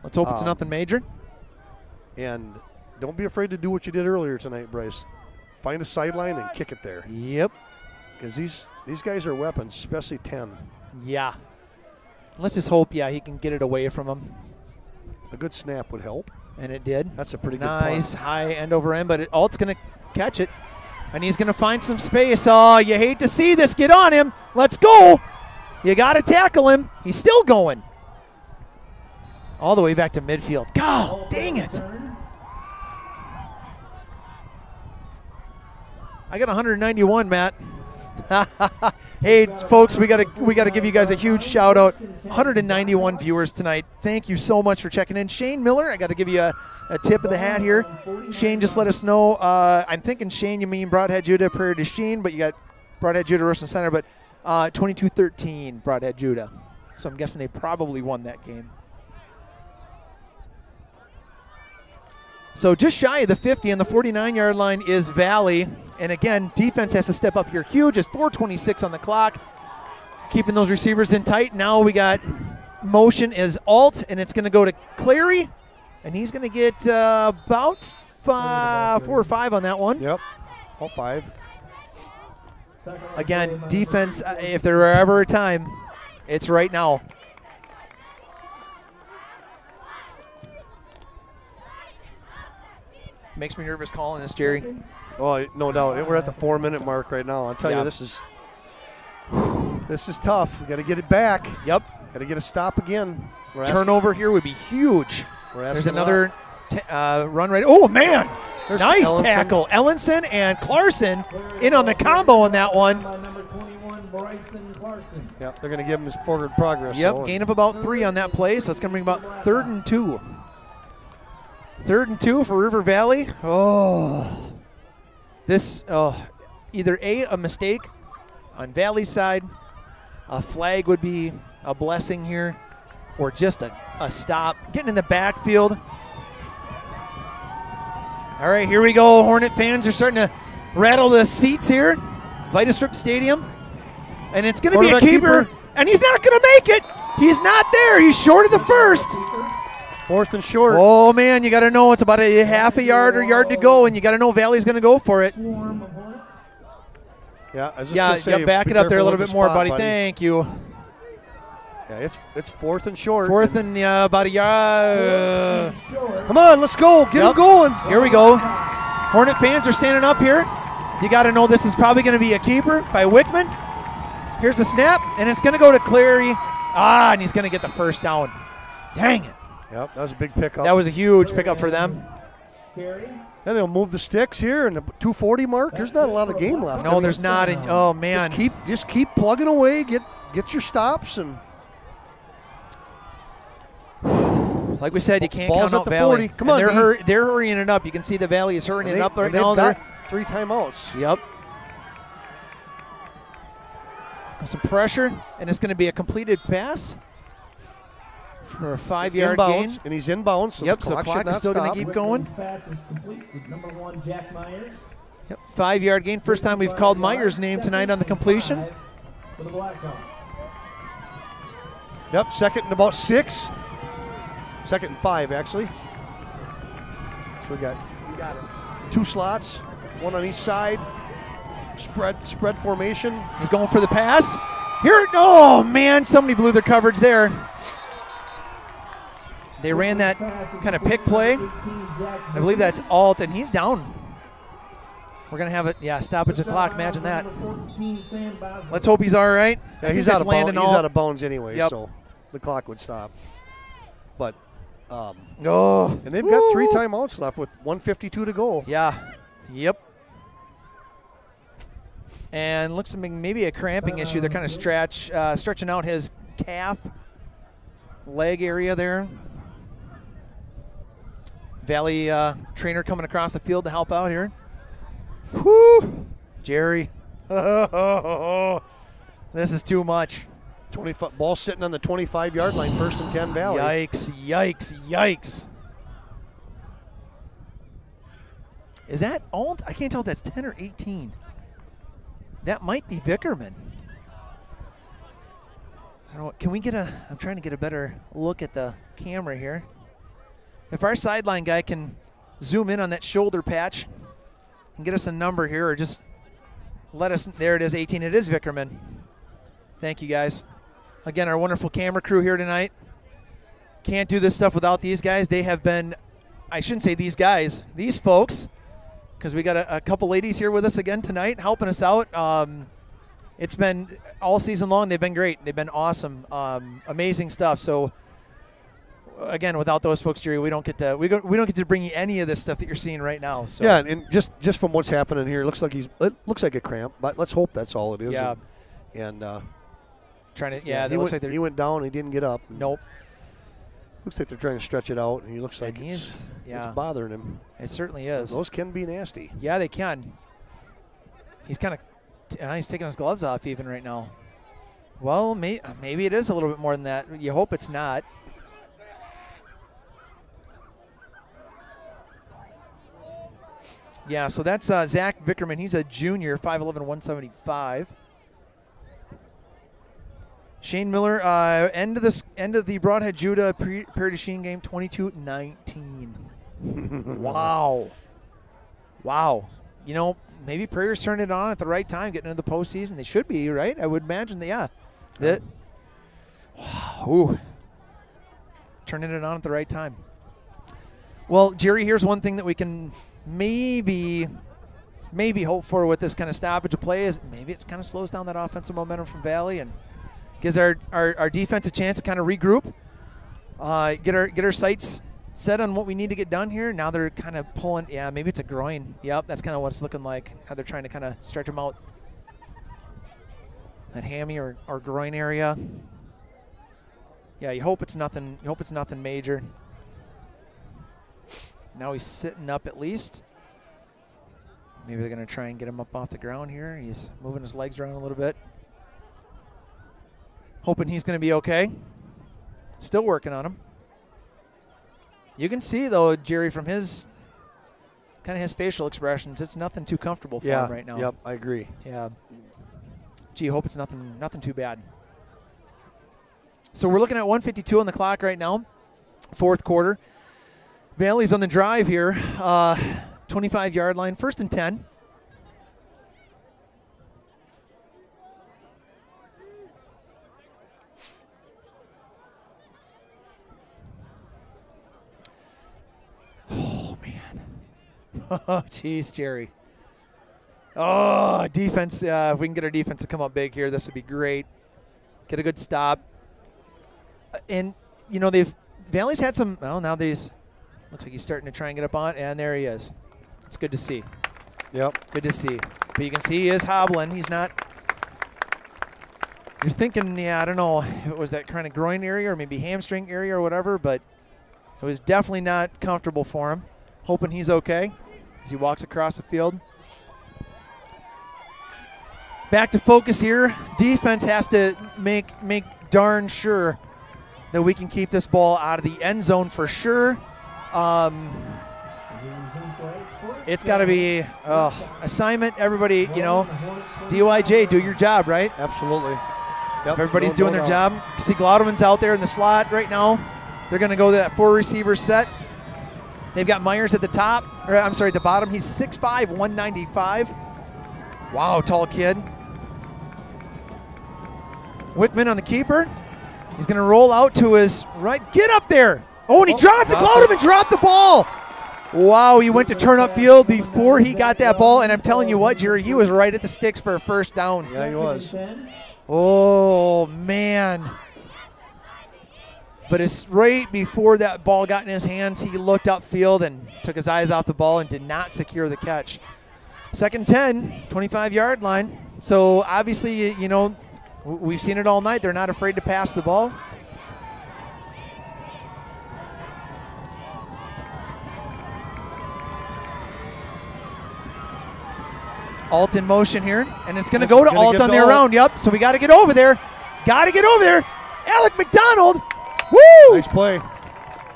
Let's hope it's nothing major.
And don't be afraid to do what you did earlier tonight, Bryce. Find a sideline and kick it there.
Yep.
Because these guys are weapons, especially 10.
Yeah. Let's just hope, he can get it away from him.
A good snap would help.
And it did.
That's a pretty good
nice
punt.
High end over end, but Alt's going to catch it. And he's going to find some space. Oh, you hate to see this. Get on him. Let's go. You got to tackle him. He's still going. All the way back to midfield. God, dang it. I got 191, Matt. Hey, folks, we gotta give you guys a huge shout out. 191 viewers tonight. Thank you so much for checking in. Shane Miller, I got to give you a tip of the hat here. Shane just let us know. I'm thinking, Shane, you mean Broadhead Judah, Prairie du Chien, but you got Broadhead Judah, Richland Center, but 22-13 Broadhead Judah. So I'm guessing they probably won that game. So just shy of the 50 and the 49-yard line is Valley. And again, defense has to step up here huge. It's 4:26 on the clock. Keeping those receivers in tight. Now we got motion is Alt, and it's going to go to Clary. And he's going to get about 4 or 5 on that one.
Yep, all 5.
Again, defense, if there were ever a time, it's right now. Makes me nervous calling this, Jerry.
Oh, no doubt. We're at the 4-minute mark right now. I'll tell you, this is tough. We got to get it back.
Yep.
Got to get a stop again.
Turnover here would be huge. There's another run right. Oh, man. Nice tackle. Ellenson and Clarkson in on the combo on that one.
Yep, they're going to give him his forward progress.
Yep, gain of about 3 on that play, so it's going to bring about 3rd and 2. 3rd and 2 for River Valley. Oh. This, either a mistake on Valley's side, a flag would be a blessing here, or just a stop. Getting in the backfield. All right, here we go. Hornet fans are starting to rattle the seats here, Vitastrip Stadium, and it's going to be a keeper, and he's not going to make it. He's not there. He's short of the first.
4th and short.
Oh, man, you got to know it's about a half a yard or yard to go, and you got to know Valley's going to go for it.
Yeah, I was just gonna say,
back it up there a little bit more, buddy. Thank you.
Yeah, it's 4th and short.
4th and about a yard.
Come on, let's go. Get him going.
Here we go. Hornet fans are standing up here. You got to know this is probably going to be a keeper by Wickman. Here's the snap, and it's going to go to Cleary. And he's going to get the first down. Dang it.
Yep, that was a big pickup.
That was a huge pickup for them.
Then they'll move the sticks here, and the 2:40 mark. There's not a lot of game left.
No, there's not. And, oh man,
just keep plugging away. Get your stops, and
like we said, you can't
Ball's
count
at
out
the
Valley.
40. Come on,
they're hurrying it up. You can see the Valley is hurrying it up right now.
They've got 3 timeouts.
Yep. Some pressure, and it's going to be a completed pass for a 5-yard gain.
And he's inbounds. So
yep, so clock is still going to keep going.
Pass is complete with number 1, Jack Myers.
Yep, 5-yard gain. First time we've called Myers' name tonight on the completion.
For the Blackhawks.
Yep, 2nd and about 6. 2nd and 5, actually. So we got 2 slots, 1 on each side. Spread formation.
He's going for the pass. Here, oh man, somebody blew their coverage there. They ran that kind of pick play. I believe that's Alt, and he's down. We're going to have it, stoppage of the clock. Imagine that. Let's hope he's all right.
Yeah, he's out of bounds. He's out of bounds anyway, so the clock would stop. But, and they've got 3 timeouts left with 1:52 to go.
Yeah. Yep. And looks like maybe a cramping issue. They're kind of stretching out his calf leg area there. Valley trainer coming across the field to help out here. Whoo! Jerry. This is too much.
Ball sitting on the 25-yard line, 1st and 10 Valley.
Yikes, yikes, yikes. Is that Alt? I can't tell if that's 10 or 18. That might be Vickerman. I don't know. Can we get I'm trying to get a better look at the camera here. If our sideline guy can zoom in on that shoulder patch and get us a number here, or just let us, there it is, 18. It is Vickerman. Thank you, guys. Again, our wonderful camera crew here tonight. Can't do this stuff without these guys. They have been, I shouldn't say these guys, these folks, because we got a couple ladies here with us again tonight helping us out. It's been all season long. They've been great. They've been awesome. Amazing stuff. So again, without those folks, Jerry, we don't get to bring you any of this stuff that you're seeing right now. So
yeah, and just from what's happening here, it looks like a cramp, but let's hope that's all it is.
Yeah.
And
trying to
he went down. He didn't get up.
Nope.
Looks like they're trying to stretch it out, and he looks like
it's
bothering him.
It certainly is.
Those can be nasty.
Yeah, they can. He's kind of he's taking his gloves off even right now. Well, maybe it is a little bit more than that. You hope it's not. Yeah, so that's Zach Vickerman. He's a junior, 5'11", 175. Shane Miller, end of the Broadhead Judah Prairie du Chien game, 22-19. Wow. Wow. You know, maybe Prairie's turned it on at the right time, getting into the postseason. They should be, right? I would imagine that, yeah. Wow. Turning it on at the right time. Well, Jerry, here's one thing that we can maybe hope for with this kind of stoppage of play is maybe it kind of slows down that offensive momentum from Valley and gives our defense a chance to kind of regroup, get our sights set on what we need to get done here. Now they're kind of pulling. Yeah, maybe it's a groin. Yep, that's kind of what it's looking like. How they're trying to kind of stretch them out. That hammy or groin area. Yeah, you hope it's nothing. You hope it's nothing major. Now he's sitting up at least. Maybe they're going to try and get him up off the ground here. He's moving his legs around a little bit. Hoping he's going to be okay. Still working on him. You can see, though, Jerry, from his kind of his facial expressions, it's nothing too comfortable for him right now.
Yep, I agree.
Yeah. Gee, hope it's nothing too bad. So we're looking at 1:52 on the clock right now, fourth quarter. Valley's on the drive here, 25-yard line, 1st and 10. Oh, man. Oh, jeez, Jerry. Oh, defense. If we can get our defense to come up big here, this would be great. Get a good stop. And, you know, Valley's had some, well, now looks like he's starting to try and get up on, and there he is. It's good to see.
Yep.
Good to see. But you can see he is hobbling. He's not, you're thinking, yeah, I don't know if it was that kind of groin area or maybe hamstring area or whatever, but it was definitely not comfortable for him. Hoping he's okay as he walks across the field. Back to focus here. Defense has to make darn sure that we can keep this ball out of the end zone for sure. It's got to be assignment. Everybody, you know, DYJ, do your job, right?
Absolutely. Yep.
If everybody's doing their job. You see Glaudeman's out there in the slot right now. They're going to go to that 4-receiver set. They've got Myers at the top, or I'm sorry, at the bottom. He's 6'5", 195. Wow, tall kid. Wickman on the keeper. He's going to roll out to his right. Get up there. Oh, and he dropped it. Glaudeman dropped the ball. Wow, he went to turn upfield before he got that ball, and I'm telling you what, Jerry, he was right at the sticks for a first down.
Yeah, he was.
Oh, man. But it's right before that ball got in his hands, he looked upfield and took his eyes off the ball and did not secure the catch. 2nd and 10, 25-yard line. So obviously, you know, we've seen it all night. They're not afraid to pass the ball. Alt in motion here, and it's going to go to Alt on the around. Yep, so we got to get over there. Got to get over there. Alec McDonald. Woo!
Nice play.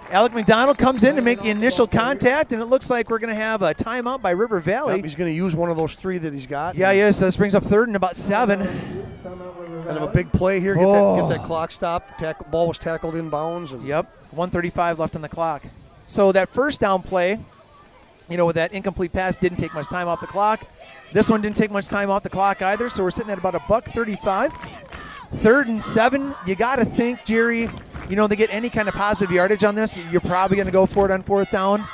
Alec McDonald comes in to make the initial contact, and it looks like we're going to have a timeout by River Valley.
Yep, he's going to use one of those 3 that he's got.
Yeah, he is. So this brings up 3rd and about 7.
Kind of a big play here. Get that clock stopped. Ball was tackled in bounds. And
yep, 1:35 left on the clock. So that first down play, you know, with that incomplete pass, didn't take much time off the clock. This one didn't take much time off the clock either, so we're sitting at about $1:35. 3rd and 7, you got to think, Jerry, you know, they get any kind of positive yardage on this, you're probably going to go for it on 4th down.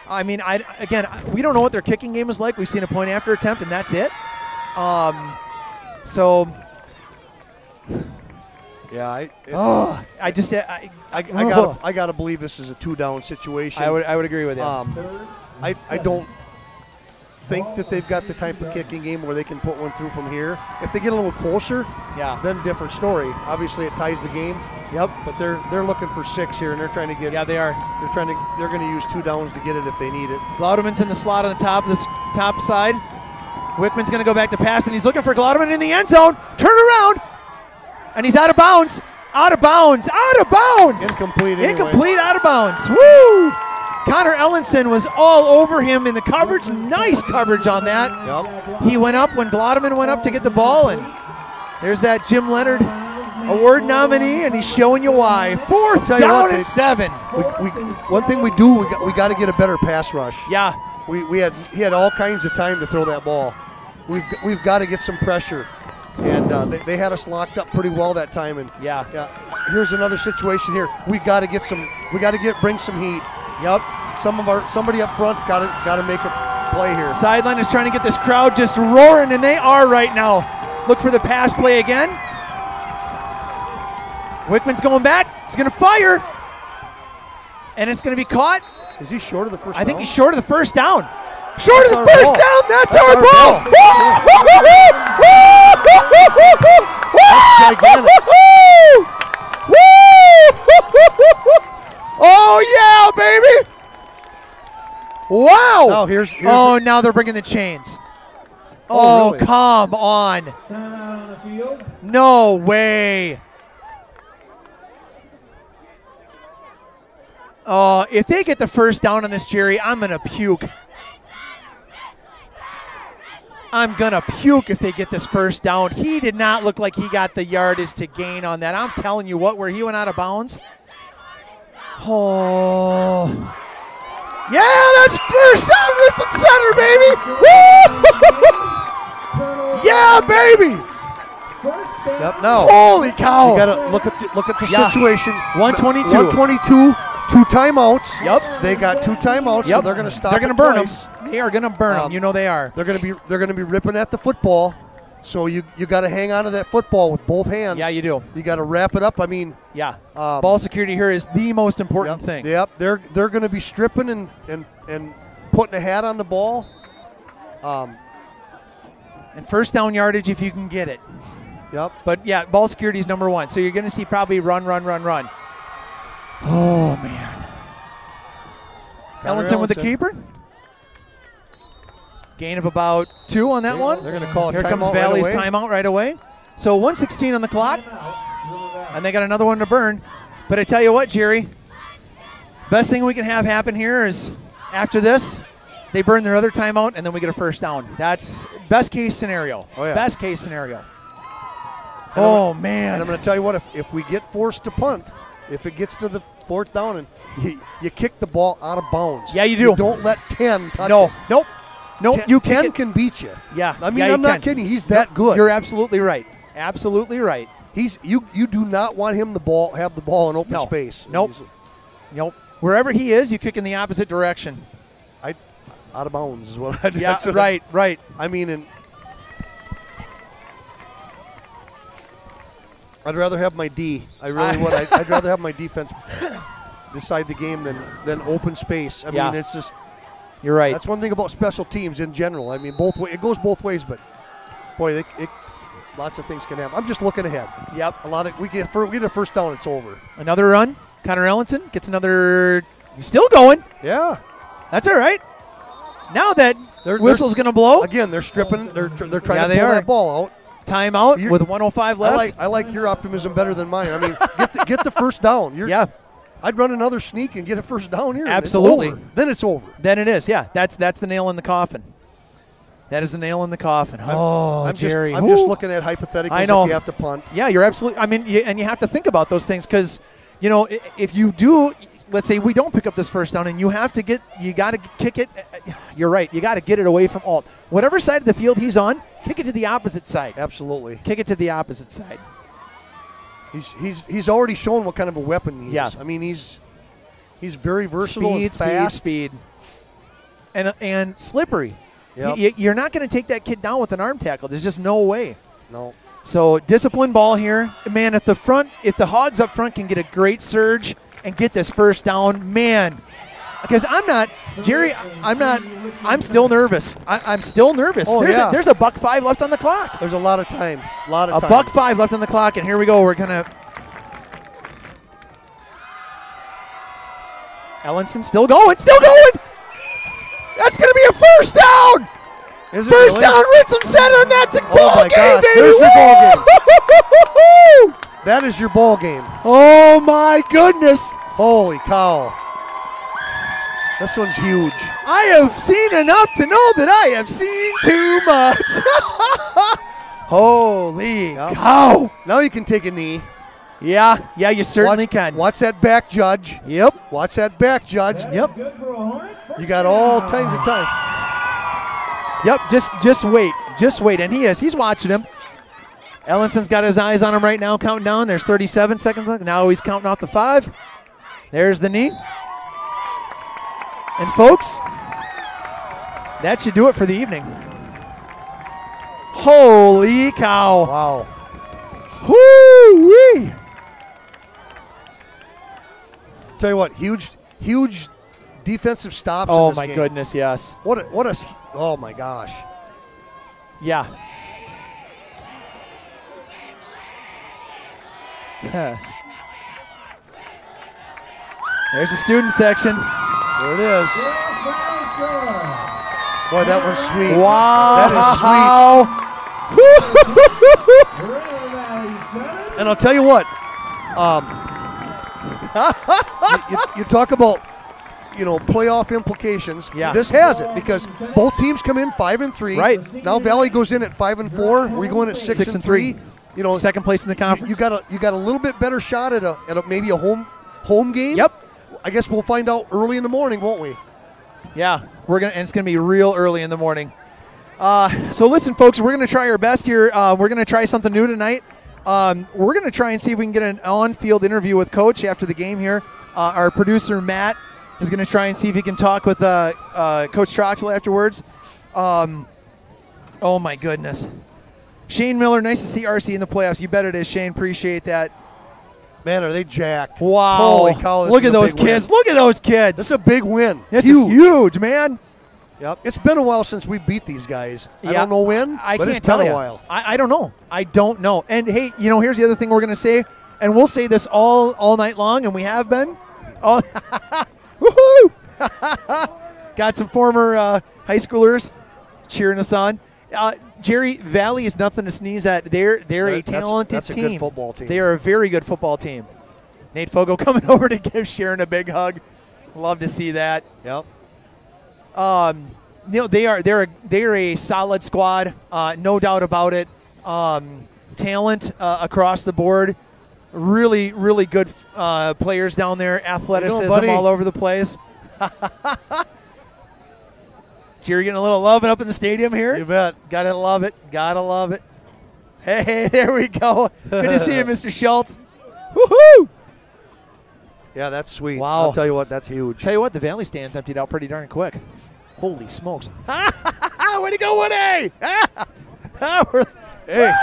I mean, again, we don't know what their kicking game is like. We've seen a point after attempt, and that's it. So,
yeah,
I just said
I gotta believe this is a 2-down situation.
I would agree with you.
I don't think that they've got the type of kicking game where they can put one through from here. If they get a little closer,
yeah,
then different story. Obviously, it ties the game.
Yep.
But they're looking for 6 here, and they're trying to get.
Yeah, they are.
They're going to use 2 downs to get it if they need it.
Glaudeman's in the slot on the top of this top side. Wickman's going to go back to pass, and he's looking for Glaudeman in the end zone. Turn around, and he's out of bounds. Out of bounds. Out of bounds.
Incomplete. Anyway.
Incomplete. Out of bounds. Woo! Connor Ellenson was all over him in the coverage. Nice coverage on that.
Yep.
He went up when Glaudeman went up to get the ball, and there's that Jim Leonard Award nominee, and he's showing you why. 4th down and 7.
One thing we do, we got to get a better pass rush.
Yeah.
He had all kinds of time to throw that ball. We've got to get some pressure, and they had us locked up pretty well that time. And
yeah.
Here's another situation here. We got to bring some heat.
Yep.
Somebody up front's got to make a play here.
Sideline is trying to get this crowd just roaring, and they are right now. Look for the pass play again. Wickman's going back. He's going to fire, and it's going to be caught.
Is he short of the first down?
I think he's short of the first down. Short of the first down. That's our ball. Oh, yeah, baby. Wow.
Oh, here's
now they're bringing the chains. Oh, really? Come on. No way. If they get the first down on this, Jerry, I'm going to puke. I'm going to puke if they get this first down. He did not look like he got the yardage to gain on that. I'm telling you what, where he went out of bounds. Oh. Yeah, that's first down, Richland Center, baby. Woo! Yeah, baby.
Yep. No.
Holy cow.
You got to look at the situation.
122.
122. 2 timeouts.
Yep.
They got 2 timeouts.
Yep.
So they're going to stop.
They're going to burn them. They are going to burn them. You know they are.
They're going to be ripping at the football. So you got to hang on to that football with both hands.
Yeah, you do.
You got to wrap it up. I mean,
yeah. Ball security here is the most important thing.
Yep. They're going to be stripping and putting a hat on the ball.
And first down yardage if you can get it.
Yep.
But yeah, ball security is number 1. So you're going to see probably run. Oh man. Ellenson with the keeper. Gain of about 2 on that one.
They're going to call it
Here
timeout
comes Valley's
right away.
timeout right away. So 1:16 on the clock. And they got another one to burn. But I tell you what, Jerry, best thing we can have happen here is after this, they burn their other timeout and then we get a first down. That's best case scenario.
Oh, yeah.
Best case scenario.
And
man.
And I'm going to tell you what, if we get forced to punt, if it gets to the 4th down and you kick the ball out of bounds.
Yeah, you do.
You don't let 10 touch it.
Nope.
10 can beat you.
Yeah.
I mean, I'm not kidding. He's that good.
You're absolutely right. Absolutely right.
You do not want him have the ball in open space.
Nope. Wherever he is, you kick in the opposite direction.
Out of bounds is what I do.
Yeah, right.
I mean, I'd rather have my D. I really would. I'd rather have my defense decide the game than open space. I mean, it's just.
You're right.
That's one thing about special teams in general. I mean, it goes both ways, but boy, lots of things can happen. I'm just looking ahead.
Yep.
We get a first down, it's over.
Another run. Connor Ellenson gets another. He's still going.
Yeah.
That's all right. Now that whistle's going to blow.
Again, they're stripping. They're trying to pull that ball out.
Timeout with 1:05 left.
I like your optimism better than mine. I mean, get the first down. I'd run another sneak and get a first down here.
Absolutely.
Then it's over.
Then it is. Yeah, that's the nail in the coffin. That is the nail in the coffin. Jerry.
I'm just looking at hypotheticals.
I know.
If you have to punt.
Yeah, you're absolutely. I mean, and you have to think about those things because, if you do, let's say we don't pick up this first down and you got to kick it. You're right. You got to get it away from Alt. Whatever side of the field he's on, kick it to the opposite side.
Absolutely.
Kick it to the opposite side.
He's already shown what kind of a weapon he is. I mean, he's very versatile and fast.
Speed. And slippery.
Yep.
You're not going to take that kid down with an arm tackle. There's just no way.
No.
So disciplined ball here. Man, if the Hogs up front can get a great surge and get this first down, man. Because I'm still nervous. I'm still nervous.
Oh,
there's a $1.05 left on the clock.
There's a lot of time.
$1.05 left on the clock, and here we go. We're going to. Ellenson still going. That's going to be a first down.
Is it
first
really?
down, Richland Center, and that's a ball game,
gosh.
baby.
There's your ball
Woo!
game. That is your ball game.
Oh, my goodness.
Holy cow. This one's huge.
I have seen enough to know that I have seen too much. Holy cow.
Now you can take a knee.
Yeah, you certainly can.
Watch that back, Judge.
Yep.
Watch that back, Judge.
Yep.
You got all kinds of time.
Yep, just wait. Just wait. And he's watching him. Ellenson's got his eyes on him right now, counting down. There's 37 seconds left. Now he's counting out the 5. There's the knee. And folks, that should do it for the evening. Holy cow.
Wow.
Woo-wee.
Tell you what, huge defensive stops.
Oh
in this
my
game.
goodness, yes.
Oh my gosh.
Yeah. There's the student section.
There it is. Boy, that one's sweet.
Wow.
That is sweet. And I'll tell you what, you talk about playoff implications.
Yeah.
This has it because both teams come in 5-3.
Right.
Now Valley goes in at 5-4. We're going at 6-3.
Second place in the conference.
You got a little bit better shot at maybe a home game.
Yep.
I guess we'll find out early in the morning, won't we?
Yeah, and it's going to be real early in the morning. So listen, folks, we're going to try our best here. We're going to try something new tonight. We're going to try and see if we can get an on-field interview with Coach after the game here. Our producer, Matt, is going to try and see if he can talk with Coach Troxel afterwards. Oh, my goodness. Shane Miller, nice to see RC in the playoffs. You bet it is, Shane. Appreciate that.
Man, are they jacked.
Wow.
Holy cow.
Look at those kids. Look at those kids.
That's a big win.
This is huge, man.
Yep. It's been a while since we beat these guys.
Yeah.
I don't know when,
I
but
can't
it's
tell
been
you.
a while.
I don't know. I don't know. And, hey, here's the other thing we're going to say, and we'll say this all night long, and we have been. Oh, woohoo! Got some former high schoolers cheering us on. Jerry, Valley is nothing to sneeze at. They're a talented
that's
team.
a good football team.
They are a very good football team. Nate Fogo coming over to give Sharon a big hug. Love to see that.
Yep.
They're a solid squad, no doubt about it. Talent across the board. Really, really good players down there. Athleticism all over the place. Jerry getting a little loving up in the stadium here.
You bet.
Gotta love it. Gotta love it. Hey, there we go. Good to see you, Mr. Schultz. Woohoo!
Yeah, that's sweet.
Wow.
I'll tell you what, that's huge.
Tell you what, the Valley stand's emptied out pretty darn quick. Holy smokes. Way to go, Woody!
Hey.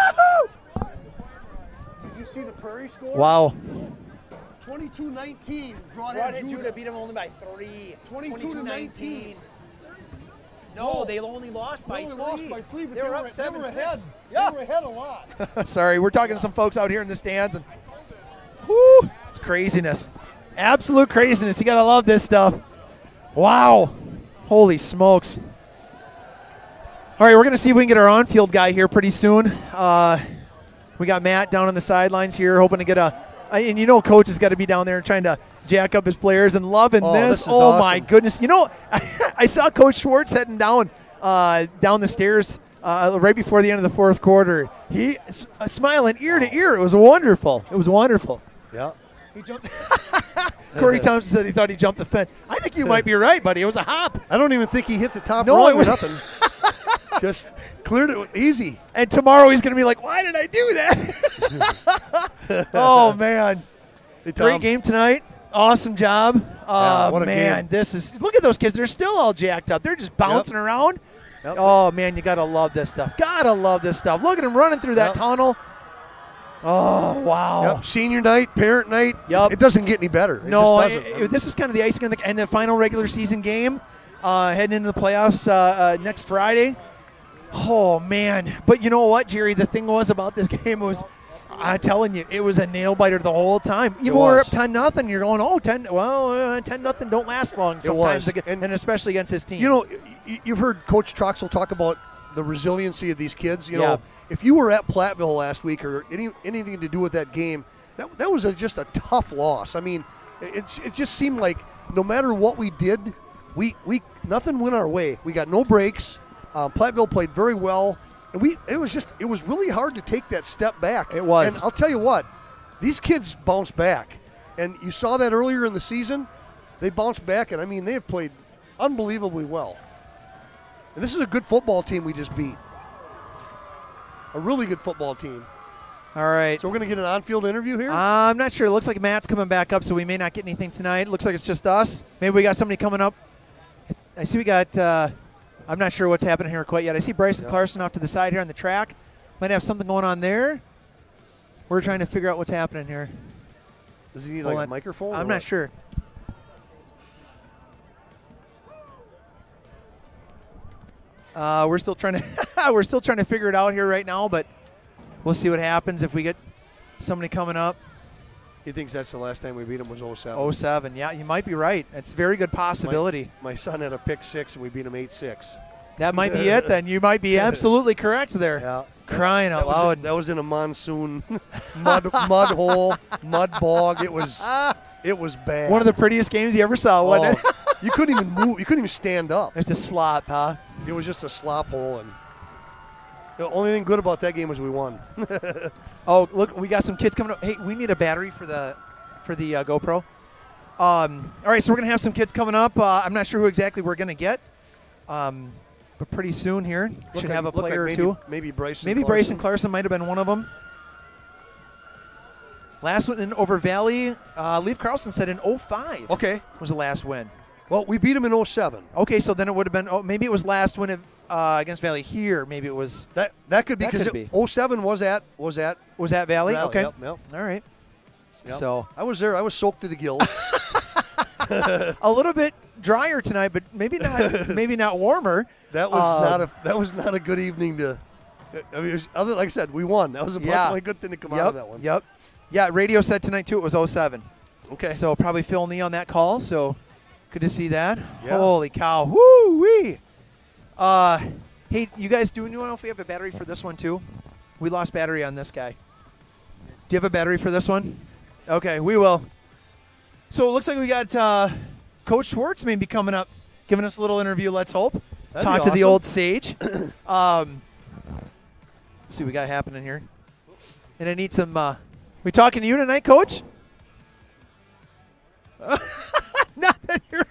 Did you see the Prairie score?
Wow.
22-19.
Broadhead Judah beat them only by 3.
22-19.
No, they only lost by 3.
But
they were up 7-6.
ahead.
Yeah.
They were ahead a lot.
Sorry, we're talking to some folks out here in the stands, and whoo, it's craziness. Absolute craziness. You got to love this stuff. Wow. Holy smokes. All right, we're going to see if we can get our on-field guy here pretty soon. We got Matt down on the sidelines here, hoping to get and Coach has got to be down there trying to jack up his players and loving this.
Oh, awesome.
My goodness. I saw Coach Schwartz heading down the stairs right before the end of the fourth quarter. He smiling ear to ear. It was wonderful. It was wonderful.
Yeah.
He jumped. Corey Thompson said he thought he jumped the fence. I think you might be right, buddy. It was a hop.
I don't even think he hit the top
No,
rung
it was
or nothing. Just cleared it easy.
And tomorrow he's going to be like, why did I do that? Oh, man.
Hey, Tom.
Great game tonight. Awesome job.
What a
man,
game.
Look at those kids. They're still all jacked up. They're just bouncing around.
Yep.
Oh, man, you got to love this stuff. Got to love this stuff. Look at them running through that tunnel. Oh, wow.
Yep. Senior night, parent night.
Yep.
It doesn't get any better.
No,
it just doesn't.
this is kind of the icing on the final regular season game heading into the playoffs next Friday. Oh, man. But you know what, Jerry? The thing was about this game was, I'm telling you, it was a nail-biter the whole time. Even when we're up 10-0, you're going, 10-0 don't last long sometimes, and especially against this team.
You've heard Coach Troxel talk about the resiliency of these kids. You
Yeah.
know, if you were at Platteville last week or anything to do with that game, that was just a tough loss. I mean, it just seemed like no matter what we did, we nothing went our way. We got no breaks. Platteville played very well, and it was really hard to take that step back.
It was.
And I'll tell you what, these kids bounced back, and you saw that earlier in the season. They bounced back, and I mean they have played unbelievably well. And this is a good football team we just beat. A really good football team.
All right.
So we're going to get an on-field interview here?
I'm not sure. It looks like Matt's coming back up, so we may not get anything tonight. It looks like it's just us. Maybe we got somebody coming up. I see we got I'm not sure what's happening here quite yet. I see Bryson Clarkson off to the side here on the track. Might have something going on there. We're trying to figure out what's happening here.
Does he need a microphone?
I'm not sure. We're still trying to figure it out here right now, but we'll see what happens if we get somebody coming up.
He thinks that's the last time we beat him was 07.
07, yeah, you might be right. It's a very good possibility.
My son had a pick 6 and we beat him 8-6.
That might be it then. You might be absolutely correct there.
Yeah.
Crying out loud.
That was in a monsoon mud hole, mud bog. It was It was bad.
One of the prettiest games you ever saw, wasn't it?
You couldn't even move. You couldn't even stand up.
It's a slop, huh?
It was just a slop hole, and the only thing good about that game was we won.
Oh, look, we got some kids coming up. Hey, we need a battery for the GoPro. All right, so we're gonna have some kids coming up. I'm not sure who exactly we're gonna get, but pretty soon here should have a player or two.
Maybe Bryson.
Maybe Bryson Clarkson might have been one of them. Last win over Valley, Leif Carlson said in 05.
Okay,
was the last win.
Well, we beat him in 07.
Okay, so then it would have been. Oh, maybe it was last win against Valley here. Maybe it was
that could be because 07 was at
Valley. Okay,
yep.
All right.
Yep.
So
I was there. I was soaked to the gills.
A little bit drier tonight, but maybe not warmer.
That was not a good evening to. I mean, like I said, we won. That was the only good thing to come out of that one.
Yep. Yeah, radio said tonight too. It was 07.
Okay.
So probably Phil Nee on that call. So good to see that.
Yeah.
Holy cow! Woo wee. Hey, you guys, do you know if we have a battery for this one too? We lost battery on this guy. Do you have a battery for this one? Okay, we will. So it looks like we got Coach Schwartz maybe coming up, giving us a little interview. Let's hope. Talk to the old sage. Let's see what we got happening here. And I need some. We talking to you tonight, Coach? Not that you're.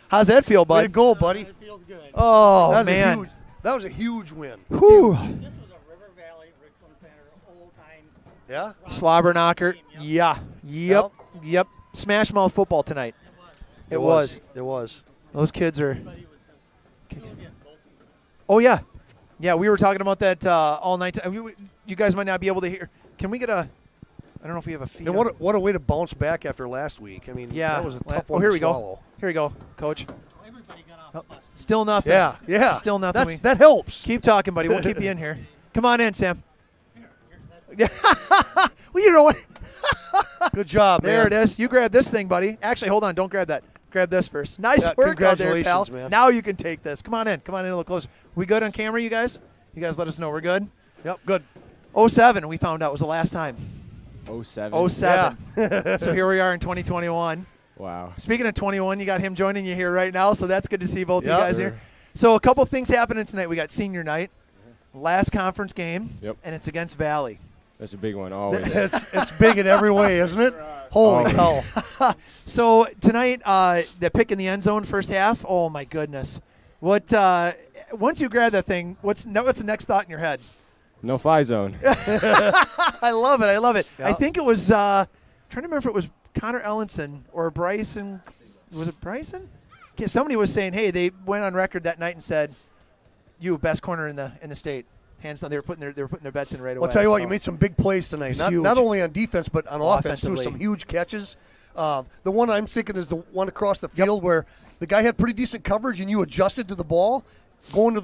How's that feel, bud?
Way to go, buddy.
It feels good.
Oh, man.
That was a huge win.
Whew.
This was a River Valley, Richland Center, old-time.
Yeah?
Slobber knocker. Yeah. Yep. Smash Mouth football tonight. It was. Those kids are. Oh, yeah. Yeah, we were talking about that all night. You guys might not be able to hear. Can we get a. I don't know if we have a feed.
And what a way to bounce back after last week. I mean, that was a tough one
here
to
we
swallow.
go. Here we go, Coach.
Everybody got off the bus.
Still nothing.
Yeah.
Still nothing.
That helps.
Keep talking, buddy. We'll keep you in here. Come on in, Sam. Well, you know what?
Good job, man.
There it is. You grab this thing, buddy. Actually, hold on. Don't grab that. Grab this first. Nice work out there, pal.
Man.
Now you can take this. Come on in. Come on in a little closer. We good on camera, you guys? You guys let us know. We're good?
Yep, good.
07, we found out, was the last time.
07.
Yeah.
So here we are in 2021.
Wow.
Speaking of 21, you got him joining you here right now, so that's good to see both you guys
Sure.
here. So a couple things happening tonight. We got senior night, last conference game,
Yep.
and it's against Valley.
That's a big one, always.
It's big in every way, isn't it? Holy cow.
So tonight, the pick in the end zone first half, oh my goodness. What? Once you grab that thing, what's the next thought in your head?
No fly zone.
I love it.
Yeah.
I think it was, trying to remember if it was Connor Ellenson or Bryson. Was it Bryson? Okay, somebody was saying, hey, they went on record that night and said, you best corner in the state. Hands down. They were putting their bets in right away.
I'll tell you what, you made some big plays tonight. Not only on defense, but on offense, too. Some huge catches. The one I'm thinking is the one across the field where the guy had pretty decent coverage and you adjusted to the ball, going to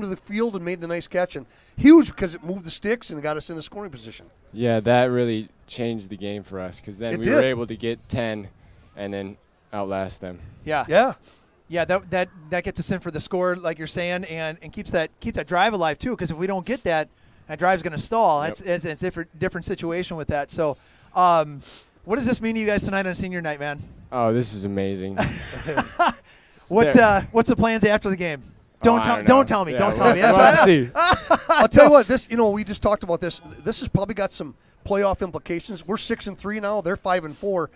the field and made the nice catch. And huge because it moved the sticks and got us in a scoring position.
Yeah, that really changed the game for us because then we were able to get 10 and then outlast them.
Yeah, that gets us in for the score, like you're saying, and keeps that drive alive too. Because if we don't get that drive's going to stall.
Yep.
It's a different situation with that. So, what does this mean to you guys tonight on senior night, man?
Oh, this is amazing.
What's the plans after the game? Don't tell me.
Yeah,
Don't tell me. That's
we'll
what
see.
I'll tell you what. This, we just talked about this. This has probably got some playoff implications. We're 6-3 now. They're 5-4.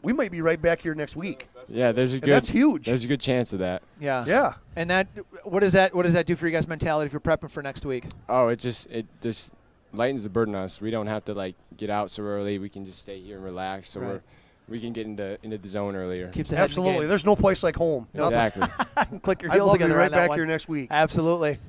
We might be right back here next week.
Yeah,
that's huge.
There's a good chance of that.
Yeah. And what does that do for you guys' mentality if you're prepping for next week?
Oh, it just lightens the burden on us. We don't have to get out so early. We can just stay here and relax. So we can get into the zone earlier.
Keeps the head in the game.
There's no place like home.
Exactly.
Click your
I'd
heels
love to
together
be right
on that
back
one.
here next week.
Absolutely.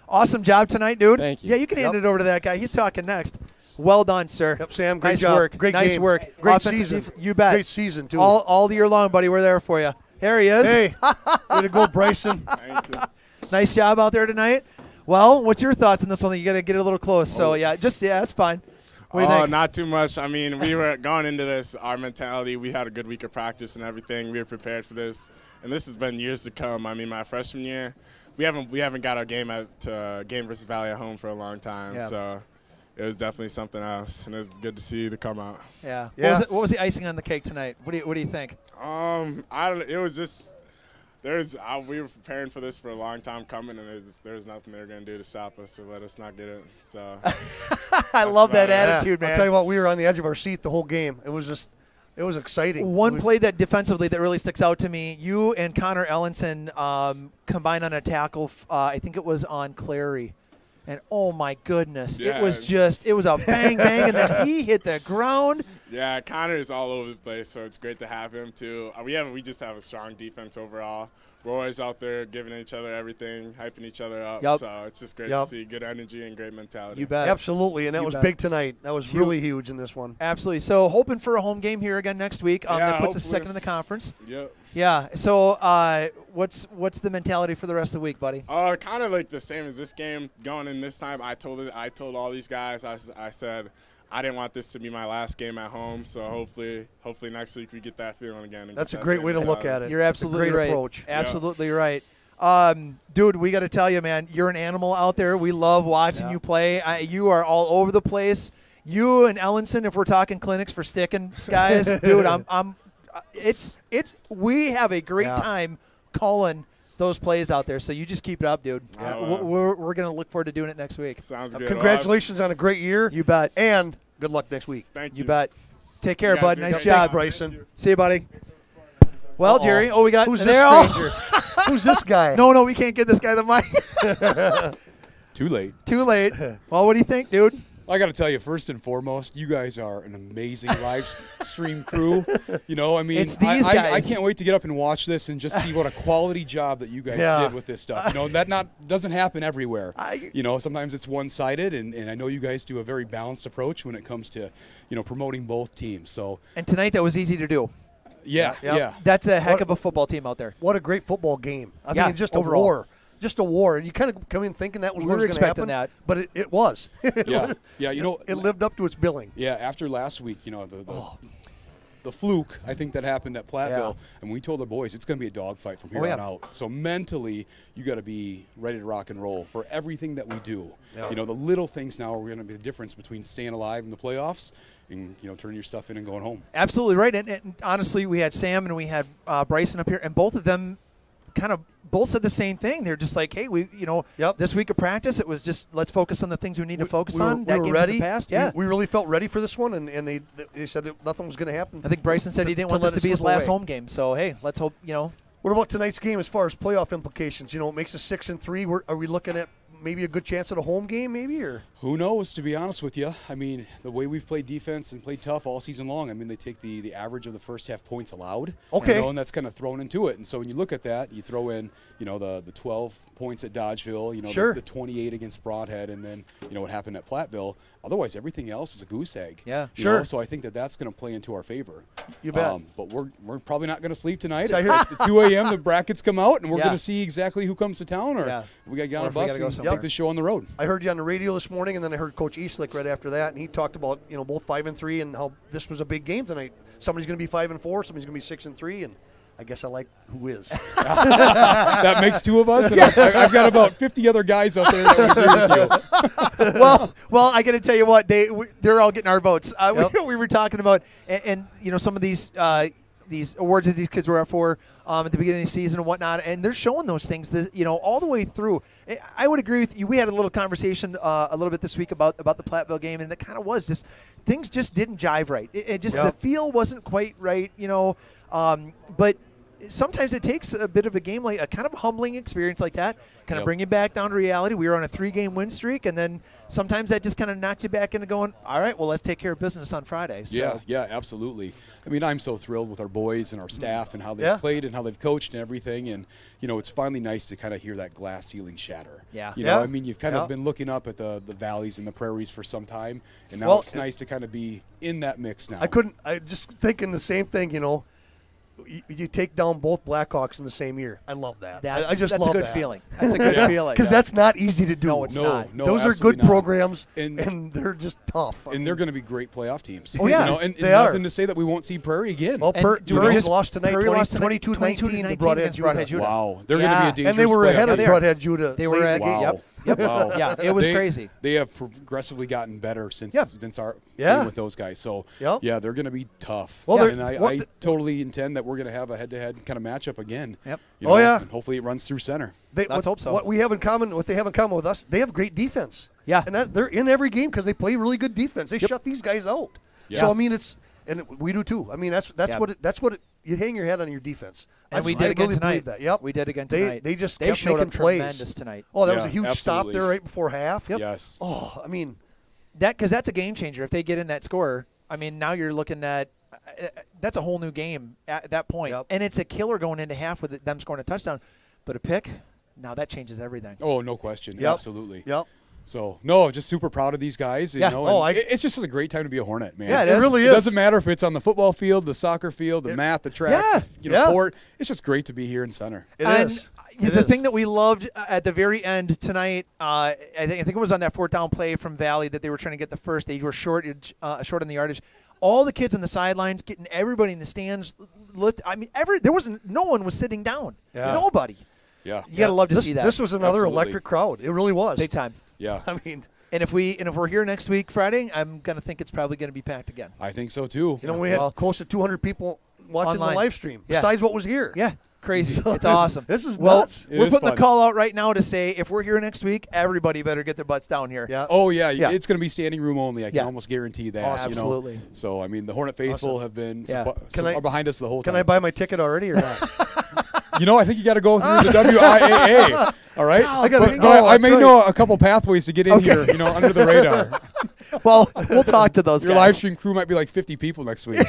Awesome job tonight, dude.
Thank you.
Yeah, you can hand it over to that guy. He's talking next. Well done, sir.
Yep, Sam. Great
nice
job.
work.
Great
nice
game.
work.
Great
Offensive
season.
you bet.
Great season too.
All year long, buddy. We're there for you. There he is.
Hey, way to go, Bryson.
Nice job out there tonight. Well, what's your thoughts on this one? You got to get it a little close. So that's fine. What do you think?
Not too much. I mean, we were going into this, our mentality, we had a good week of practice and everything. We were prepared for this, and this has been years to come. I mean, my freshman year, we haven't got our game versus Valley at home for a long time.
Yeah.
So it was definitely something else, and it was good to see the come out.
Yeah.
Yeah.
What was the icing on the cake tonight? What do you think?
I don't. It was just we were preparing for this for a long time coming, and there's nothing they were gonna do to stop us or let us not get it. So
I love that
about it.
attitude, man.
I'll tell you what, we were on the edge of our seat the whole game. It was exciting.
One play that defensively that really sticks out to me, you and Connor Ellenson combined on a tackle, I think it was on Clary. And, oh, my goodness,
Yeah.
it was a bang, bang, and then he hit the ground.
Yeah, Connor is all over the place, so it's great to have him too. We just have a strong defense overall. We're always out there giving each other everything, hyping each other up.
Yep.
So it's just great to see good energy and great mentality.
You bet.
Absolutely, and that
You
was
bet.
big tonight. That was really huge in this one.
Absolutely. So hoping for a home game here again next week.
Yeah,
That puts us
hopefully.
second in the conference.
Yep.
Yeah. So what's the mentality for the rest of the week, buddy?
Kind of like the same as this game. Going in this time, I told all these guys, I said, I didn't want this to be my last game at home. So hopefully next week we get that feeling again. And
That's a
get that
great
same
way to look
mentality.
at it.
You're absolutely
That's a great
right.
approach.
Absolutely right. Dude, we got to tell you, man, you're an animal out there. We love watching you play. You are all over the place. You and Ellenson, if we're talking clinics for sticking guys, dude, we have a great time calling those plays out there. So you just keep it up, dude. We're going to look forward to doing it next week.
Sounds good.
Congratulations on a great year.
You bet.
And good luck next week.
Thank you.
You bet. Take care,
guys
bud.
do
Nice
great.
job,
Thanks, Bryson.
See you, buddy. Well, Jerry, we got
Who's
there.
this stranger? Who's this guy?
No, we can't give this guy the mic.
Too late.
Too late. Well, what do you think, dude?
I got to tell you, first and foremost, you guys are an amazing live stream crew. You know, I mean,
It's these
I
guys.
can't wait to get up and watch this and just see what a quality job that you guys did with this stuff. You know, that doesn't happen everywhere. You know, sometimes it's one-sided, and I know you guys do a very balanced approach when it comes to, you know, promoting both teams. So,
And tonight that was easy to do.
yeah.
That's a heck of a football team out there.
What a great football game. I
Yeah,
mean, just
overall.
a war. Just a war. And you kind of come in thinking that was
We
what
were
was going to
expecting
happen.
that.
But it was.
Yeah, you know,
It lived up to its billing.
Yeah, after last week, you know, the fluke, I think, that happened at Platteville, and we told the boys it's going to be a dogfight from here on out. So mentally, you got to be ready to rock and roll for everything that we do. You know, the little things now are going to be the difference between staying alive in the playoffs and, you know, turning your stuff in and going home.
Absolutely right. And honestly, we had Sam and we had Bryson up here, and both of them both said the same thing. They're just like, hey, this week of practice, it was just let's focus on the things we need to focus on.
We were
game's
ready.
in the past. Yeah.
We really felt ready for this one, and they said that nothing was going to happen.
I think Bryson said he didn't want this to be his last home game. So, hey, let's hope,
What about tonight's game as far as playoff implications? You know, it makes us 6-3. Are we looking at maybe a good chance at a home game, maybe? Or
who knows, to be honest with you. I mean, the way we've played defense and played tough all season long, I mean, they take the average of the first half points allowed.
Okay.
You know, and that's kind of thrown into it. And so when you look at that, you throw in, you know, the 12 points at Dodgeville, you know, the 28 against Broadhead, and then, you know, what happened at Platteville. Otherwise, everything else is a goose egg.
Yeah,
you know? So I think that's going to play into our favor.
You bet.
But we're probably not going to sleep tonight. At 2 a.m., the brackets come out, and we're going to see exactly who comes to town, or we got to get on a bus and take the show on the road.
I heard you on the radio this morning, and then I heard Coach Eastlick right after that, and he talked about, you know, both 5-3 and how this was a big game tonight. Somebody's going to be 5-4, somebody's going to be 6-3, and I guess I like who is.
That makes two of us, and I've got about 50 other guys out there that would agree with you.
well, I got to tell you what, they're all getting our votes. We were talking about, and you know, some of these awards that these kids were up for at the beginning of the season and whatnot, and they're showing those things, you know, all the way through. I would agree with you. We had a little conversation a little bit this week about the Platteville game, and it kind of was just things just didn't jive right. It just the feel wasn't quite right, you know. But sometimes it takes a bit of a game, like a kind of humbling experience like that, kind of bring you back down to reality. We were on a 3-game win streak, and then sometimes that just kind of knocks you back into going, all right, well, let's take care of business on Friday. So.
Yeah, absolutely. I mean, I'm so thrilled with our boys and our staff and how they've played and how they've coached and everything. And, you know, it's finally nice to kind of hear that glass ceiling shatter.
Yeah.
You know, I mean, you've kind of been looking up at the valleys and the prairies for some time, and now it's nice to kind of be in that mix now.
I just thinking the same thing, you know. You take down both Blackhawks in the same year. I love that. I just
that's
love
a good
that.
feeling. That's a good feeling.
Because that's not easy to do.
No, it's not.
No,
those are good
not.
programs, and they're just tough.
And they're going to be great playoff teams.
Oh, yeah,
you know, and
they
nothing
are.
to say that we won't see Prairie again.
Well, Prairie lost tonight, 22-19 to Broadhead
Judah.
Wow.
They're going to be a dangerous
and they were ahead of
playoff
Broadhead Judah.
They were at,
Wow.
Yep.
Wow.
Yeah, it was crazy.
They have progressively gotten better since our
Yeah.
game with those guys. So,
Yep.
yeah, they're going to be tough.
Well,
and I totally intend that we're going to have a head-to-head kind of matchup again.
Yep.
You know,
yeah.
And hopefully it runs through center.
Let's hope so.
What they have in common with us, they have great defense.
Yeah.
And they're in every game because they play really good defense. They shut these guys out.
Yes.
So I mean, and we do too. I mean, that's what you hang your head on your defense.
And we did again
really
tonight.
That. Yep.
We did again tonight.
They just
they
kept
showed
making
up
plays.
tremendous tonight.
Oh, that was a huge stop
absolutely.
there right before half.
Yep.
Yes.
Oh, I mean,
Because that's a game changer. If they get in that score, I mean, now you're looking at that's a whole new game at that point.
Yep.
And it's a killer going into half with them scoring a touchdown. But a pick, now that changes everything.
Oh, no question.
Yep.
Absolutely.
Yep.
So, no, just super proud of these guys. You know, it's just a great time to be a Hornet, man.
Yeah,
it really is.
It doesn't matter if it's on the football field, the soccer field, the math, the track, court. It's just great to be here in center.
The thing that we loved at the very end tonight, I think it was on that 4th down play from Valley that they were trying to get the first. They were short on the yardage. All the kids on the sidelines, getting everybody in the stands. I mean, no one was sitting down.
Yeah.
Nobody.
Yeah.
You got to love to see that.
This was another electric crowd. It really was.
Big time.
Yeah.
I mean,
and if we're here next week Friday, I'm gonna think it's probably gonna be packed again.
I think so too.
You know, we had close to 200 people watching
Online.
the live stream. Besides what was here.
Yeah. Crazy. It's awesome.
This is
well,
nuts.
We're putting the call out right now to say if we're here next week, everybody better get their butts down here.
Yeah.
Oh, yeah. It's going to be standing room only. I can almost guarantee that.
Awesome.
Absolutely.
You know? So, I mean, the Hornet faithful have been are behind us the whole time.
Can I buy my ticket already or not?
You know, I think you got to go through the WIAA. All right? I may know a couple pathways to get in here, you know, under the radar.
Well, we'll talk to those
Your
guys.
live stream crew might be like 50 people next week.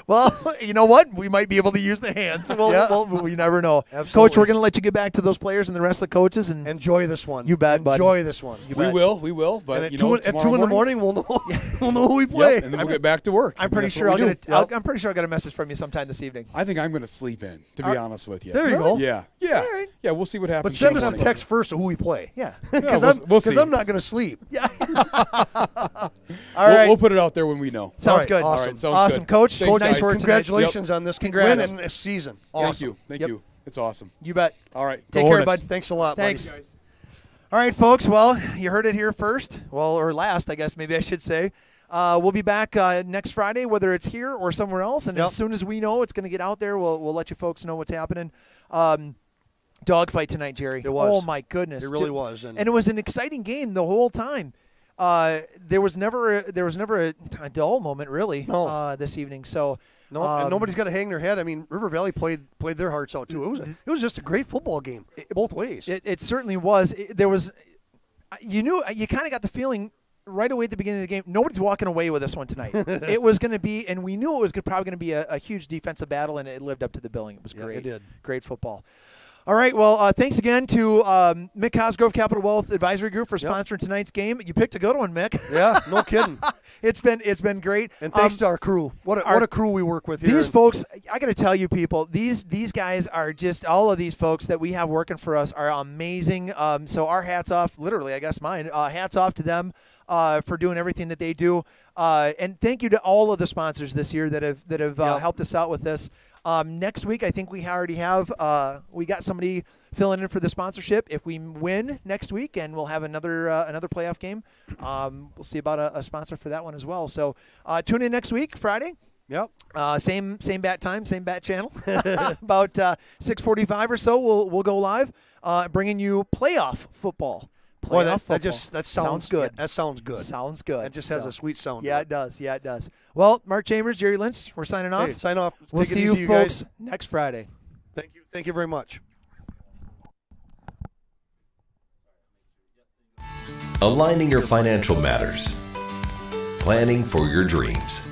Well, you know what? We might be able to use the hands. We never know.
Absolutely.
Coach, we're going to let you get back to those players and the rest of the coaches. And
enjoy this one.
You bet, buddy.
Enjoy this one.
We will. But
at
you know,
at 2 in the morning, we'll know who we play.
Yep, and then we'll get back to work.
I'm pretty sure I'll get a message from you sometime this evening.
I think I'm going to sleep in, to be honest with you.
There you go.
Yeah.
All right.
Yeah, we'll see what happens.
But send us a text first of who we play.
Yeah.
Because I'm not going to sleep.
Yeah.
All
right.
We'll put it out there when we know.
Sounds good.
Awesome.
All right, sounds
awesome,
good.
Coach.
Thanks,
Nice
guys.
work tonight.
Congratulations on this
Congrats.
win and this season. Awesome.
Thank you. It's awesome.
You bet.
All right.
Take
Go
care,
Hornets.
bud.
Thanks a lot,
Thanks.
buddy.
All right, folks. Well, you heard it here first. Well, or last, I guess maybe I should say. We'll be back next Friday, whether it's here or somewhere else. And as soon as we know it's going to get out there, we'll let you folks know what's happening. Dogfight tonight, Jerry.
It was.
Oh, my goodness.
It really was.
And it was an exciting game the whole time. There was never a dull moment, really, this evening. So
and nobody's got to hang their head. I mean, River Valley played their hearts out, too. It was just a great football game both ways.
It certainly was. There was – you kind of got the feeling – right away at the beginning of the game, nobody's walking away with this one tonight. It was going to be, and we knew it was probably going to be a huge defensive battle, and it lived up to the billing. It was great.
It did.
Great football. All right, well, thanks again to Mick Cosgrove Capital Wealth Advisory Group for sponsoring tonight's game. You picked a good one, Mick.
Yeah, no kidding.
It's been great.
And thanks to our crew. What a crew we work with here.
These folks, I got to tell you, people, these guys are just, all of these folks that we have working for us are amazing. So our hats off, literally, I guess mine, hats off to them. For doing everything that they do, and thank you to all of the sponsors this year that have helped us out with this. Next week, I think we already have we got somebody filling in for the sponsorship. If we win next week, and we'll have another playoff game, we'll see about a sponsor for that one as well. So tune in next week, Friday.
Yep.
Same bat time, same bat channel. About 6:45 or so, we'll go live, bringing you playoff football.
Boy, that sounds
good.
That sounds good.
Sounds good.
That just has a sweet sound.
Yeah, it does. Yeah, it does. Well, Mark Chambers, Jerry Lentz, we're signing off.
Hey, sign off.
We'll
Take it
see
easy,
you
guys.
folks next Friday.
Thank you. Thank you very much.
Aligning your financial matters. Planning for your dreams.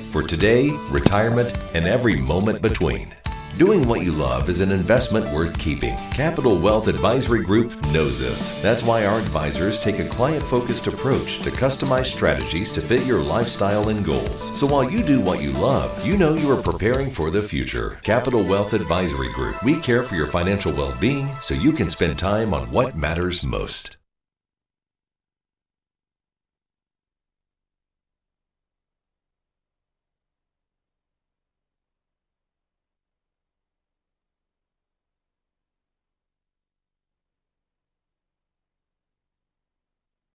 For today, retirement, and every moment between. Doing what you love is an investment worth keeping. Capital Wealth Advisory Group knows this. That's why our advisors take a client-focused approach to customize strategies to fit your lifestyle and goals. So while you do what you love, you know you are preparing for the future. Capital Wealth Advisory Group. We care for your financial well-being so you can spend time on what matters most.